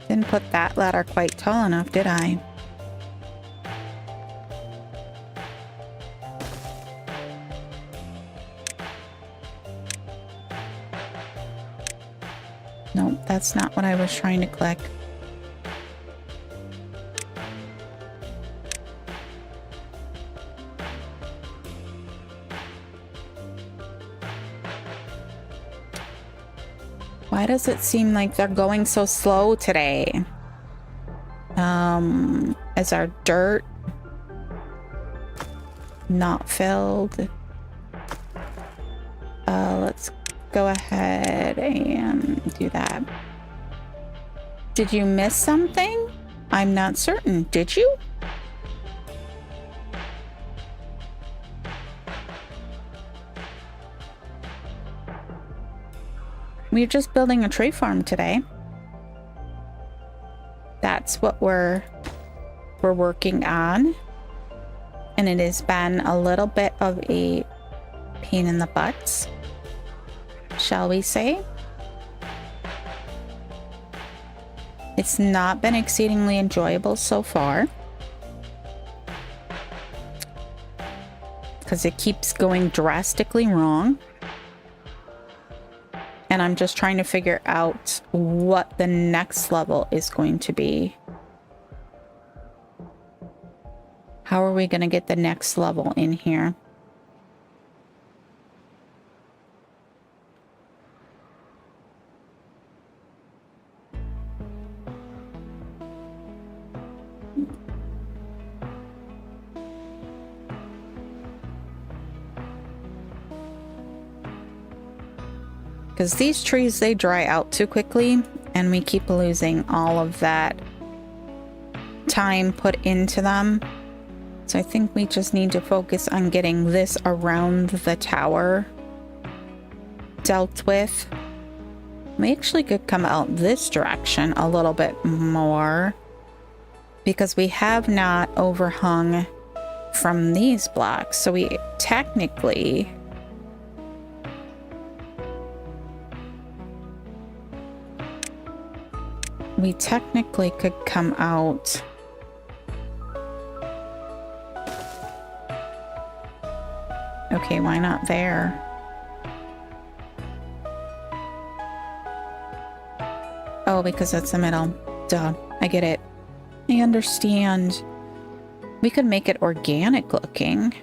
Didn't put that ladder quite tall enough, did I? Nope, that's not what I was trying to click. Why does it seem like they're going so slow today? Is our dirt not filled? Let's go ahead and do that. Did you miss something? I'm not certain. Did you? We're just building a tree farm today. That's what we're working on. And it has been a little bit of a pain in the butts, shall we say. It's not been exceedingly enjoyable so far, because it keeps going drastically wrong. And I'm just trying to figure out what the next level is going to be. How are we going to get the next level in here? Because these trees, they dry out too quickly, and we keep losing all of that time put into them. So I think we just need to focus on getting this around the tower dealt with. We actually could come out this direction a little bit more, because we have not overhung from these blocks. So we technically... could come out okay, why not there? Oh, because that's the middle. Duh, I get it. I understand. We could make it organic looking.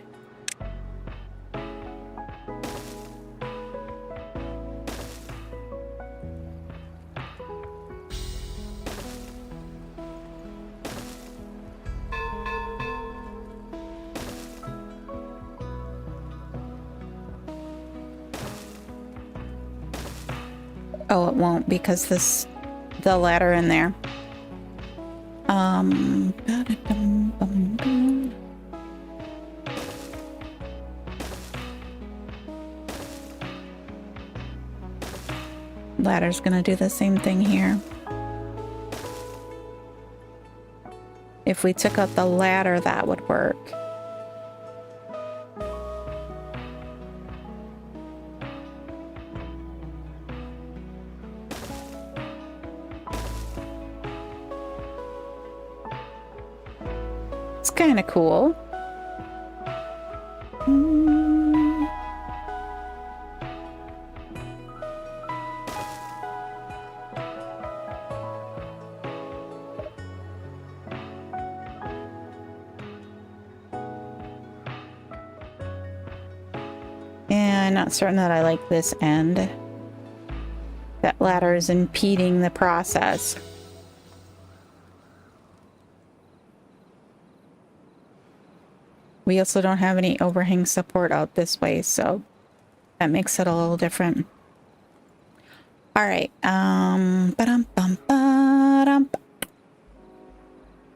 Oh, it won't, because the ladder in there. Ladder's gonna do the same thing here. If we took out the ladder, that would work. Kind of cool. And I'm not certain that I like this end. That ladder is impeding the process. We also don't have any overhang support out this way, so that makes it a little different. All right.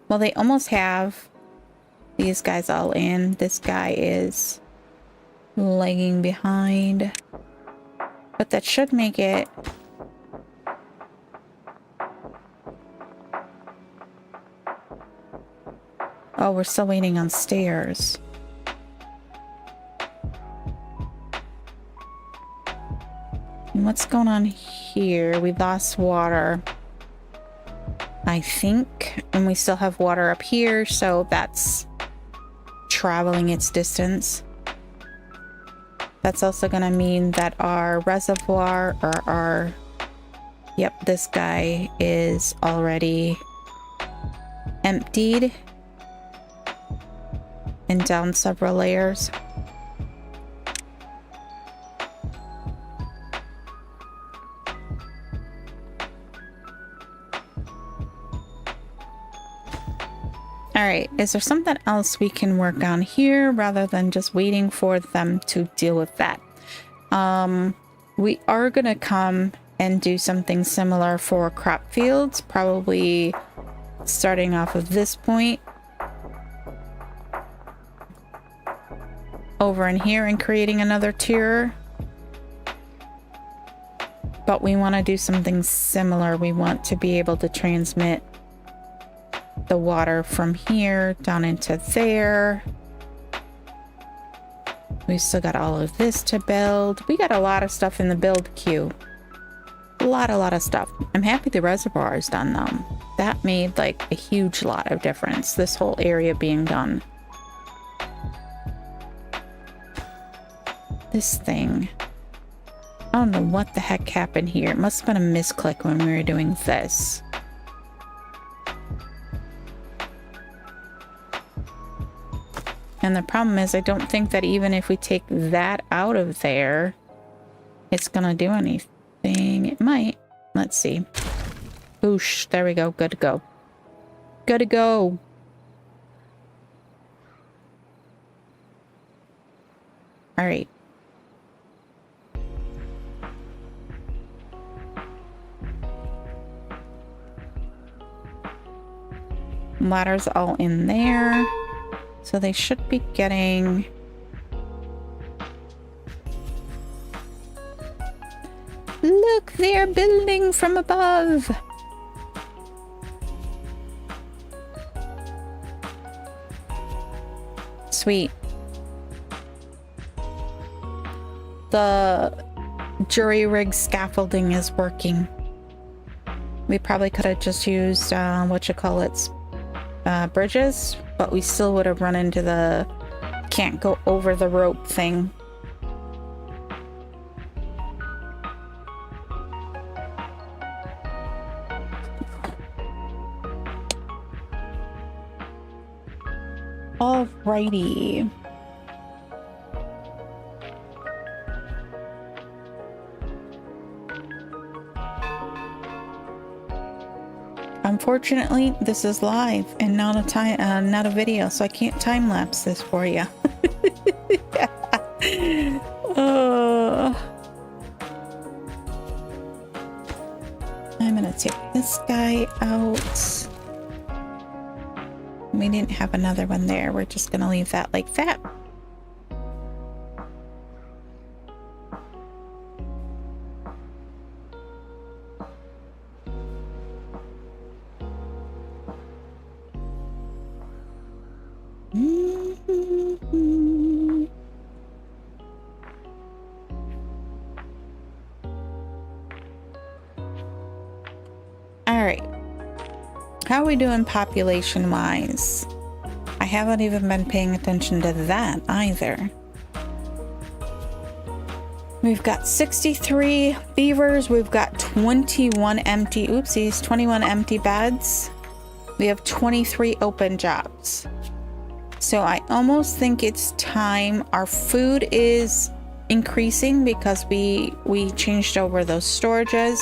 Well, they almost have these guys all in. This guy is lagging behind, but that should make it. Oh, we're still waiting on stairs. And what's going on here? We lost water, I think, and we still have water up here, so that's traveling its distance. That's also going to mean that our reservoir, or our... Yep, this guy is already emptied and down several layers. All right, is there something else we can work on here rather than just waiting for them to deal with that? We are gonna come and do something similar for crop fields, probably starting off of this point over in here and creating another tier. But we want to do something similar. We want to be able to transmit the water from here down into there. We still got all of this to build. We got a lot of stuff in the build queue. A lot of stuff. I'm happy the reservoir is done though. That made like a huge lot of difference, this whole area being done. This thing. I don't know what the heck happened here. It must have been a misclick when we were doing this. And the problem is, I don't think that even if we take that out of there, it's gonna do anything. It might. Let's see. Boosh. There we go. Good to go. Good to go. All right. Ladders all in there. So they should be getting... Look, they're building from above. Sweet. The jury rig scaffolding is working. We probably could have just used bridges, but we still would have run into the can't go over the rope thing. Alrighty. Unfortunately, this is live and not a video, so I can't time lapse this for you. I'm gonna take this guy out. We didn't have another one there. We're just gonna leave that like that. How are we doing population wise? I haven't even been paying attention to that either. We've got 63 beavers. We've got 21 empty, 21 empty beds. We have 23 open jobs. So I almost think it's time. Our food is increasing because we changed over those storages.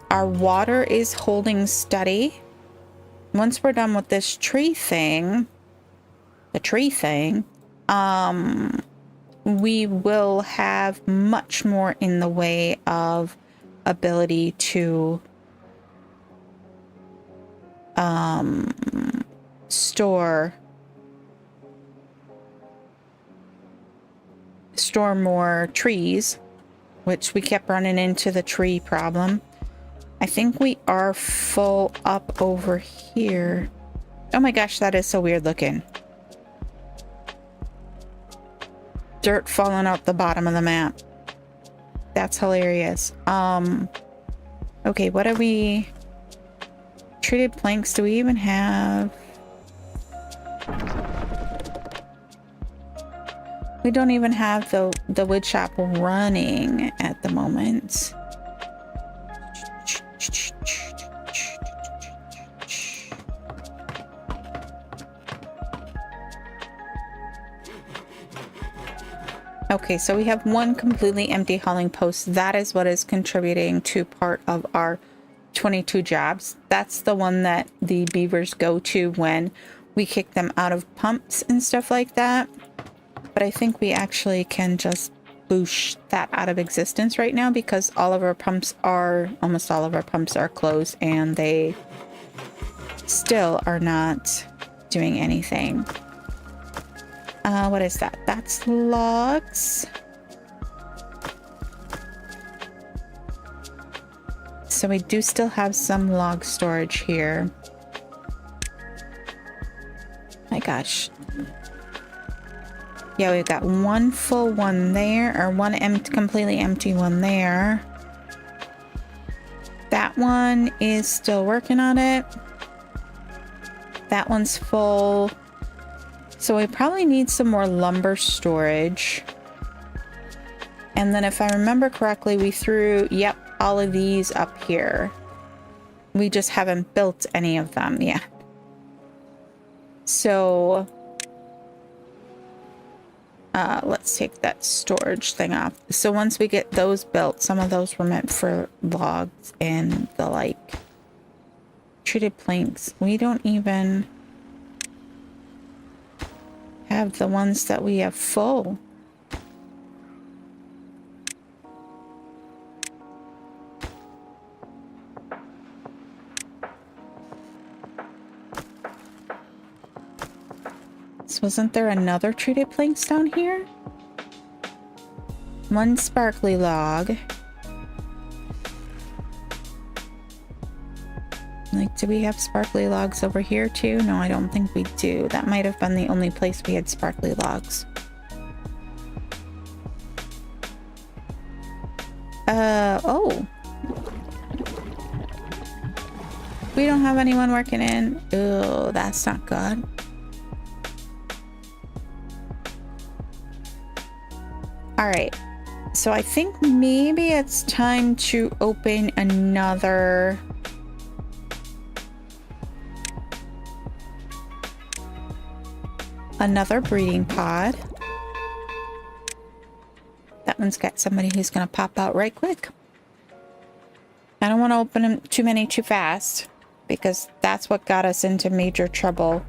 Our water is holding steady. Once we're done with this tree thing, we will have much more in the way of ability to store more trees, which we kept running into the tree problem. I think we are full up over here. Oh my gosh, that is so weird looking. Dirt falling out the bottom of the map. That's hilarious. Okay, what are we... Treated planks, do we even have... We don't even have the wood shop running at the moment. Okay, so we have one completely empty hauling post. That is what is contributing to part of our 22 jobs. That's the one that the beavers go to when we kick them out of pumps and stuff like that. But I think we actually can just boosh that out of existence right now because almost all of our pumps are closed and they still are not doing anything. What is that? That's logs. So we do still have some log storage here. My gosh. Yeah, we've got one full one there, or one completely empty one there. That one is still working on it. That one's full. So we probably need some more lumber storage. And then if I remember correctly, we threw, yep, all of these up here. We just haven't built any of them yet. So let's take that storage thing off. So once we get those built, some of those were meant for logs and the like. Treated planks. We don't even have the ones that we have full. So wasn't there another treated planks down here? One sparkly log. Like, do we have sparkly logs over here too? No, I don't think we do. That might have been the only place we had sparkly logs. Oh. We don't have anyone working in. Oh, that's not good. All right. So I think maybe it's time to open another breeding pod. That one's got somebody who's going to pop out right quick. I don't want to open them too many too fast, because that's what got us into major trouble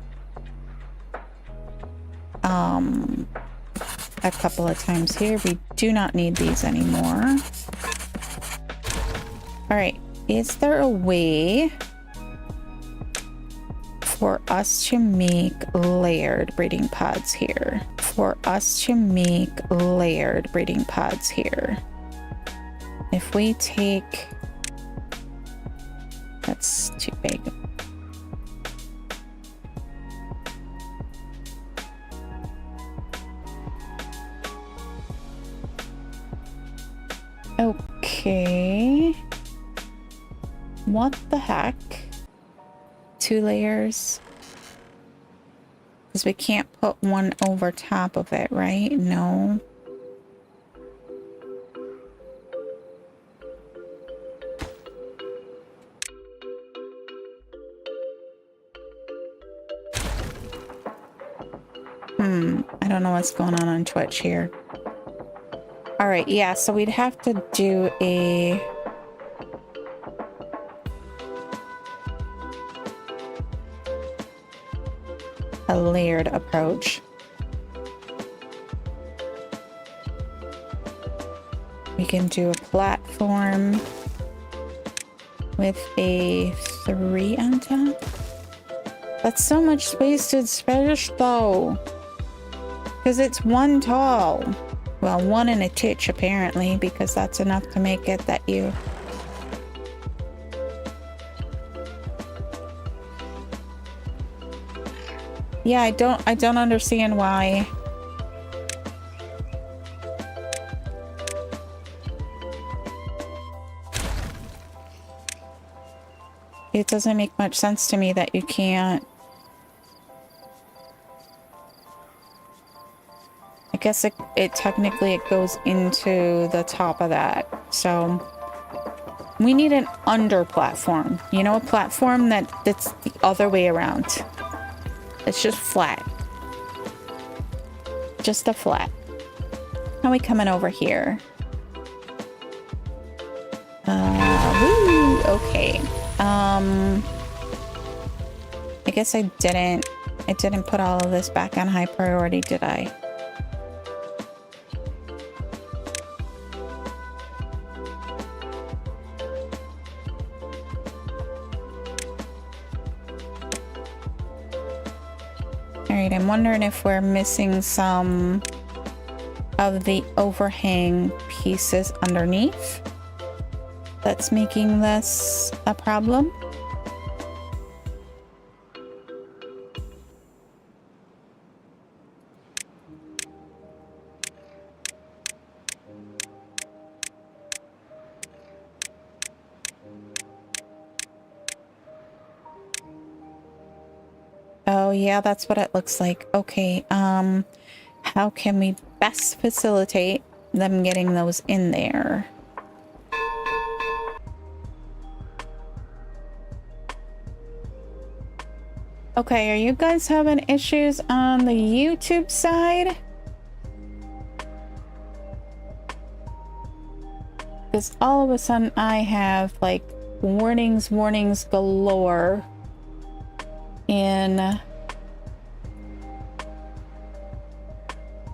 a couple of times here. We do not need these anymore. All right, is there a way for us to make layered breeding pods here? If we take, that's too big. Okay. What the heck? 2 layers? Because we can't put one over top of it, right? No. I don't know what's going on Twitch here. All right, yeah, so we'd have to do a layered approach. We can do a platform with a 3 on top. That's so much wasted space though, because it's 1 tall. Well, 1 and a titch apparently, because that's enough to make it that you... Yeah, I don't understand why. It doesn't make much sense to me that you can't. I guess it technically it goes into the top of that. So we need an under platform. You know, a platform that's the other way around. It's just flat. Just a flat. How are we coming over here? Woo, okay. I guess I didn't put all of this back on high priority, did I? Alright, I'm wondering if we're missing some of the overhang pieces underneath that's making this a problem. yeah, that's what it looks like. Okay, how can we best facilitate them getting those in there? Okay, are you guys having issues on the YouTube side? Because all of a sudden I have like warnings galore in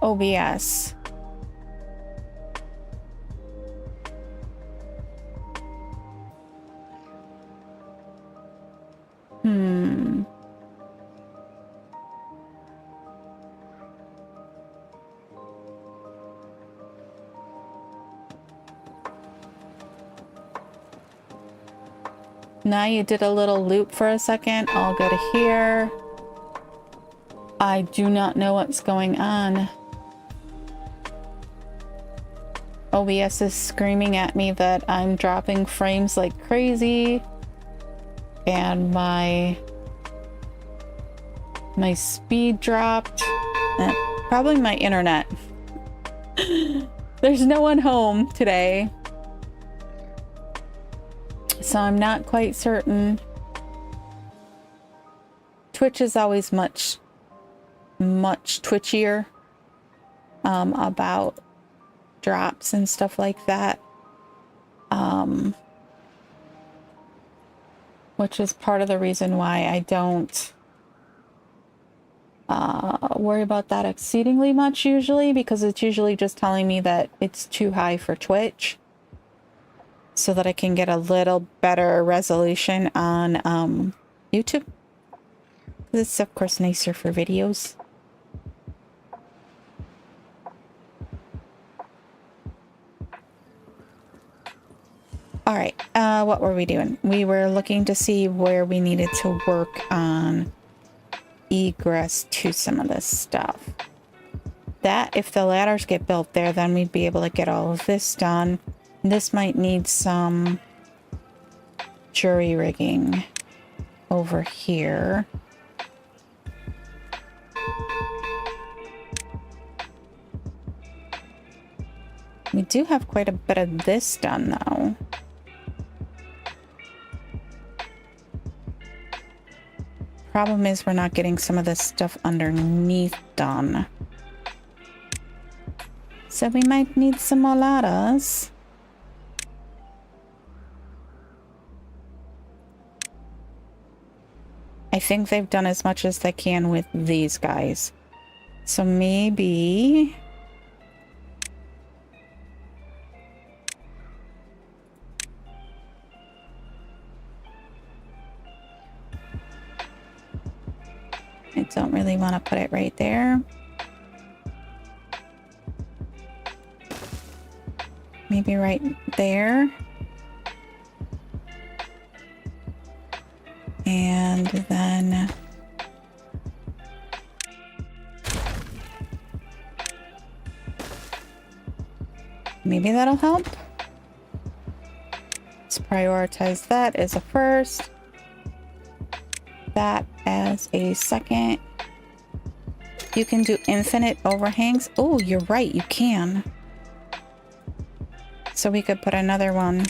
OBS. Now you did a little loop for a second. I'll go to here. I do not know what's going on. OBS is screaming at me that I'm dropping frames like crazy. And my speed dropped. Probably my internet. There's no one home today. So I'm not quite certain. Twitch is always much twitchier about drops and stuff like that. Which is part of the reason why I don't worry about that exceedingly much usually, because it's usually just telling me that it's too high for Twitch, so that I can get a little better resolution on YouTube. This is of course nicer for videos. All right, what were we doing? We were looking to see where we needed to work on egress to some of this stuff. That, if the ladders get built there, then we'd be able to get all of this done. This might need some jury rigging over here. We do have quite a bit of this done, though. Problem is we're not getting some of this stuff underneath done. So we might need some more ladders. I think they've done as much as they can with these guys. So maybe... I don't really want to put it right there. Maybe right there. And then maybe that'll help. Let's prioritize that as a first. That as a second. You can do infinite overhangs. Oh, you're right, you can. So we could put another one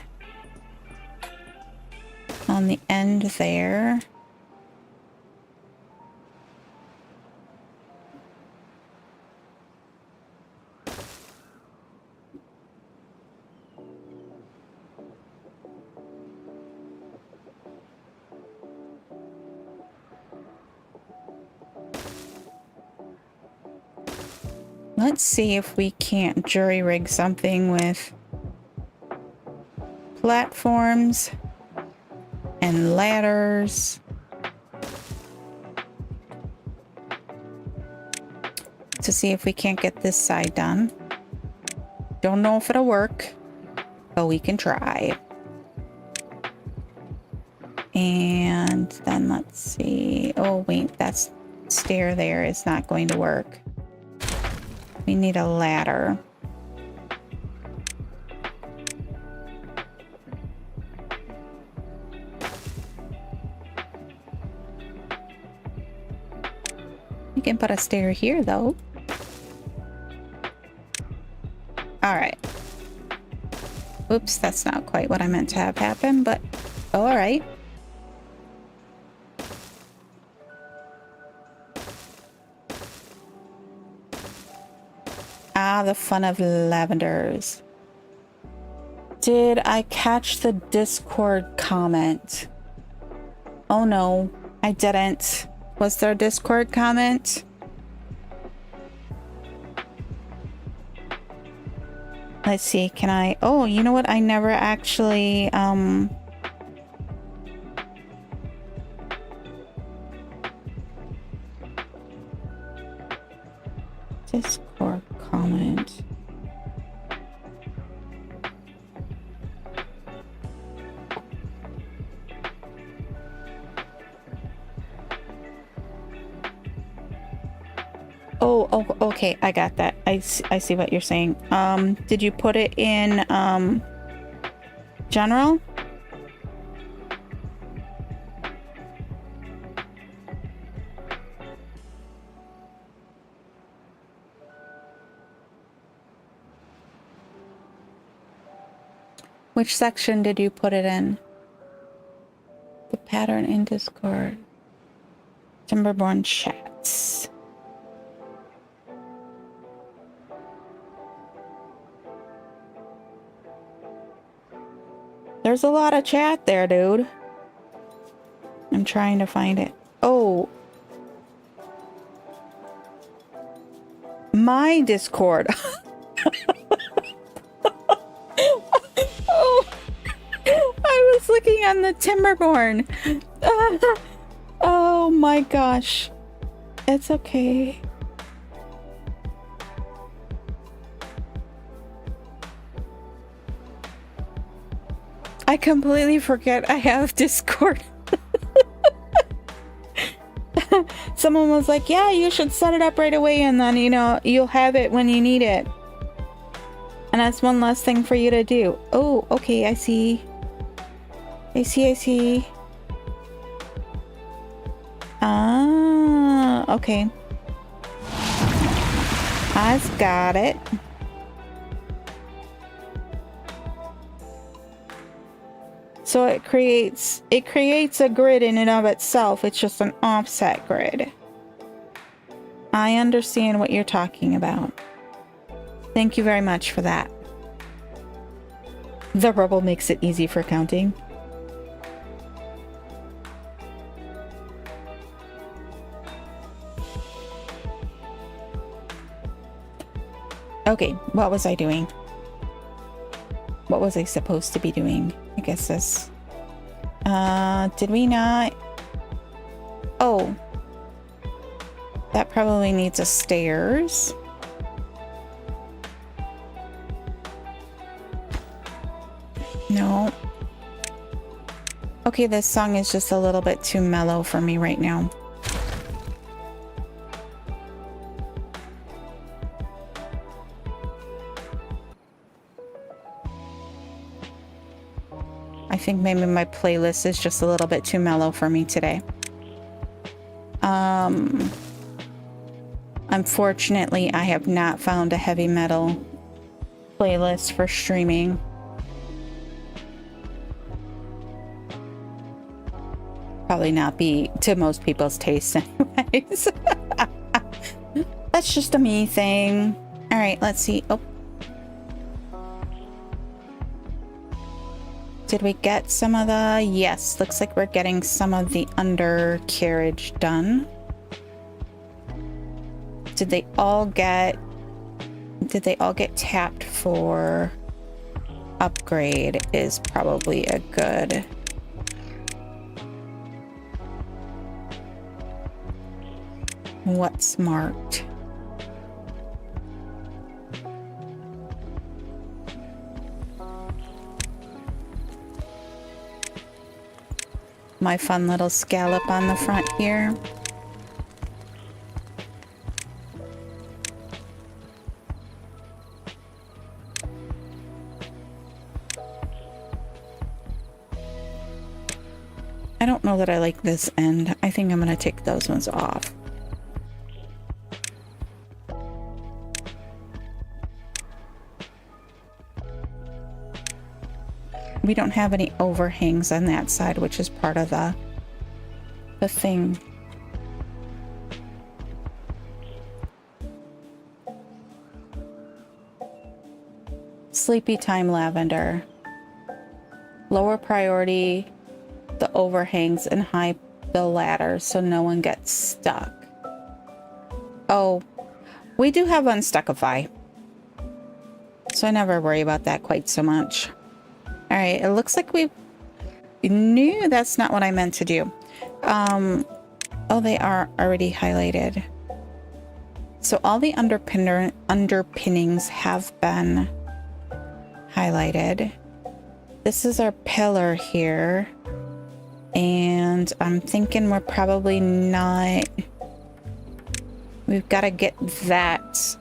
on the end there. Let's see if we can't jury rig something with platforms and ladders. To see if we can't get this side done. Don't know if it'll work, but we can try. And then let's see. Oh wait, that stair there is not going to work. We need a ladder. can put a stair here, though. All right. Oops, that's not quite what I meant to have happen, but all right. Ah, the fun of lavenders. Did I catch the Discord comment? Oh no, I didn't. Was there a Discord comment? Let's see, can I... Oh, you know what? I never actually... Discord comment. Oh, okay, I got that. I see what you're saying. Did you put it in, general? Which section did you put it in? The pattern in Discord. Timberborn chats. There's a lot of chat there, dude. I'm trying to find it. Oh. My Discord. Oh. I was looking on the Timberborn. Oh my gosh. It's okay. I completely forget I have Discord. Someone was like, yeah, you should set it up right away and then, you know, you'll have it when you need it. And that's one less thing for you to do. Oh, okay, I see. I see. Ah, okay. I've got it. So it creates a grid in and of itself. It's just an offset grid. I understand what you're talking about. Thank you very much for that. The rubble makes it easy for counting. Okay, what was I doing? What was I supposed to be doing? I guess this. Did we not? Oh. That probably needs a stairs. No. Okay, this song is just a little bit too mellow for me right now. I think maybe my playlist is just a little bit too mellow for me today. Unfortunately, I have not found a heavy metal playlist for streaming. Probably not be to most people's taste anyways. That's just a me thing. All right, let's see. Oh. Did we get some of the... Yes, looks like we're getting some of the undercarriage done. Did they all get tapped for upgrade is probably a good... What's marked? My fun little scallop on the front here. I don't know that I like this end. I think I'm gonna take those ones off. we don't have any overhangs on that side, which is part of the thing. Sleepy time lavender. Lower priority the overhangs and high the ladder so no one gets stuck. Oh, we do have Unstuckify, so I never worry about that quite so much. All right, it looks like we knew that's not what I meant to do. Oh, they are already highlighted. So all the underpinnings have been highlighted. This is our pillar here. And I'm thinking we're probably not... We've got to get that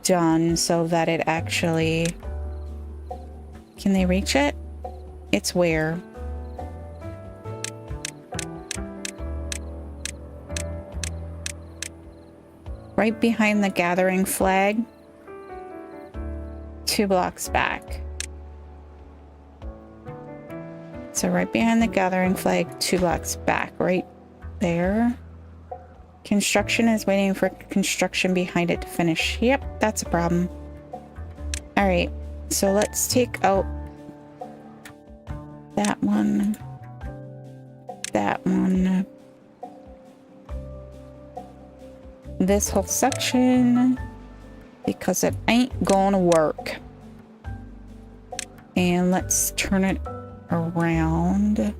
done so that it actually... Can they reach it? It's where? Right behind the gathering flag. 2 blocks back. So right behind the gathering flag, 2 blocks back, right there. Construction is waiting for construction behind it to finish. Yep, that's a problem. All right, so let's take out that one, that one, this whole section, because it ain't gonna work. And let's turn it around.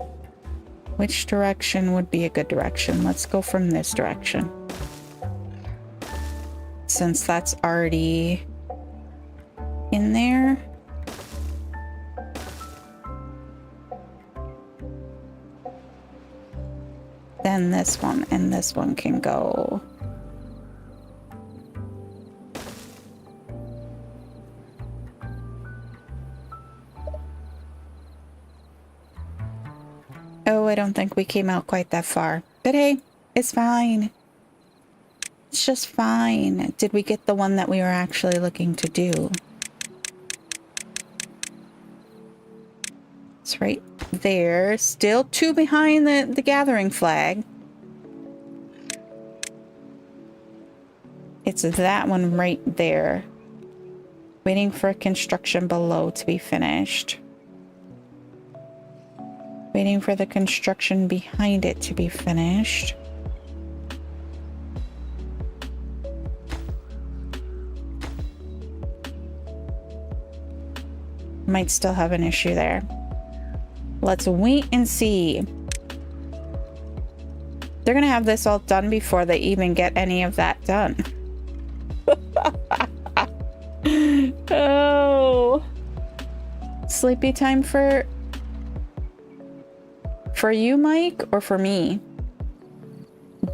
Which direction would be a good direction? Let's go from this direction, since that's already in there. Then this one and this one can go. Oh, I don't think we came out quite that far. But hey, it's fine. It's just fine. Did we get the one that we were actually looking to do? It's right there. Still 2 behind the gathering flag. It's that one right there. Waiting for construction below to be finished. Waiting for the construction behind it to be finished. Might still have an issue there. Let's wait and see. They're gonna have this all done before they even get any of that done. Oh. Sleepy time for you, Mike, or for me?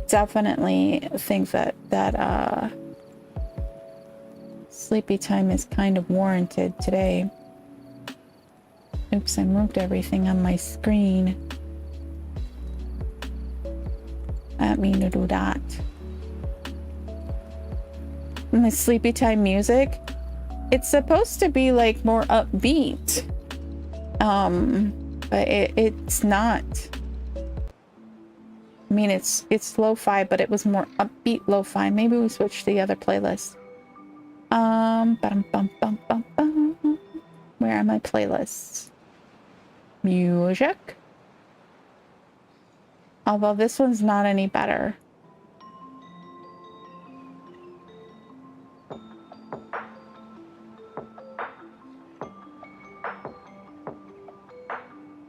Definitely think that sleepy time is kind of warranted today. Oops, I moved everything on my screen. I didn't mean to do that. My sleepy time music, it's supposed to be like more upbeat. But it's not. I mean, it's lo-fi, but it was more upbeat lo-fi. Maybe we switched to the other playlist. Where are my playlists? Music. Although this one's not any better.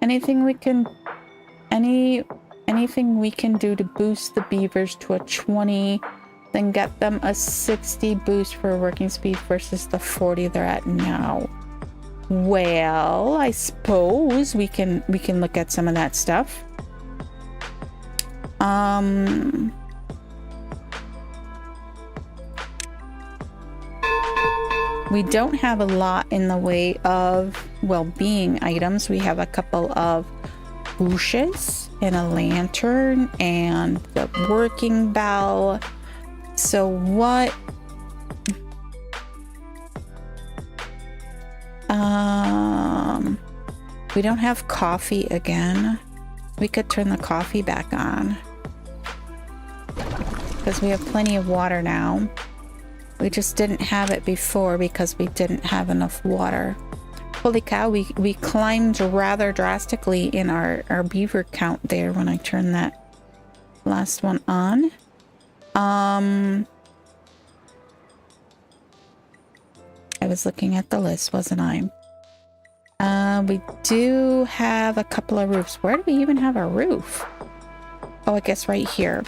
Anything we can do to boost the beavers to a 20, then get them a 60 boost for working speed versus the 40 they're at now. Well, I suppose we can look at some of that stuff. We don't have a lot in the way of well-being items. We have a couple of bushes and a lantern and the working bell. So what? We don't have coffee again. We could turn the coffee back on. Because we have plenty of water now. We just didn't have it before because we didn't have enough water. Holy cow, we climbed rather drastically in our beaver count there when I turned that last one on. I was looking at the list, wasn't I? We do have a couple of roofs. Where do we even have a roof? Oh, I guess right here.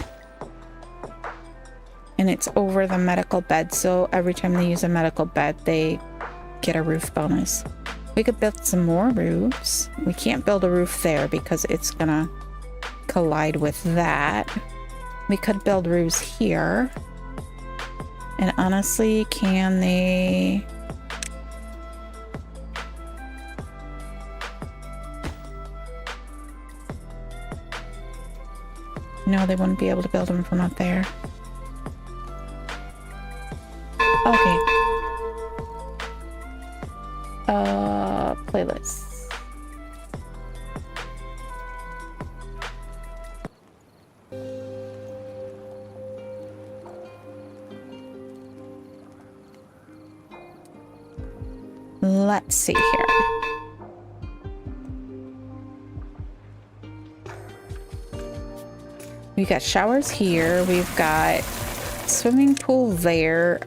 And it's over the medical bed, so every time they use a medical bed, they get a roof bonus. We could build some more roofs. We can't build a roof there because it's gonna collide with that. We could build roofs here. And honestly, can they... No, they wouldn't be able to build them from up there. Okay. Playlists. Let's see here. We got showers here. We've got swimming pool there.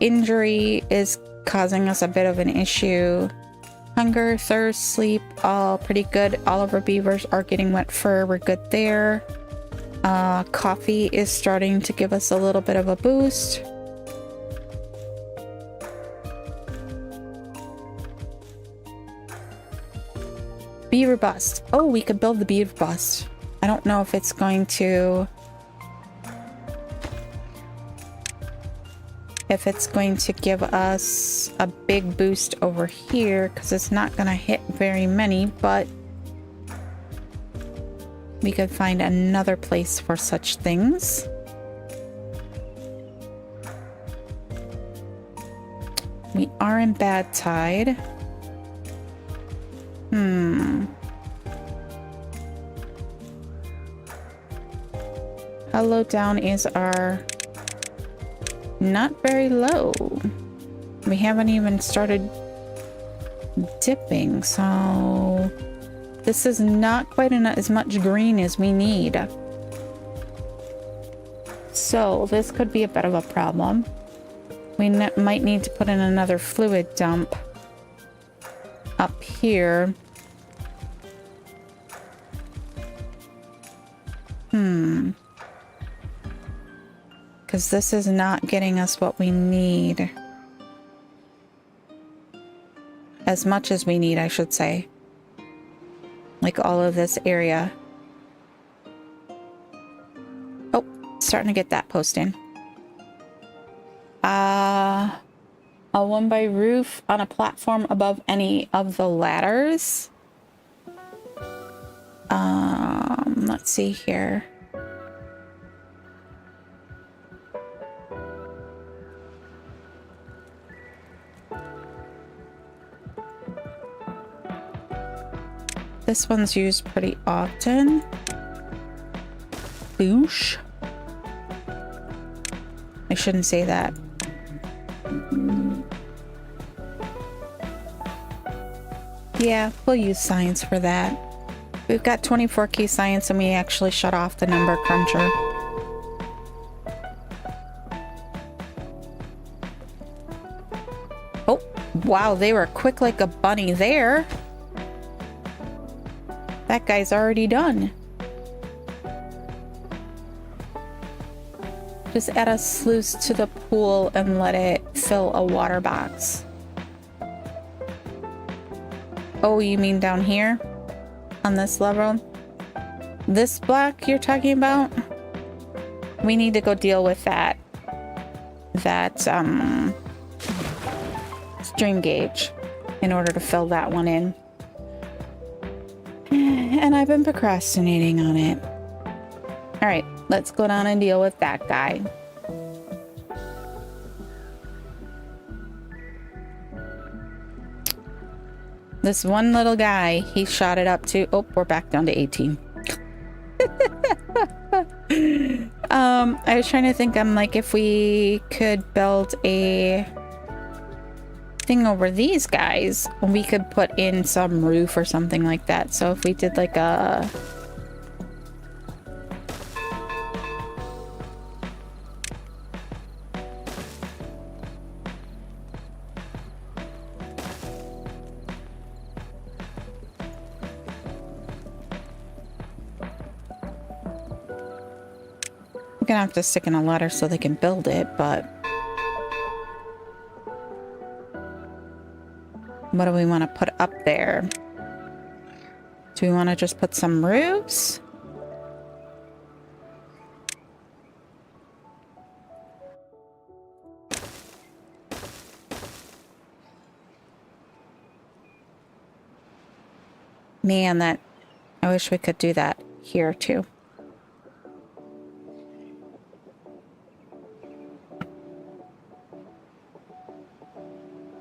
Injury is causing us a bit of an issue. Hunger, thirst, sleep, all pretty good. All of our beavers are getting wet fur. We're good there. Coffee is starting to give us a little bit of a boost. Beaver bust. Oh, we could build the beaver bust. I don't know if it's going to... if it's going to give us a big boost over here, because it's not going to hit very many, but we could find another place for such things. We are in bad tide. How low down is our... Not very low. We haven't even started dipping, so this is not quite as much green as we need. So this could be a bit of a problem. We might need to put in another fluid dump up here. Because this is not getting us what we need. As much as we need, I should say. Like all of this area. Oh, starting to get that post in. A one by roof on a platform above any of the ladders. Let's see here. This one's used pretty often. Boosh. I shouldn't say that. Yeah, we'll use science for that. We've got 24 key science and we actually shut off the number cruncher. Oh, wow, they were quick like a bunny there. That guy's already done. Just add a sluice to the pool and let it fill a water box. Oh, you mean down here? On this level? This block you're talking about? We need to go deal with that stream gauge in order to fill that one in. And I've been procrastinating on it. All right, let's go down and deal with that guy. This one little guy, he shot it up to... Oh, we're back down to 18. I was trying to think, I'm like, if we could build a thing over these guys, we could put in some roof or something like that. So if we did like a... Gonna have to stick in a ladder so they can build it, but what do we want to put up there? Do we want to just put some roofs? Man, that I wish we could do that here too.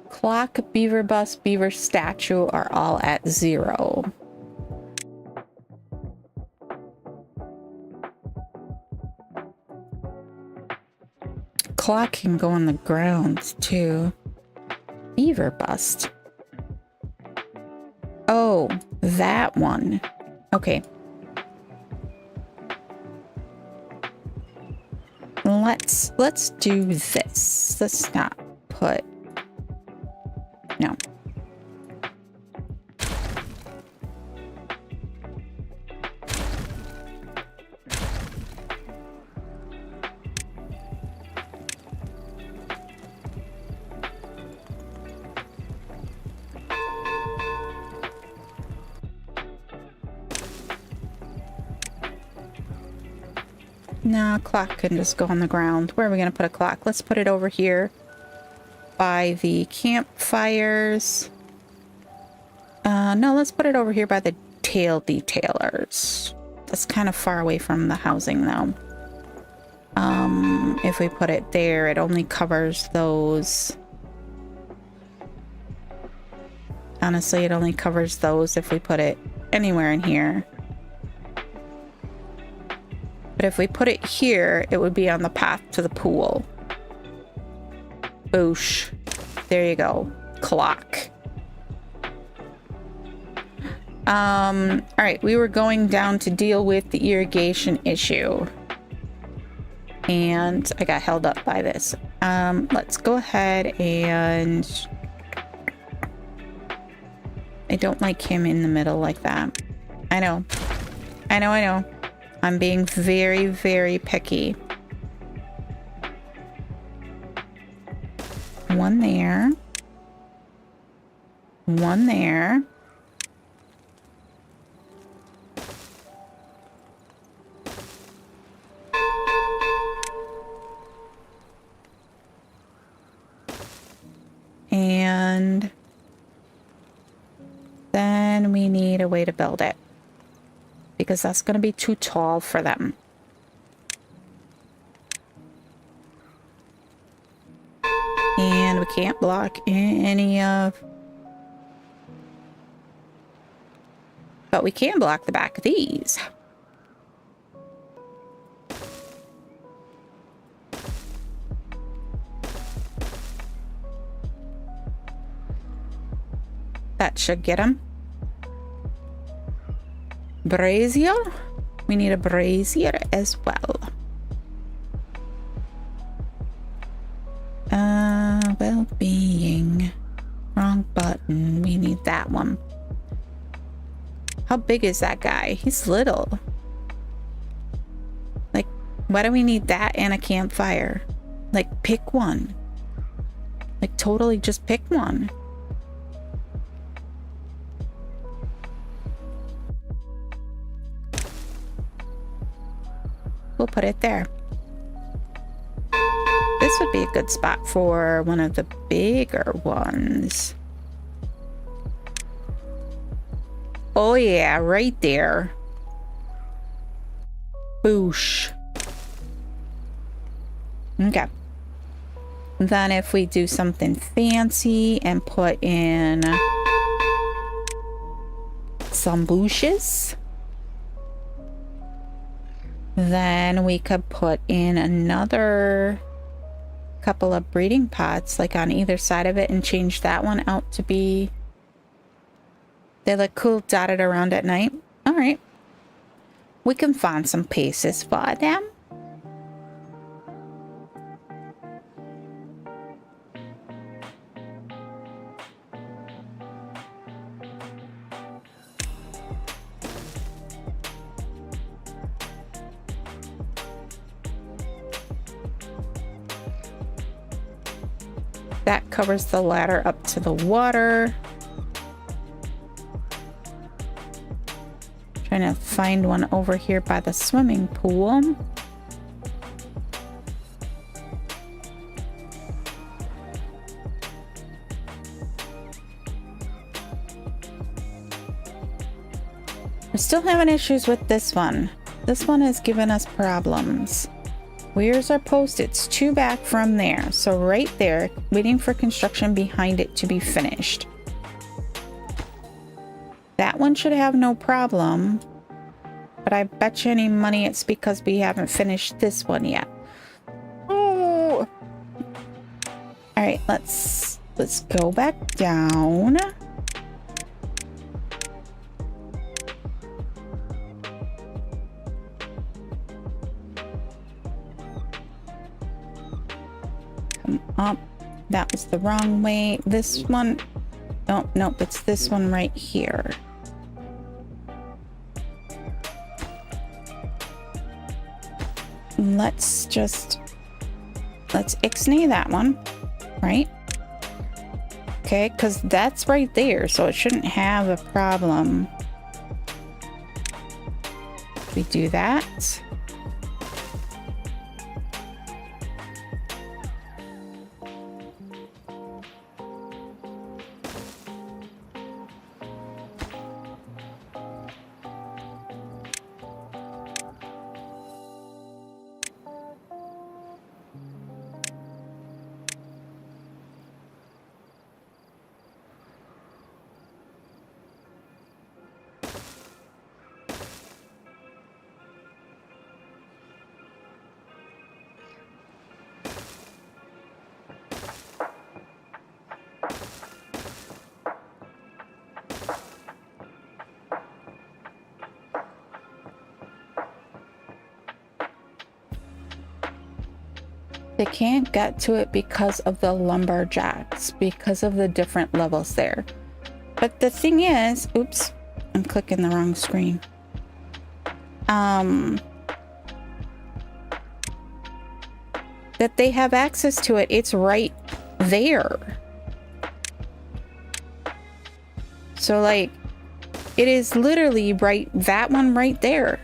Clock, beaver bust, beaver statue are all at 0. Clock can go on the ground too. Beaver bust. Oh, that one. Okay. Let's do this. Let's not put... No. Nah, clock can just go on the ground. Where are we gonna put a clock? Let's put it over here by the campfires. No, let's put it over here by the tail detailers. That's kind of far away from the housing though. If we put it there, it only covers those. Honestly, it only covers those if we put it anywhere in here. But if we put it here, it would be on the path to the pool. Boosh. There you go. Clock. Alright, we were going down to deal with the irrigation issue. And I got held up by this. Let's go ahead and... I don't like him in the middle like that. I know. I know. I'm being very, very picky. One there. One there. And then we need a way to build it, because that's going to be too tall for them. And we can't block any of... But we can block the back of these. That should get them. Brazier? We need a brazier as well. Well-being. Wrong button. We need that one. How big is that guy? He's little. Like, why do we need that and a campfire? Like, pick one. Like, totally just pick one. We'll put it there. This would be a good spot for one of the bigger ones. Oh yeah, right there. Boosh. Okay. Then if we do something fancy and put in some bushes. Then we could put in another couple of breeding pots, like on either side of it, and change that one out to be... They look cool dotted around at night. All right. We can find some pieces for them. That covers the ladder up to the water. Trying to find one over here by the swimming pool. We're still having issues with this one. This one has given us problems. Where's our post? It's 2 back from there. So right there, waiting for construction behind it to be finished. That one should have no problem. But I bet you any money it's because we haven't finished this one yet. Oh. All right, let's go back down. Up. That was the wrong way. This one. Oh, nope, it's this one right here. Let's ixnay that one, right? Okay, because that's right there, so it shouldn't have a problem. We do that. They can't get to it because of the lumberjacks, because of the different levels there. But the thing is, oops, I'm clicking the wrong screen. That they have access to it. It's right there. So like, it is literally right, that one right there.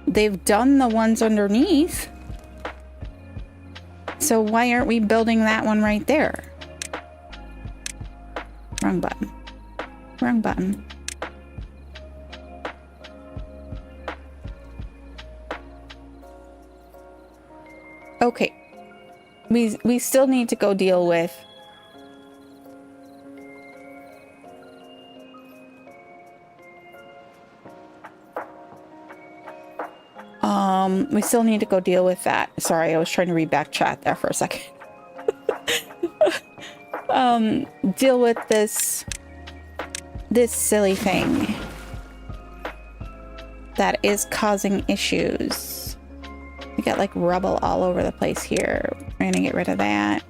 They've done the ones underneath. So why aren't we building that one right there? Wrong button. Wrong button. Okay. We still need to go deal with we still need to go deal with that. Sorry, I was trying to read back chat there for a second. Deal with this silly thing that is causing issues. We got like rubble all over the place here. We're gonna get rid of that.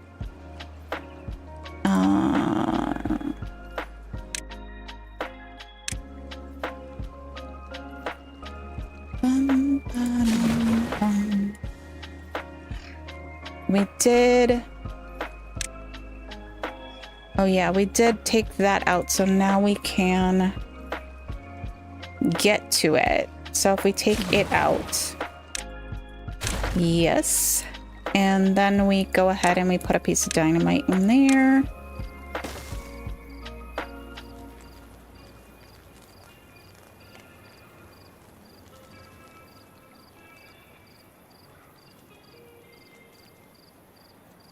We did. Oh yeah, we did take that out, so now we can get to it. So if we take it out, yes, and then we go ahead and we put a piece of dynamite in there.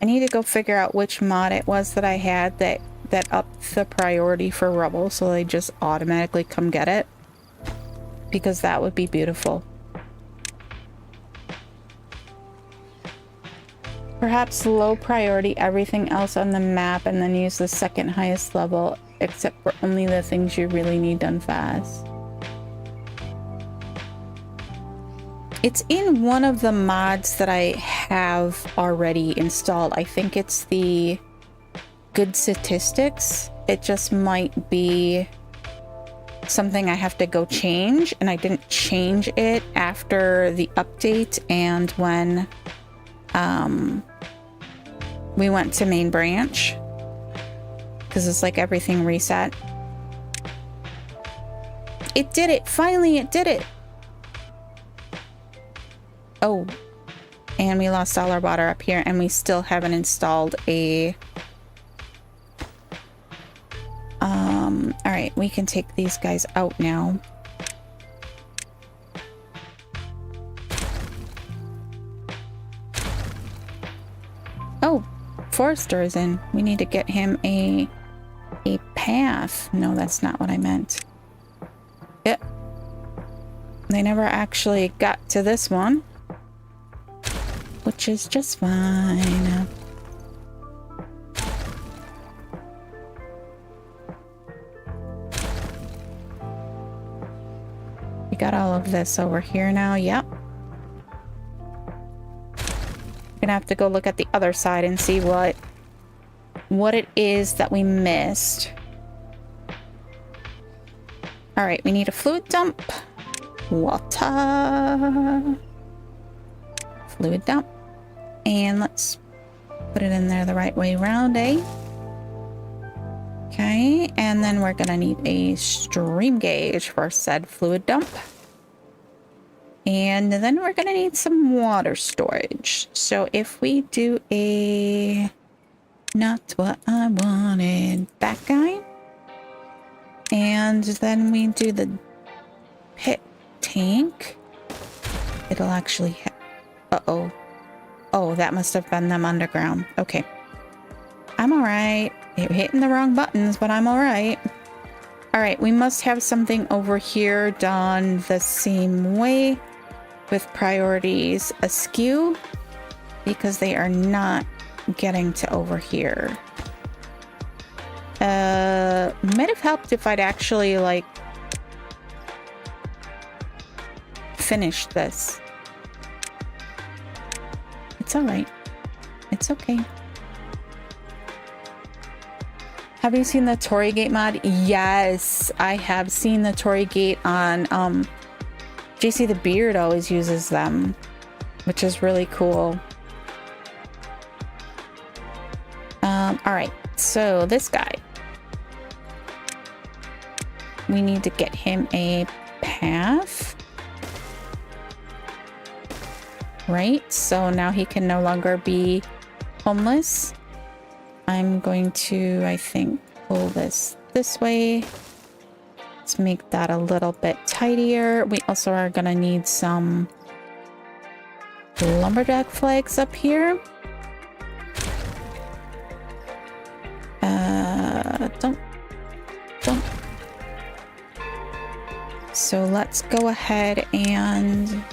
I need to go figure out which mod it was that I had that that up the priority for rubble so they just automatically come get it, because that would be beautiful. Perhaps low priority everything else on the map and then use the second highest level, except for only the things you really need done fast. It's in one of the mods that I have already installed. I think it's the good statistics. It just might be something I have to go change, and I didn't change it after the update and when we went to main branch, because it's like everything reset. It did it! Finally, it did it! Oh, and we lost all our water up here, and we still haven't installed a... Alright, we can take these guys out now. Oh, Forrester is in. We need to get him a path. No, that's not what I meant. Yep. They never actually got to this one, which is just fine. We got all of this over here now. Yep. Gonna have to go look at the other side and see what it is that we missed. All right, we need a fluid dump. Water. Fluid dump. And let's put it in there the right way around, eh? Okay, and then we're gonna need a stream gauge for said fluid dump. And then we're gonna need some water storage. So if we do a... not what I wanted. That guy. And then we do the pit tank. It'll actually hit. Uh-oh. Oh, that must have been them underground. Okay. I'm alright. You're hitting the wrong buttons, but I'm alright. Alright, we must have something over here done the same way with priorities askew, because they are not getting to over here. Might have helped if I'd actually, like, finished this. It's alright. It's okay. Have you seen the Tory Gate mod? Yes, I have seen the Tory Gate on, JC the Beard always uses them, which is really cool. Alright, so this guy. We need to get him a path. Right, so now he can no longer be homeless. I'm going to, I think, pull this way. Let's make that a little bit tidier. We also are going to need some lumberjack flags up here. Don't. So let's go ahead and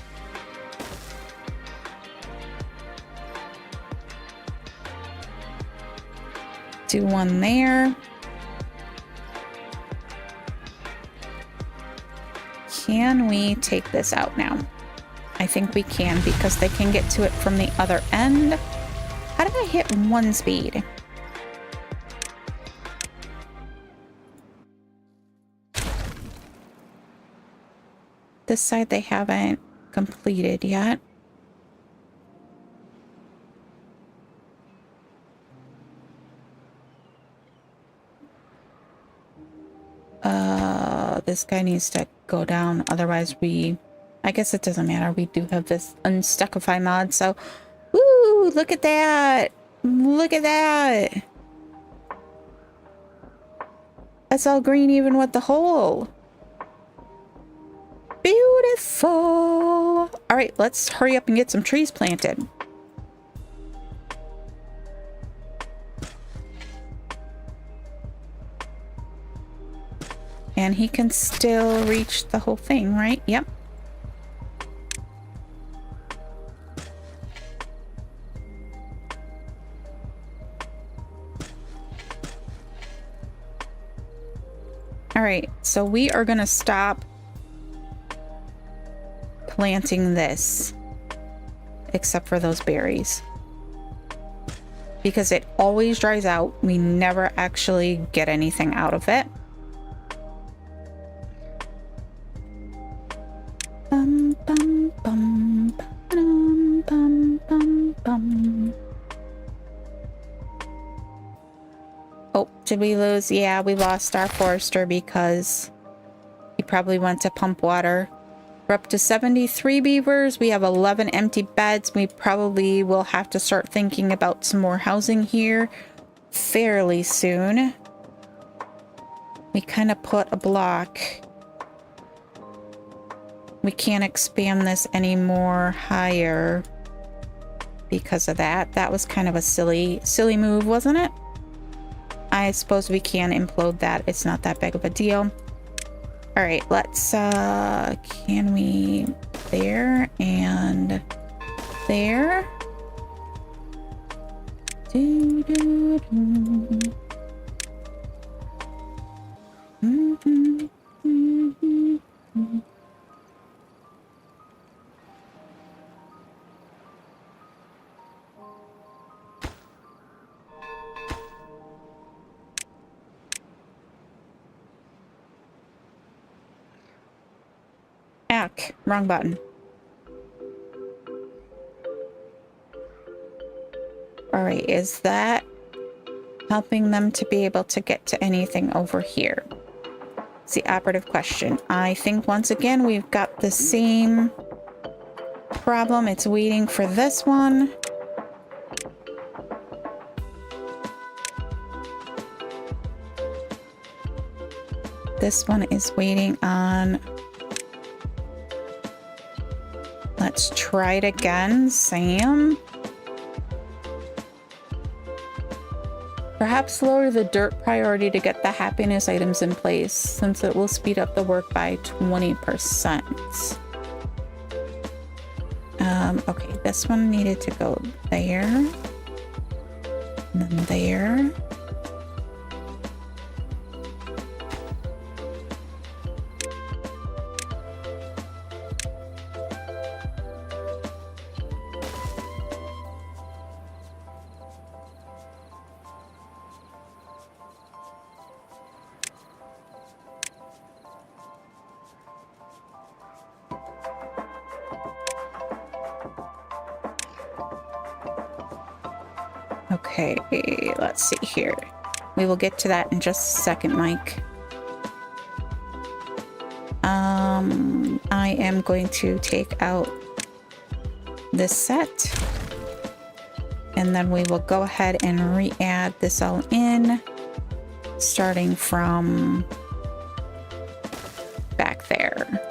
do one there. Can we take this out now? I think we can, because they can get to it from the other end. How did I hit 1 speed? This side they haven't completed yet. This guy needs to go down, otherwise I guess it doesn't matter. We do have this unstuckify mod, so woo, look at that. Look at that. That's all green even with the hole. Beautiful. All right, let's hurry up and get some trees planted. And he can still reach the whole thing, right? Yep. All right, so we are gonna stop planting this, except for those berries, because it always dries out. We never actually get anything out of it. Bum, bum, bum, bum, bum, bum, bum. Oh, did we lose? Yeah, we lost our forester because he probably went to pump water. We're up to 73 beavers. We have 11 empty beds. We probably will have to start thinking about some more housing here fairly soon. We kind of put a block. We can't expand this anymore higher because of that. That was kind of a silly move, wasn't it? I suppose we can implode that. It's not that big of a deal. All right, let's, can we, there and there. Do, do, do. Mm-hmm. Mm-hmm. Mm-hmm. Ack, wrong button. All right, is that helping them to be able to get to anything over here? It's the operative question. I think once again, we've got the same problem. It's waiting for this one. This one is waiting on... Let's try it again, Sam. Perhaps lower the dirt priority to get the happiness items in place, since it will speed up the work by 20%. Okay, this one needed to go there. And then there. Okay, let's see here. We will get to that in just a second, Mike. I am going to take out this set. And then we will go ahead and re-add this all in, starting from back there.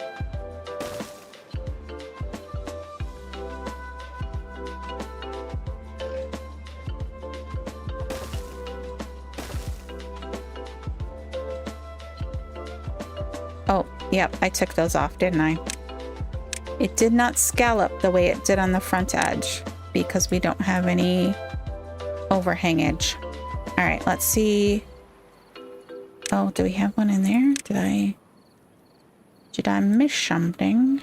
Oh, yep, I took those off, didn't I? It did not scallop the way it did on the front edge because we don't have any overhangage. All right, let's see. Oh, do we have one in there? Did I miss something?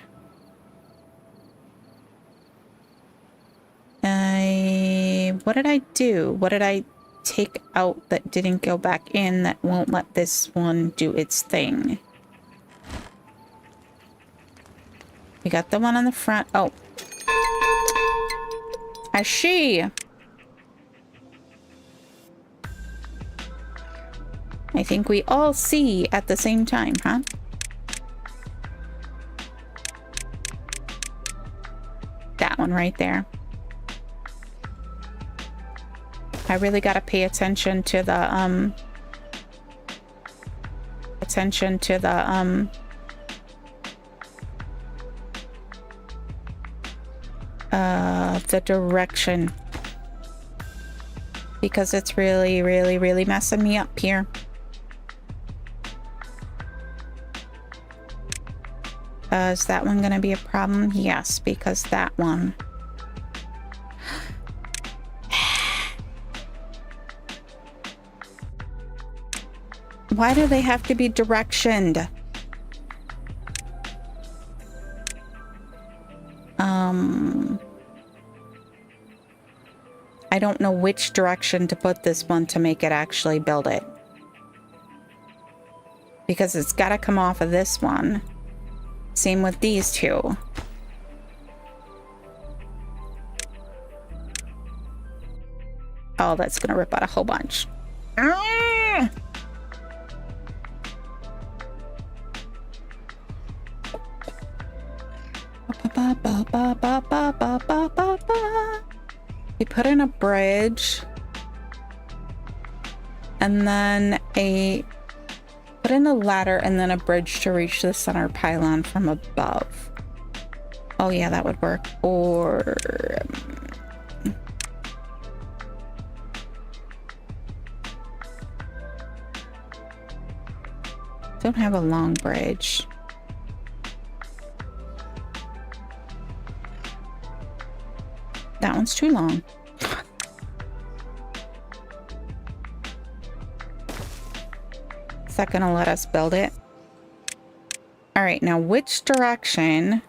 What did I do? What did I take out that didn't go back in that won't let this one do its thing? We got the one on the front. Oh. I see. I think we all see at the same time, huh? That one right there. I really gotta pay attention to the, the direction, because it's really messing me up here. Is that one going to be a problem? Yes, because that one. Why do they have to be directioned? I don't know which direction to put this one to make it actually build it. Because it's got to come off of this one. Same with these two. Oh, that's going to rip out a whole bunch. Ah! We put in a bridge. And then put in a ladder and then a bridge to reach the center pylon from above. Oh yeah, that would work. Or don't have a long bridge. That one's too long. Is that gonna let us build it? All right, now which direction?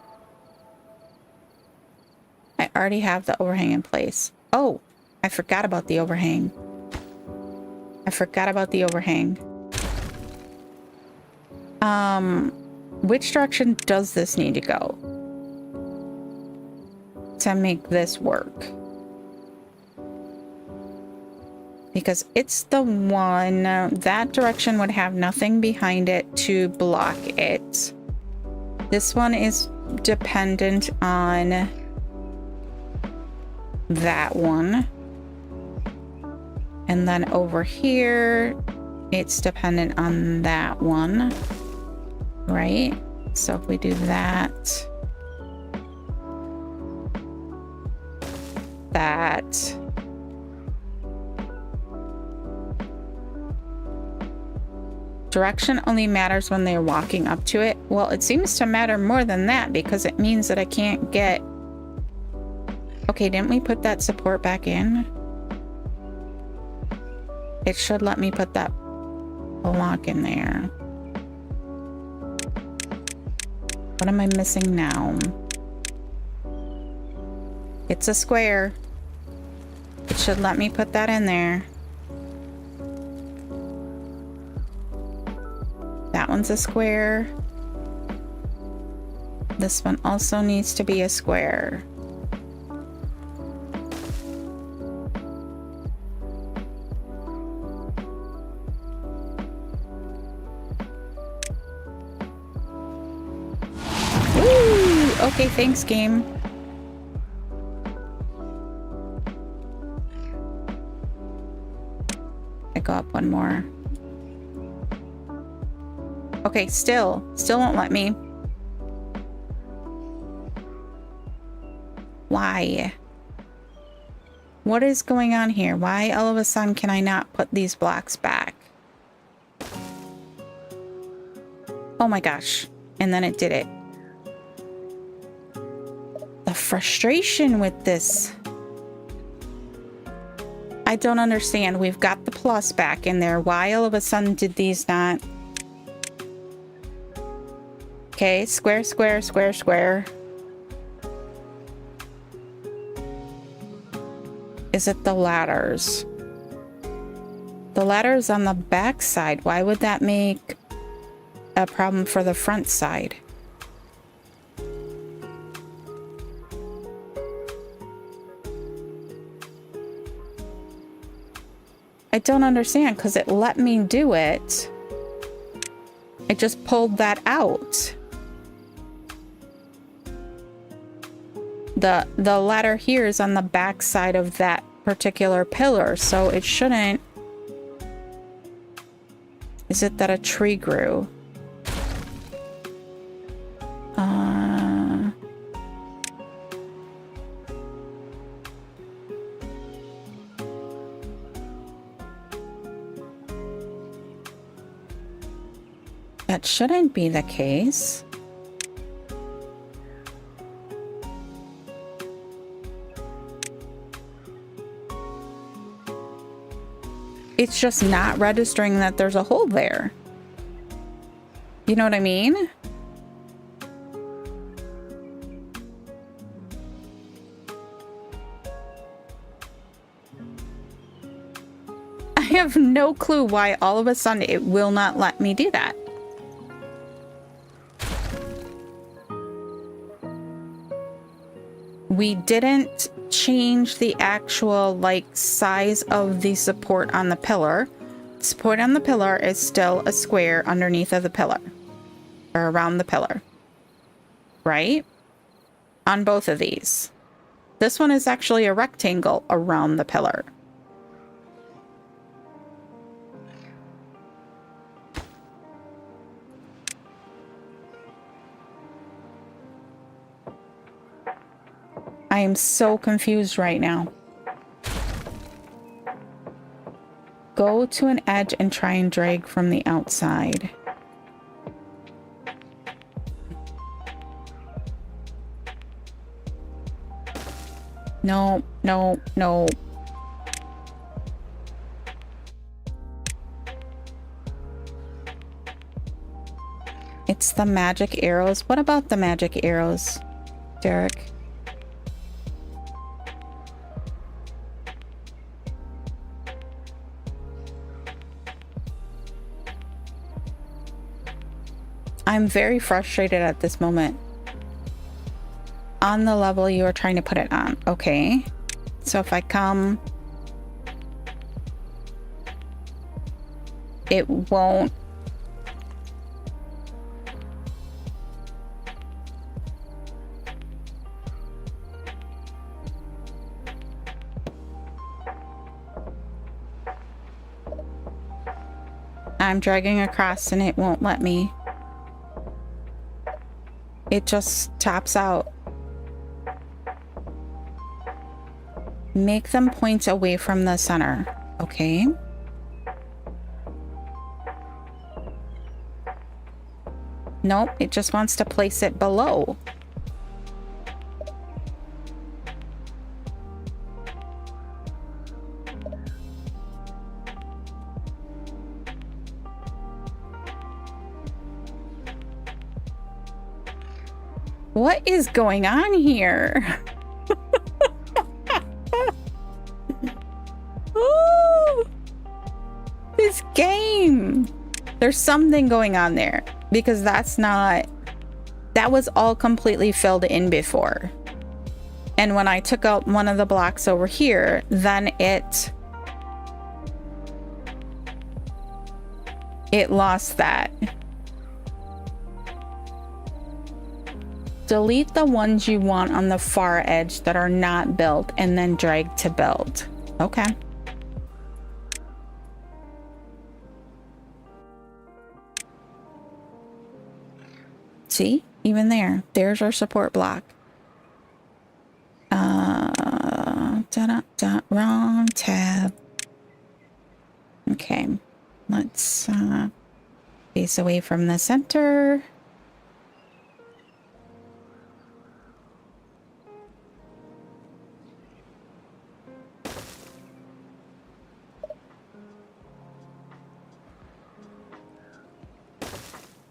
I already have the overhang in place. Oh, I forgot about the overhang. Which direction does this need to go to make this work? Because it's the one, that direction would have nothing behind it to block it. This one is dependent on that one. And then over here, it's dependent on that one, right? So if we do that, direction only matters when they're walking up to it. Well, it seems to matter more than that because it means that I can't get... Okay, didn't we put that support back in? It should let me put that block in there. What am I missing now? It's a square. It should let me put that in there. That one's a square. This one also needs to be a square. Woo! Okay, thanks, game. I go up one more. Okay, still won't let me. Why? What is going on here? Why all of a sudden can I not put these blocks back? Oh my gosh. And then it did it. The frustration with this. I don't understand. We've got the plus back in there. Why all of a sudden did these not... Okay, square, square, square, square. Is it the ladders? The ladder's on the back side. Why would that make a problem for the front side? I don't understand because it let me do it. It just pulled that out. The ladder here is on the back side of that particular pillar, so it shouldn't. Is it that a tree grew? That shouldn't be the case. It's just not registering that there's a hole there. You know what I mean? I have no clue why all of a sudden it will not let me do that. We didn't change the actual like size of the support on the pillar. Support on the pillar is still a square underneath of the pillar or around the pillar, right? On both of these. This one is actually a rectangle around the pillar. I am so confused right now. Go to an edge and try and drag from the outside. No, no, no. It's the magic arrows. What about the magic arrows, Derek? I'm very frustrated at this moment. On the level you are trying to put it on. Okay. So if I come... It won't... I'm dragging across and it won't let me. It just taps out. Make them point away from the center. Okay. Nope, it just wants to place it below. What is going on here? Ooh, this game. There's something going on there because that's not... That was all completely filled in before. And when I took out one of the blocks over here, then it lost that. Delete the ones you want on the far edge that are not built and then drag to build. Okay. See? Even there. There's our support block. Wrong tab. Okay. Let's face away from the center.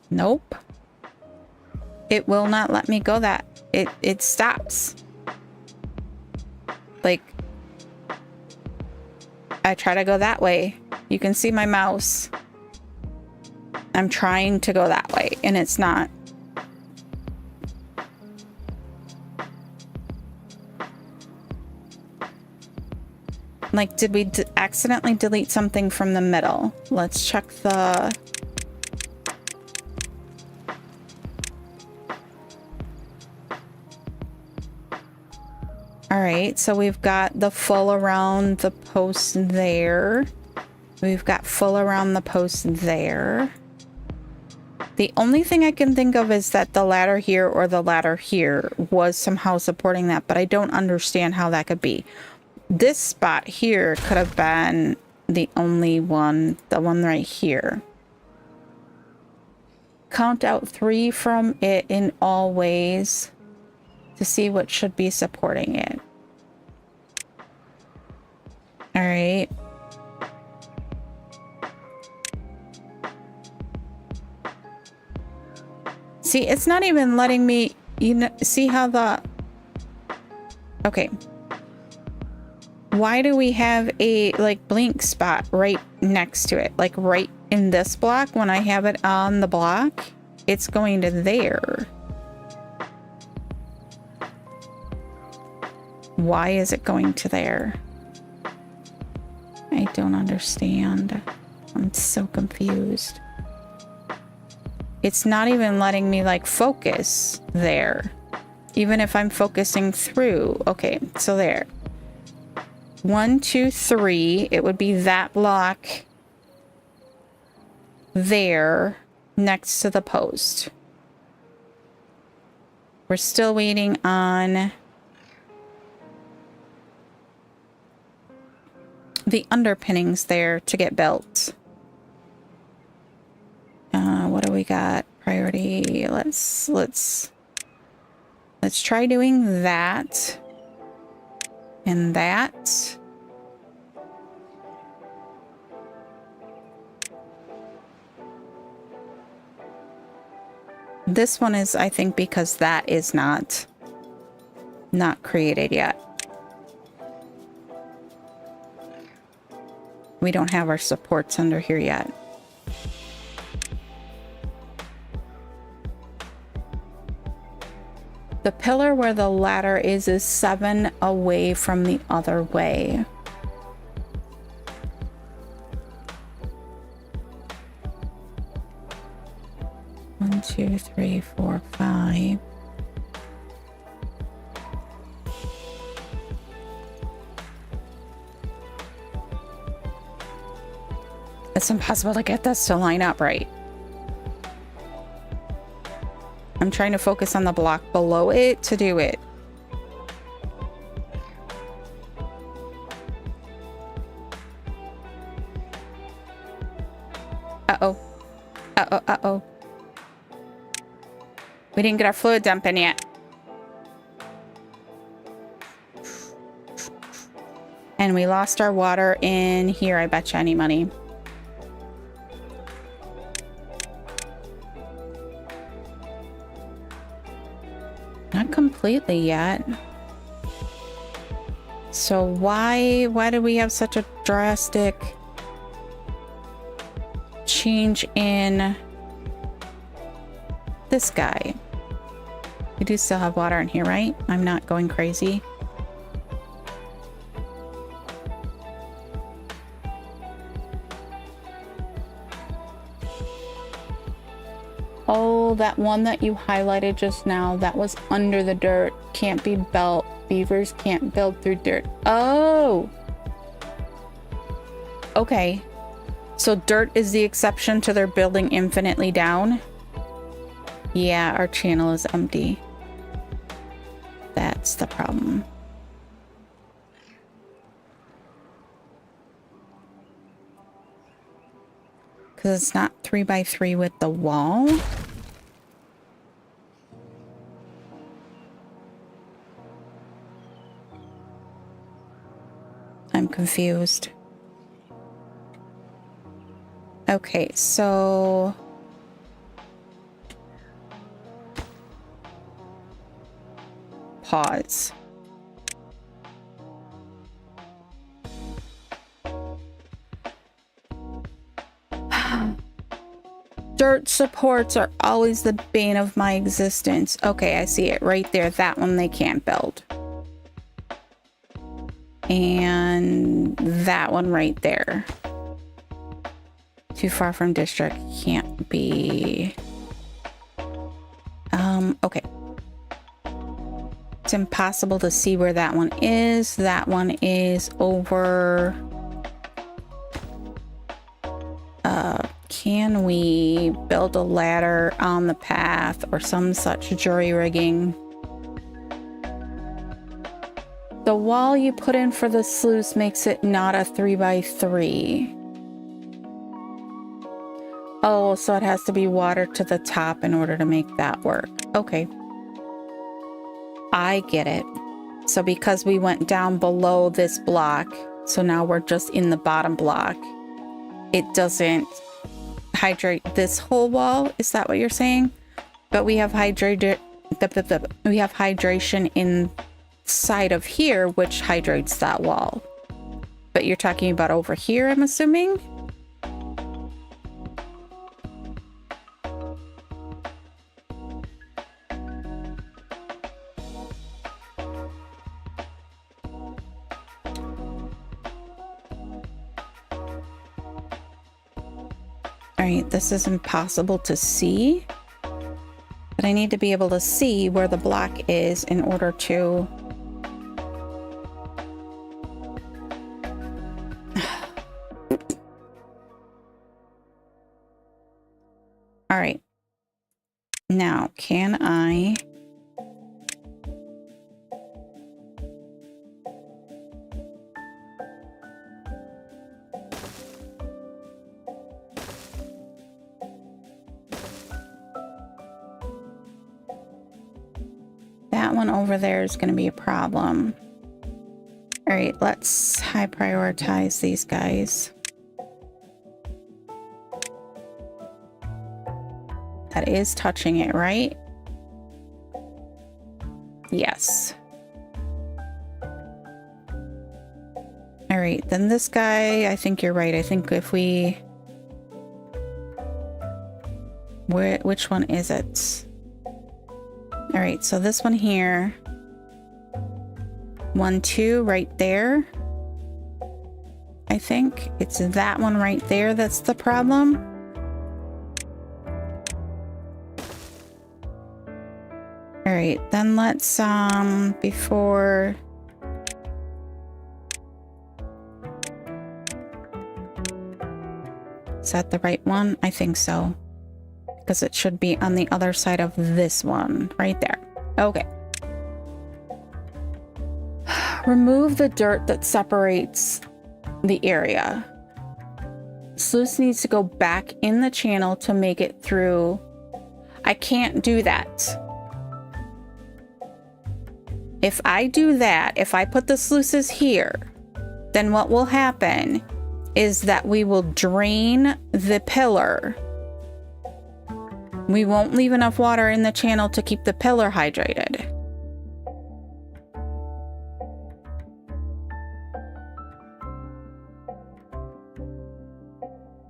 Nope. It will not let me go that. It stops. Like, I try to go that way. You can see my mouse. I'm trying to go that way and it's not. Like, did we accidentally delete something from the middle? Let's check the... All right, so we've got the full around the post there. We've got full around the post there. The only thing I can think of is that the ladder here or the ladder here was somehow supporting that, but I don't understand how that could be. This spot here could have been the only one, the one right here. Count out 3 from it in all ways to see what should be supporting it. All right. See, it's not even letting me, you know, see how the... Okay. Why do we have a, like, blink spot right next to it? Like, right in this block when I have it on the block? It's going to there. Why is it going to there? I don't understand. I'm so confused. It's not even letting me, like, focus there. Even if I'm focusing through. Okay, so there. 1, 2, 3. It would be that block there next to the post. We're still waiting on the underpinnings there to get built. What do we got? Priority. Let's try doing that and that. This one is, I think, because that is not created yet. We don't have our supports under here yet. The pillar where the ladder is 7 away from the other way. One, 2, 3, 4, 5. It's impossible to get this to line up right. I'm trying to focus on the block below it to do it. Uh-oh. Uh-oh, uh-oh. We didn't get our fluid dump in yet. And we lost our water in here, I bet you any money. Not completely yet. So why do we have such a drastic change in this guy? We do still have water in here, right? I'm not going crazy. Oh, that one that you highlighted just now, that was under the dirt. Can't be built. Beavers can't build through dirt. Oh! Okay. So dirt is the exception to their building infinitely down? Yeah, our channel is empty. That's the problem. Because it's not 3 by 3 with the wall. I'm confused. Okay, so... Pause. Dirt supports are always the bane of my existence. Okay, I see it right there. That one they can't build. And that one right there. Too far from district. Can't be. Okay. It's impossible to see where that one is. That one is over. Can we build a ladder on the path or some such jury rigging? The wall you put in for the sluice makes it not a 3 by 3. Oh, so it has to be water to the top in order to make that work. Okay. I get it. So because we went down below this block, so now we're just in the bottom block, it doesn't hydrate this whole wall. Is that what you're saying? But we have we have hydration inside of here, which hydrates that wall. But you're talking about over here, I'm assuming? All right, this is impossible to see, but I need to be able to see where the block is in order to... All right, now can I... That one over there is going to be a problem. All right, let's high prioritize these guys. That is touching it, right? Yes. All right, then this guy, I think you're right. I think if we... Which one is it? All right, so this one here. 1, 2, right there. I think it's that one right there that's the problem. All right, then let's, before... Is that the right one? I think so. Because it should be on the other side of this one, right there. Okay. Remove the dirt that separates the area. Sluice needs to go back in the channel to make it through. I can't do that. If I do that, if I put the sluices here, then what will happen is that we will drain the pillar. We won't leave enough water in the channel to keep the pillar hydrated.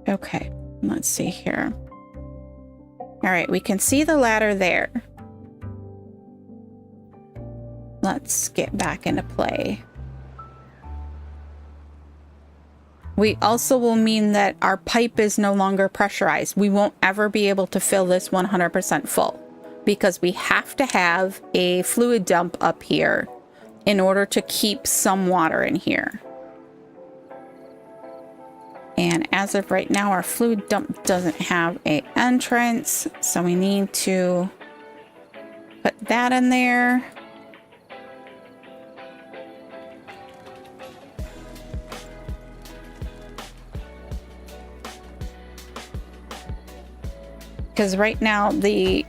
Okay, let's see here. All right, we can see the ladder there. Let's get back into play. We also will mean that our pipe is no longer pressurized. We won't ever be able to fill this 100% full because we have to have a fluid dump up here in order to keep some water in here. And as of right now, our fluid dump doesn't have an entrance, so we need to put that in there. Because right now the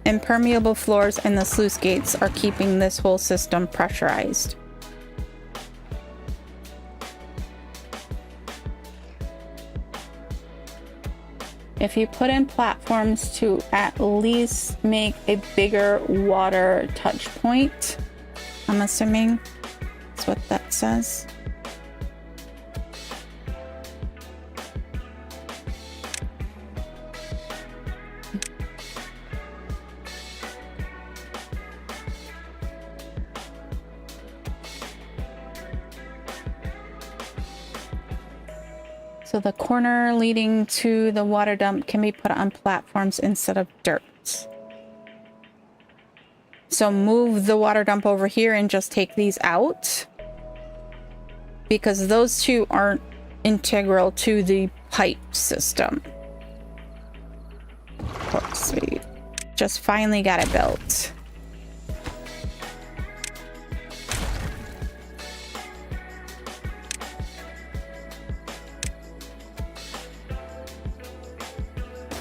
impermeable floors and the sluice gates are keeping this whole system pressurized. If you put in platforms to at least make a bigger water touch point, I'm assuming that's what that says. So the corner leading to the water dump can be put on platforms instead of dirt. So move the water dump over here and just take these out, because those two aren't integral to the pipe system. Oh, sweet. Just finally got it built.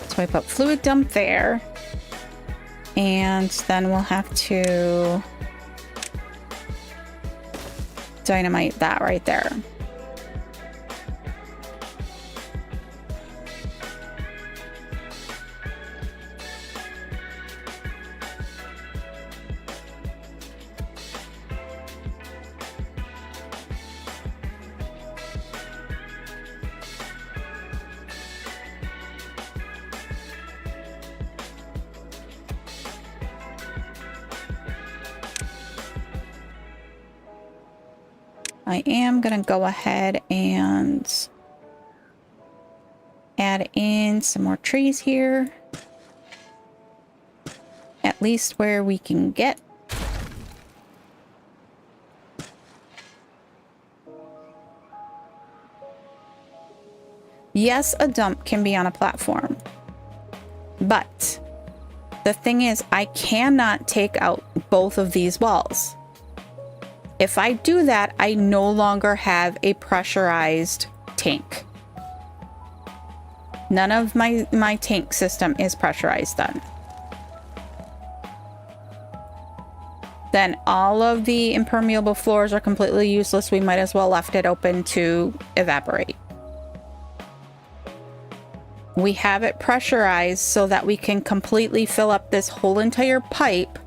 So I put fluid dump there, and then we'll have to dynamite that right there. I am going to go ahead and add in some more trees here. At least where we can get. Yes, a dump can be on a platform. But the thing is, I cannot take out both of these walls. If I do that, I no longer have a pressurized tank. None of my tank system is pressurized then. Then all of the impermeable floors are completely useless. We might as well left it open to evaporate. We have it pressurized so that we can completely fill up this whole entire pipe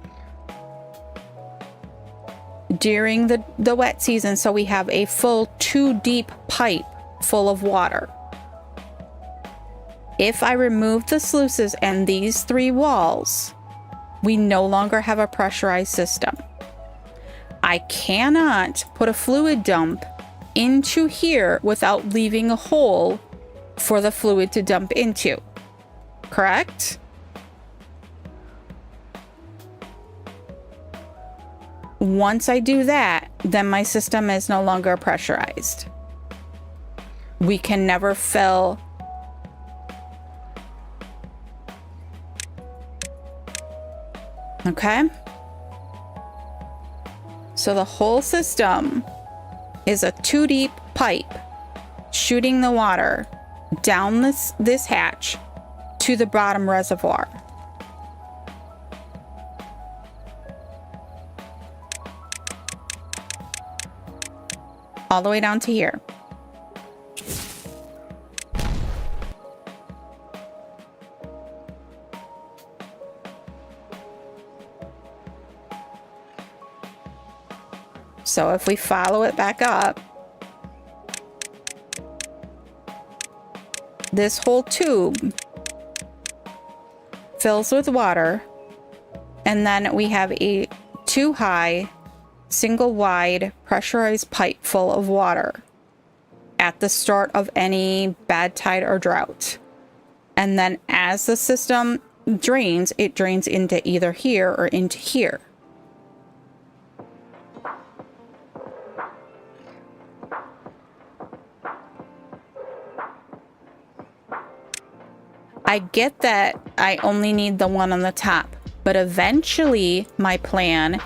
during the wet season, so we have a full 2 deep pipe full of water. If I remove the sluices and these 3 walls, we no longer have a pressurized system. I cannot put a fluid dump into here without leaving a hole for the fluid to dump into. Correct? Once I do that, then my system is no longer pressurized. We can never fill. Okay? So the whole system is a 2 deep pipe shooting the water down this hatch to the bottom reservoir. All the way down to here. So if we follow it back up, this whole tube fills with water, and then we have a 2 high, single wide pressurized pipe full of water at the start of any bad tide or drought. And then as the system drains, it drains into either here or into here. I get that I only need the one on the top, but eventually my plan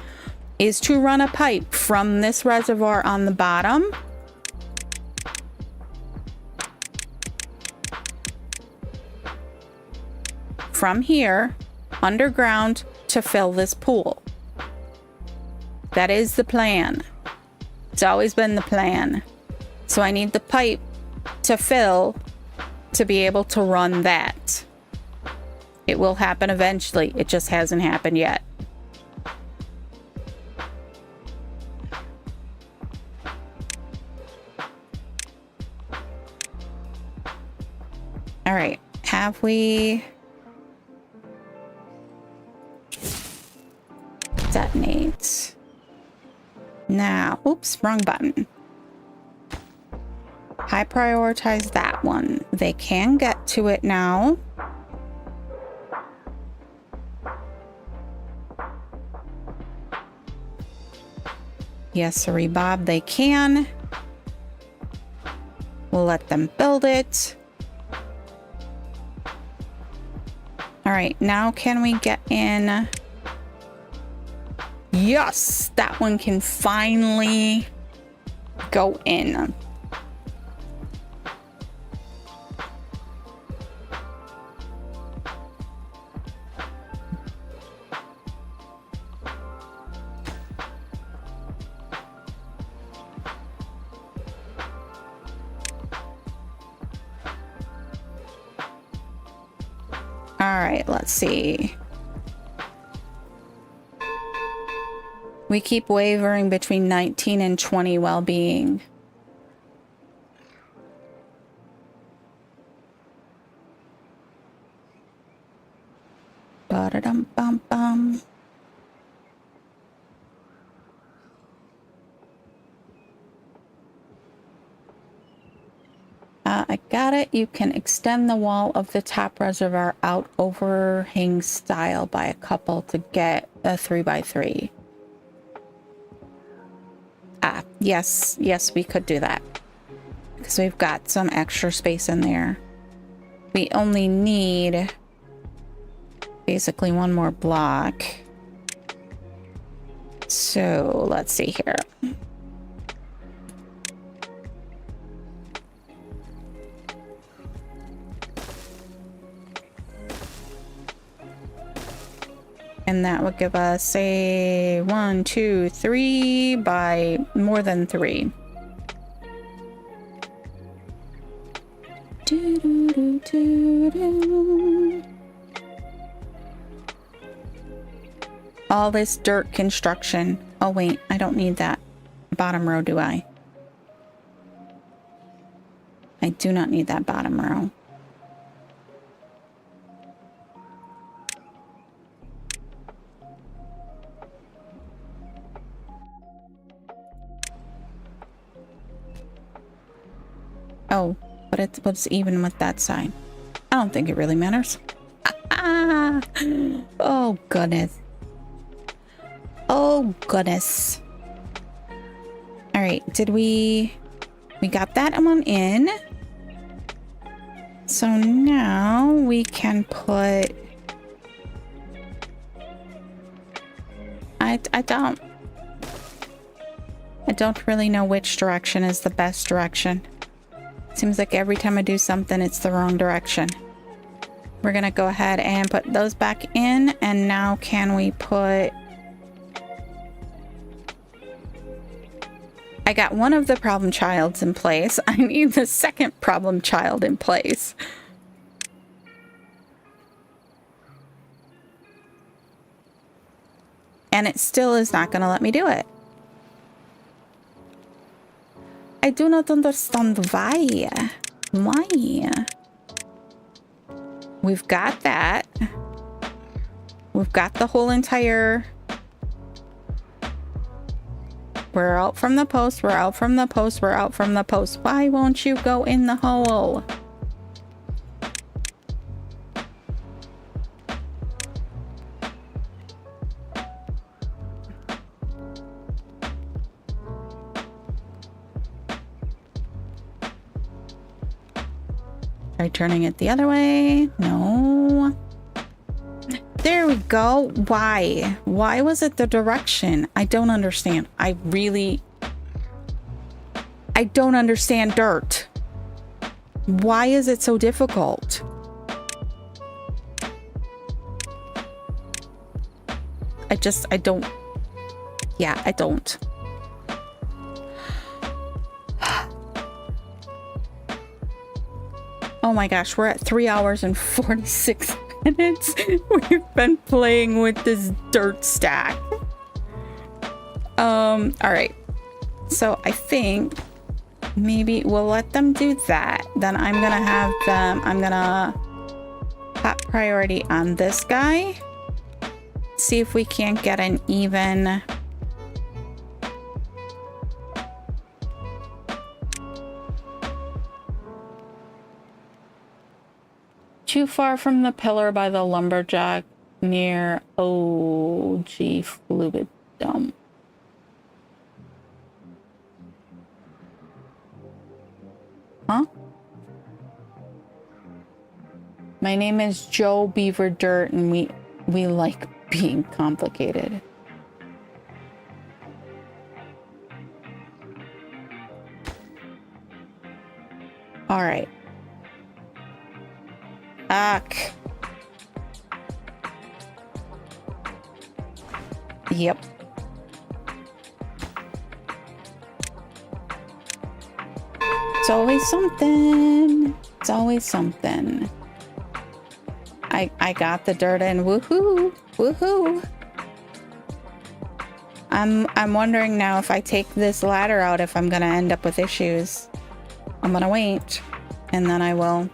is to run a pipe from this reservoir on the bottom from here underground to fill this pool. That is the plan. It's always been the plan. So I need the pipe to fill to be able to run that. It will happen eventually. It just hasn't happened yet. All right, have we detonate? Now, oops, wrong button. High prioritize that one. They can get to it now. Yes, sorry, Bob, they can. We'll let them build it. All right, now can we get in? Yes, that one can finally go in. All right, let's see. We keep wavering between 19 and 20 well-being. Ba-da-dum-bum-bum. got it. You can extend the wall of the top reservoir out overhang style by a couple to get a 3x3. Ah, yes, we could do that. Because we've got some extra space in there. We only need basically one more block. So let's see here. And that would give us a 1, 2, 3 by more than 3. All this dirt construction. Oh wait, I don't need that bottom row, do I? I do not need that bottom row. Oh, but it's what's even with that side. I don't think it really matters. Oh goodness. Oh goodness. All right, did we got that one in. So now we can put I don't really know which direction is the best direction. Seems like every time I do something, it's the wrong direction. We're gonna go ahead and put those back in, and now can we put... I got one of the problem childs in place. I need the second problem child in place. And it still is not gonna let me do it. I do not understand why. Why? We've got that. We've got the whole entire... We're out from the post, we're out from the post, we're out from the post. Why won't you go in the hole? Try turning it the other way. No. There we go. Why? Why was it the direction? I don't understand. I don't understand dirt. Why is it so difficult? I don't. Yeah, I don't. Oh my gosh, we're at 3 hours and 46 minutes. We've been playing with this dirt stack. All right. So I think maybe we'll let them do that. Then I'm gonna have them, I'm gonna pop priority on this guy. See if we can't get an even... Too far from the pillar by the lumberjack near OG fluid dump. Huh? My name is Joe Beaver Dirt, and we like being complicated. All right. Ack. Yep. It's always something. It's always something. I got the dirt in. Woohoo! Woohoo! I'm wondering now if I take this ladder out, if I'm gonna end up with issues. I'm gonna wait, and then I will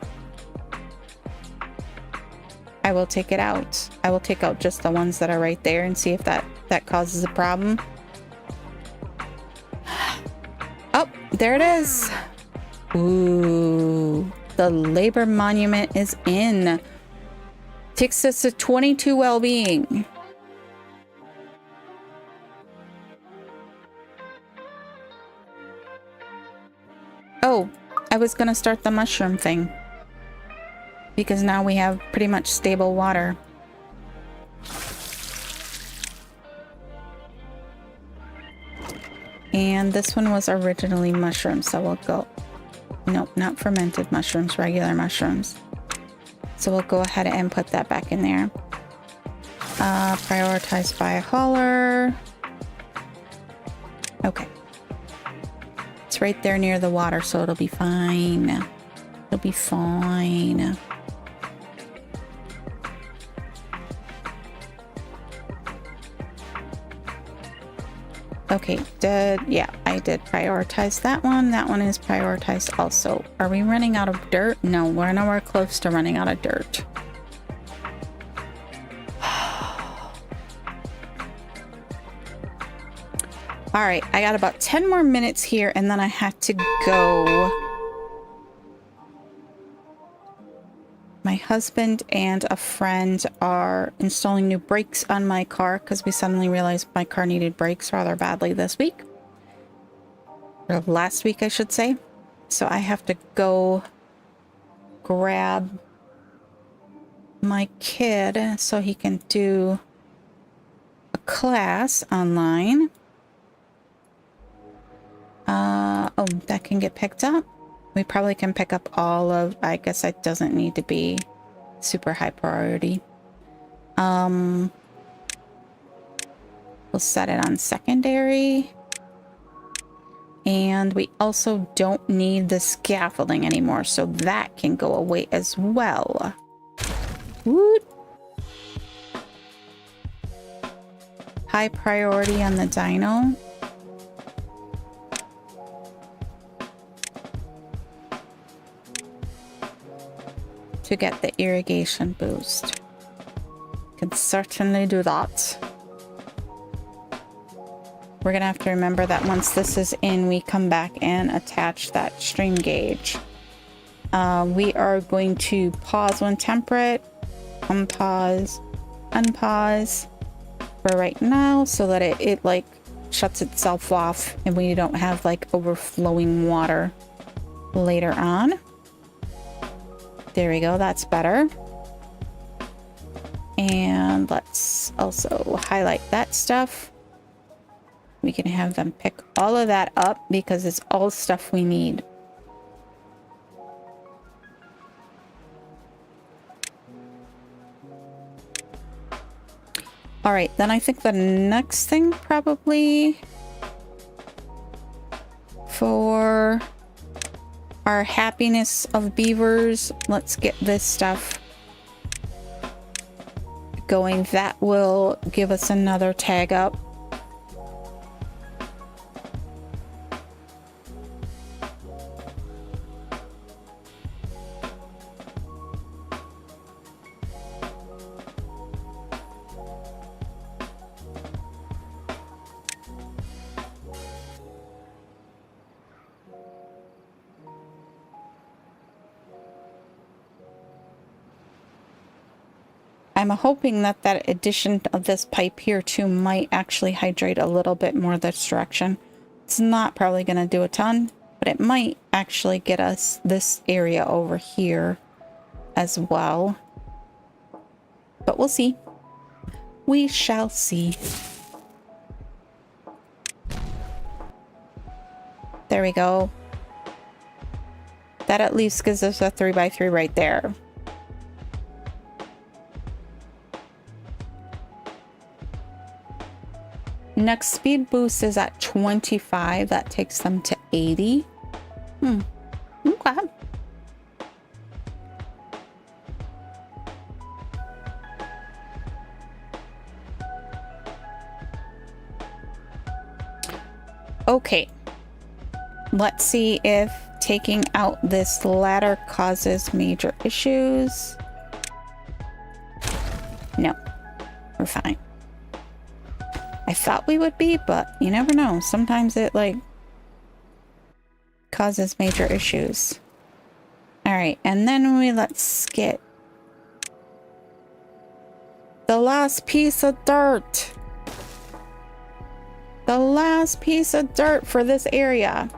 take it out. I will take out just the ones that are right there and see if that causes a problem. Oh, there it is. Ooh. The labor monument is in. Takes us to 22 well-being. Oh, I was gonna start the mushroom thing. Because now we have pretty much stable water. And this one was originally mushrooms, so we'll go... Nope, not fermented mushrooms, regular mushrooms. So we'll go ahead and put that back in there. Prioritized by hauler. Okay. It's right there near the water, so it'll be fine. It'll be fine. Okay, yeah, I did prioritize that one. That one is prioritized also. Are we running out of dirt? No, we're nowhere close to running out of dirt. All right, I got about 10 more minutes here and then I have to go. My husband and a friend are installing new brakes on my car because we suddenly realized my car needed brakes rather badly this week. Or last week, I should say. So I have to go grab my kid so he can do a class online. Oh, that can get picked up. We probably can pick up all of... I guess it doesn't need to be super high priority. We'll set it on secondary. And we also don't need the scaffolding anymore, so that can go away as well. Woot! High priority on the dino. To get the irrigation boost. Can certainly do that. We're gonna have to remember that once this is in, we come back and attach that stream gauge. We are going to pause when temperate, unpause, unpause for right now so that it like shuts itself off and we don't have like overflowing water later on. There we go, that's better. And let's also highlight that stuff. We can have them pick all of that up because it's all stuff we need. All right, then I think the next thing probably for our happiness of beavers, let's get this stuff going. That will give us another tag up. I'm hoping that that addition of this pipe here too might actually hydrate a little bit more this direction. It's not probably going to do a ton, but it might actually get us this area over here as well. But we'll see. We shall see. There we go. That at least gives us a 3x3 right there. Next speed boost is at 25. That takes them to 80. Okay. Okay. Let's see if taking out this ladder causes major issues. No, we're fine. I thought we would be, but you never know. Sometimes it like causes major issues. All right, and then let's get the last piece of dirt. The last piece of dirt for this area.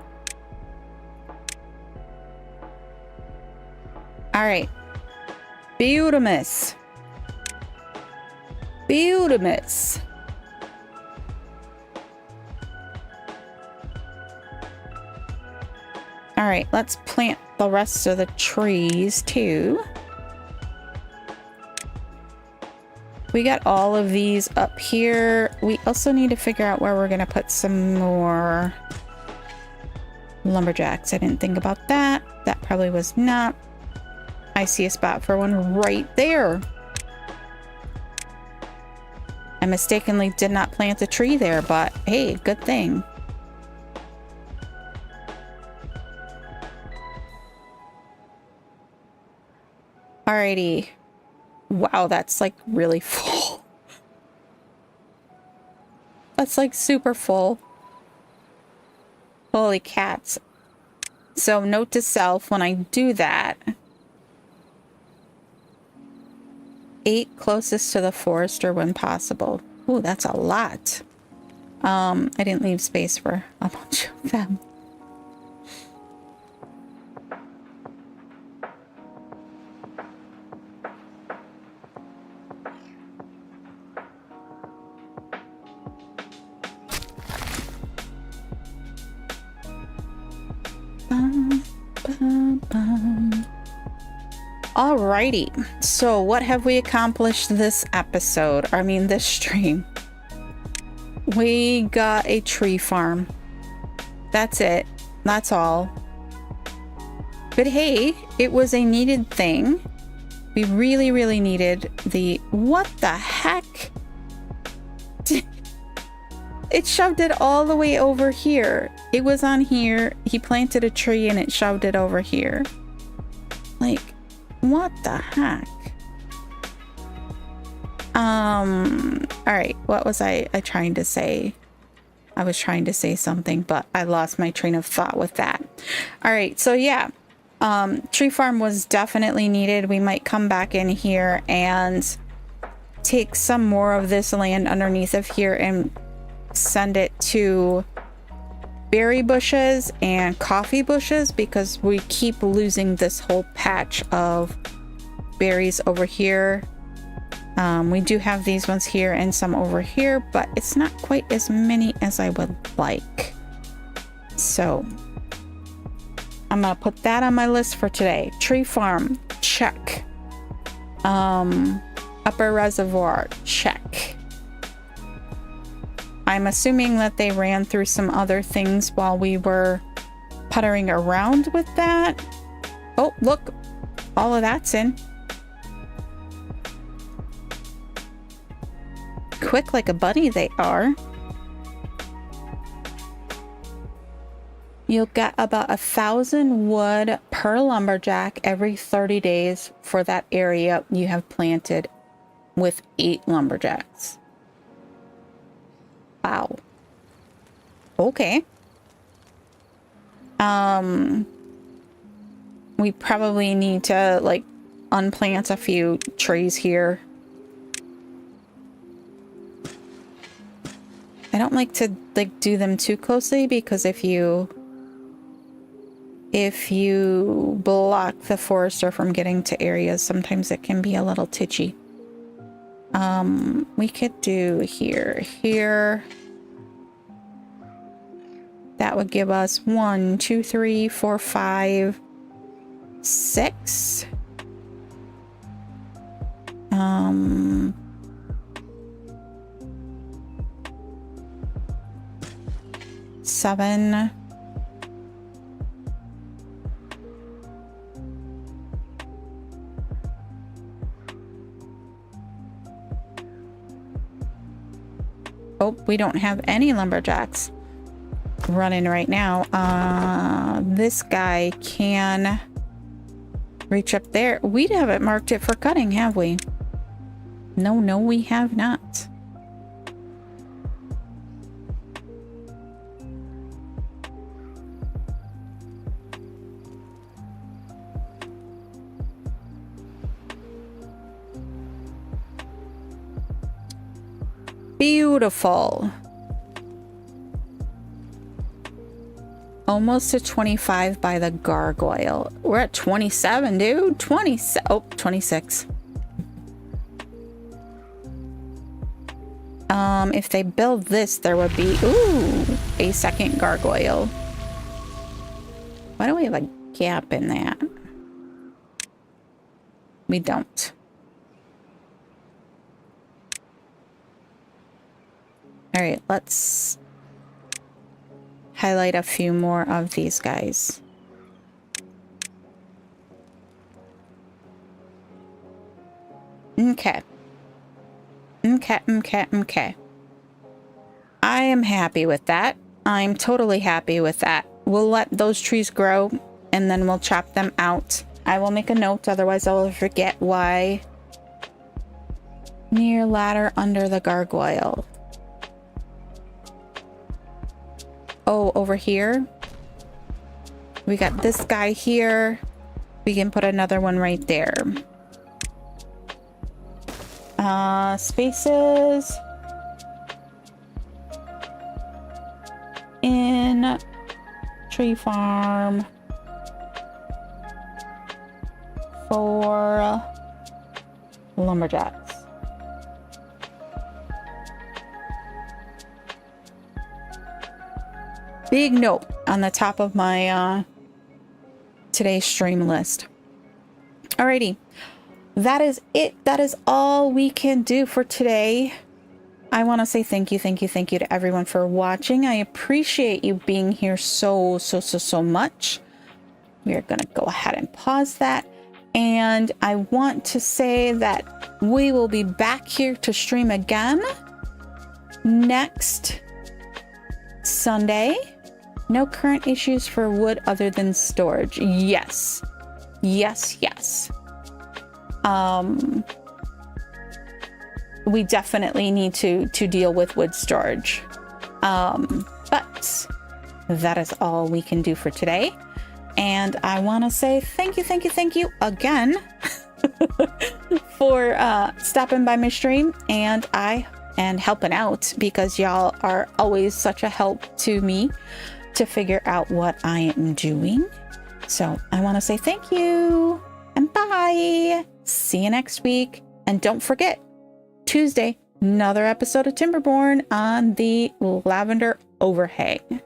All right. Beautimus. Beautimus. All right, let's plant the rest of the trees too. We got all of these up here. We also need to figure out where we're gonna put some more lumberjacks. I didn't think about that. That probably was not. I see a spot for one right there. I mistakenly did not plant a tree there, but hey, good thing. Alrighty. Wow, that's like really full. That's like super full. Holy cats. So note to self, when I do that, 8 closest to the forester when possible. Ooh, that's a lot. I didn't leave space for a bunch of them. Alrighty, so what have we accomplished this episode? I mean, this stream. We got a tree farm. That's it. That's all. But hey, it was a needed thing. We really, really needed the... What the heck? It shoved it all the way over here. It was on here. He planted a tree and it shoved it over here. Like, what the heck? All right. What was I trying to say? I was trying to say something, but I lost my train of thought with that. All right. So yeah, tree farm was definitely needed. We might come back in here and take some more of this land underneath of here and send it to berry bushes and coffee bushes, because we keep losing this whole patch of berries over here. We do have these ones here and some over here, but it's not quite as many as I would like. So I'm gonna put that on my list for today. Tree farm, check. Upper reservoir, check. I'm assuming that they ran through some other things while we were puttering around with that. Oh, look, all of that's in. Quick like a bunny they are. You'll get about 1,000 wood per lumberjack every 30 days for that area you have planted with 8 lumberjacks. Wow. Okay. We probably need to like unplant a few trees here. I don't like to like do them too closely, because if you block the forester from getting to areas, sometimes it can be a little titchy. We could do here. That would give us 1, 2, 3, 4, 5, 6. 7. Oh, we don't have any lumberjacks running right now. This guy can reach up there. We haven't marked it for cutting, have we? No, we have not. Beautiful. Almost to 25 by the gargoyle. We're at 27, dude. 26. If they build this, there would be, ooh, a second gargoyle. Why do we have a gap in that? We don't. All right, let's highlight a few more of these guys. Okay. Okay. I am happy with that. I'm totally happy with that. We'll let those trees grow and then we'll chop them out. I will make a note, otherwise I will forget why. Near ladder under the gargoyle. Oh, over here. We got this guy here. We can put another one right there. Spaces. In tree farm. For lumberjacks. Big note on the top of my today's stream list. Alrighty, that is it. That is all we can do for today. I want to say thank you to everyone for watching. I appreciate you being here so much. We are going to go ahead and pause that. And I want to say that we will be back here to stream again next Sunday. No current issues for wood other than storage. Yes. We definitely need to deal with wood storage. But that is all we can do for today. And I want to say thank you again for stopping by my stream and helping out, because y'all are always such a help to me to figure out what I am doing. So I want to say thank you and bye. See you next week. And don't forget, Tuesday, another episode of Timberborn on the Lavender Overhang.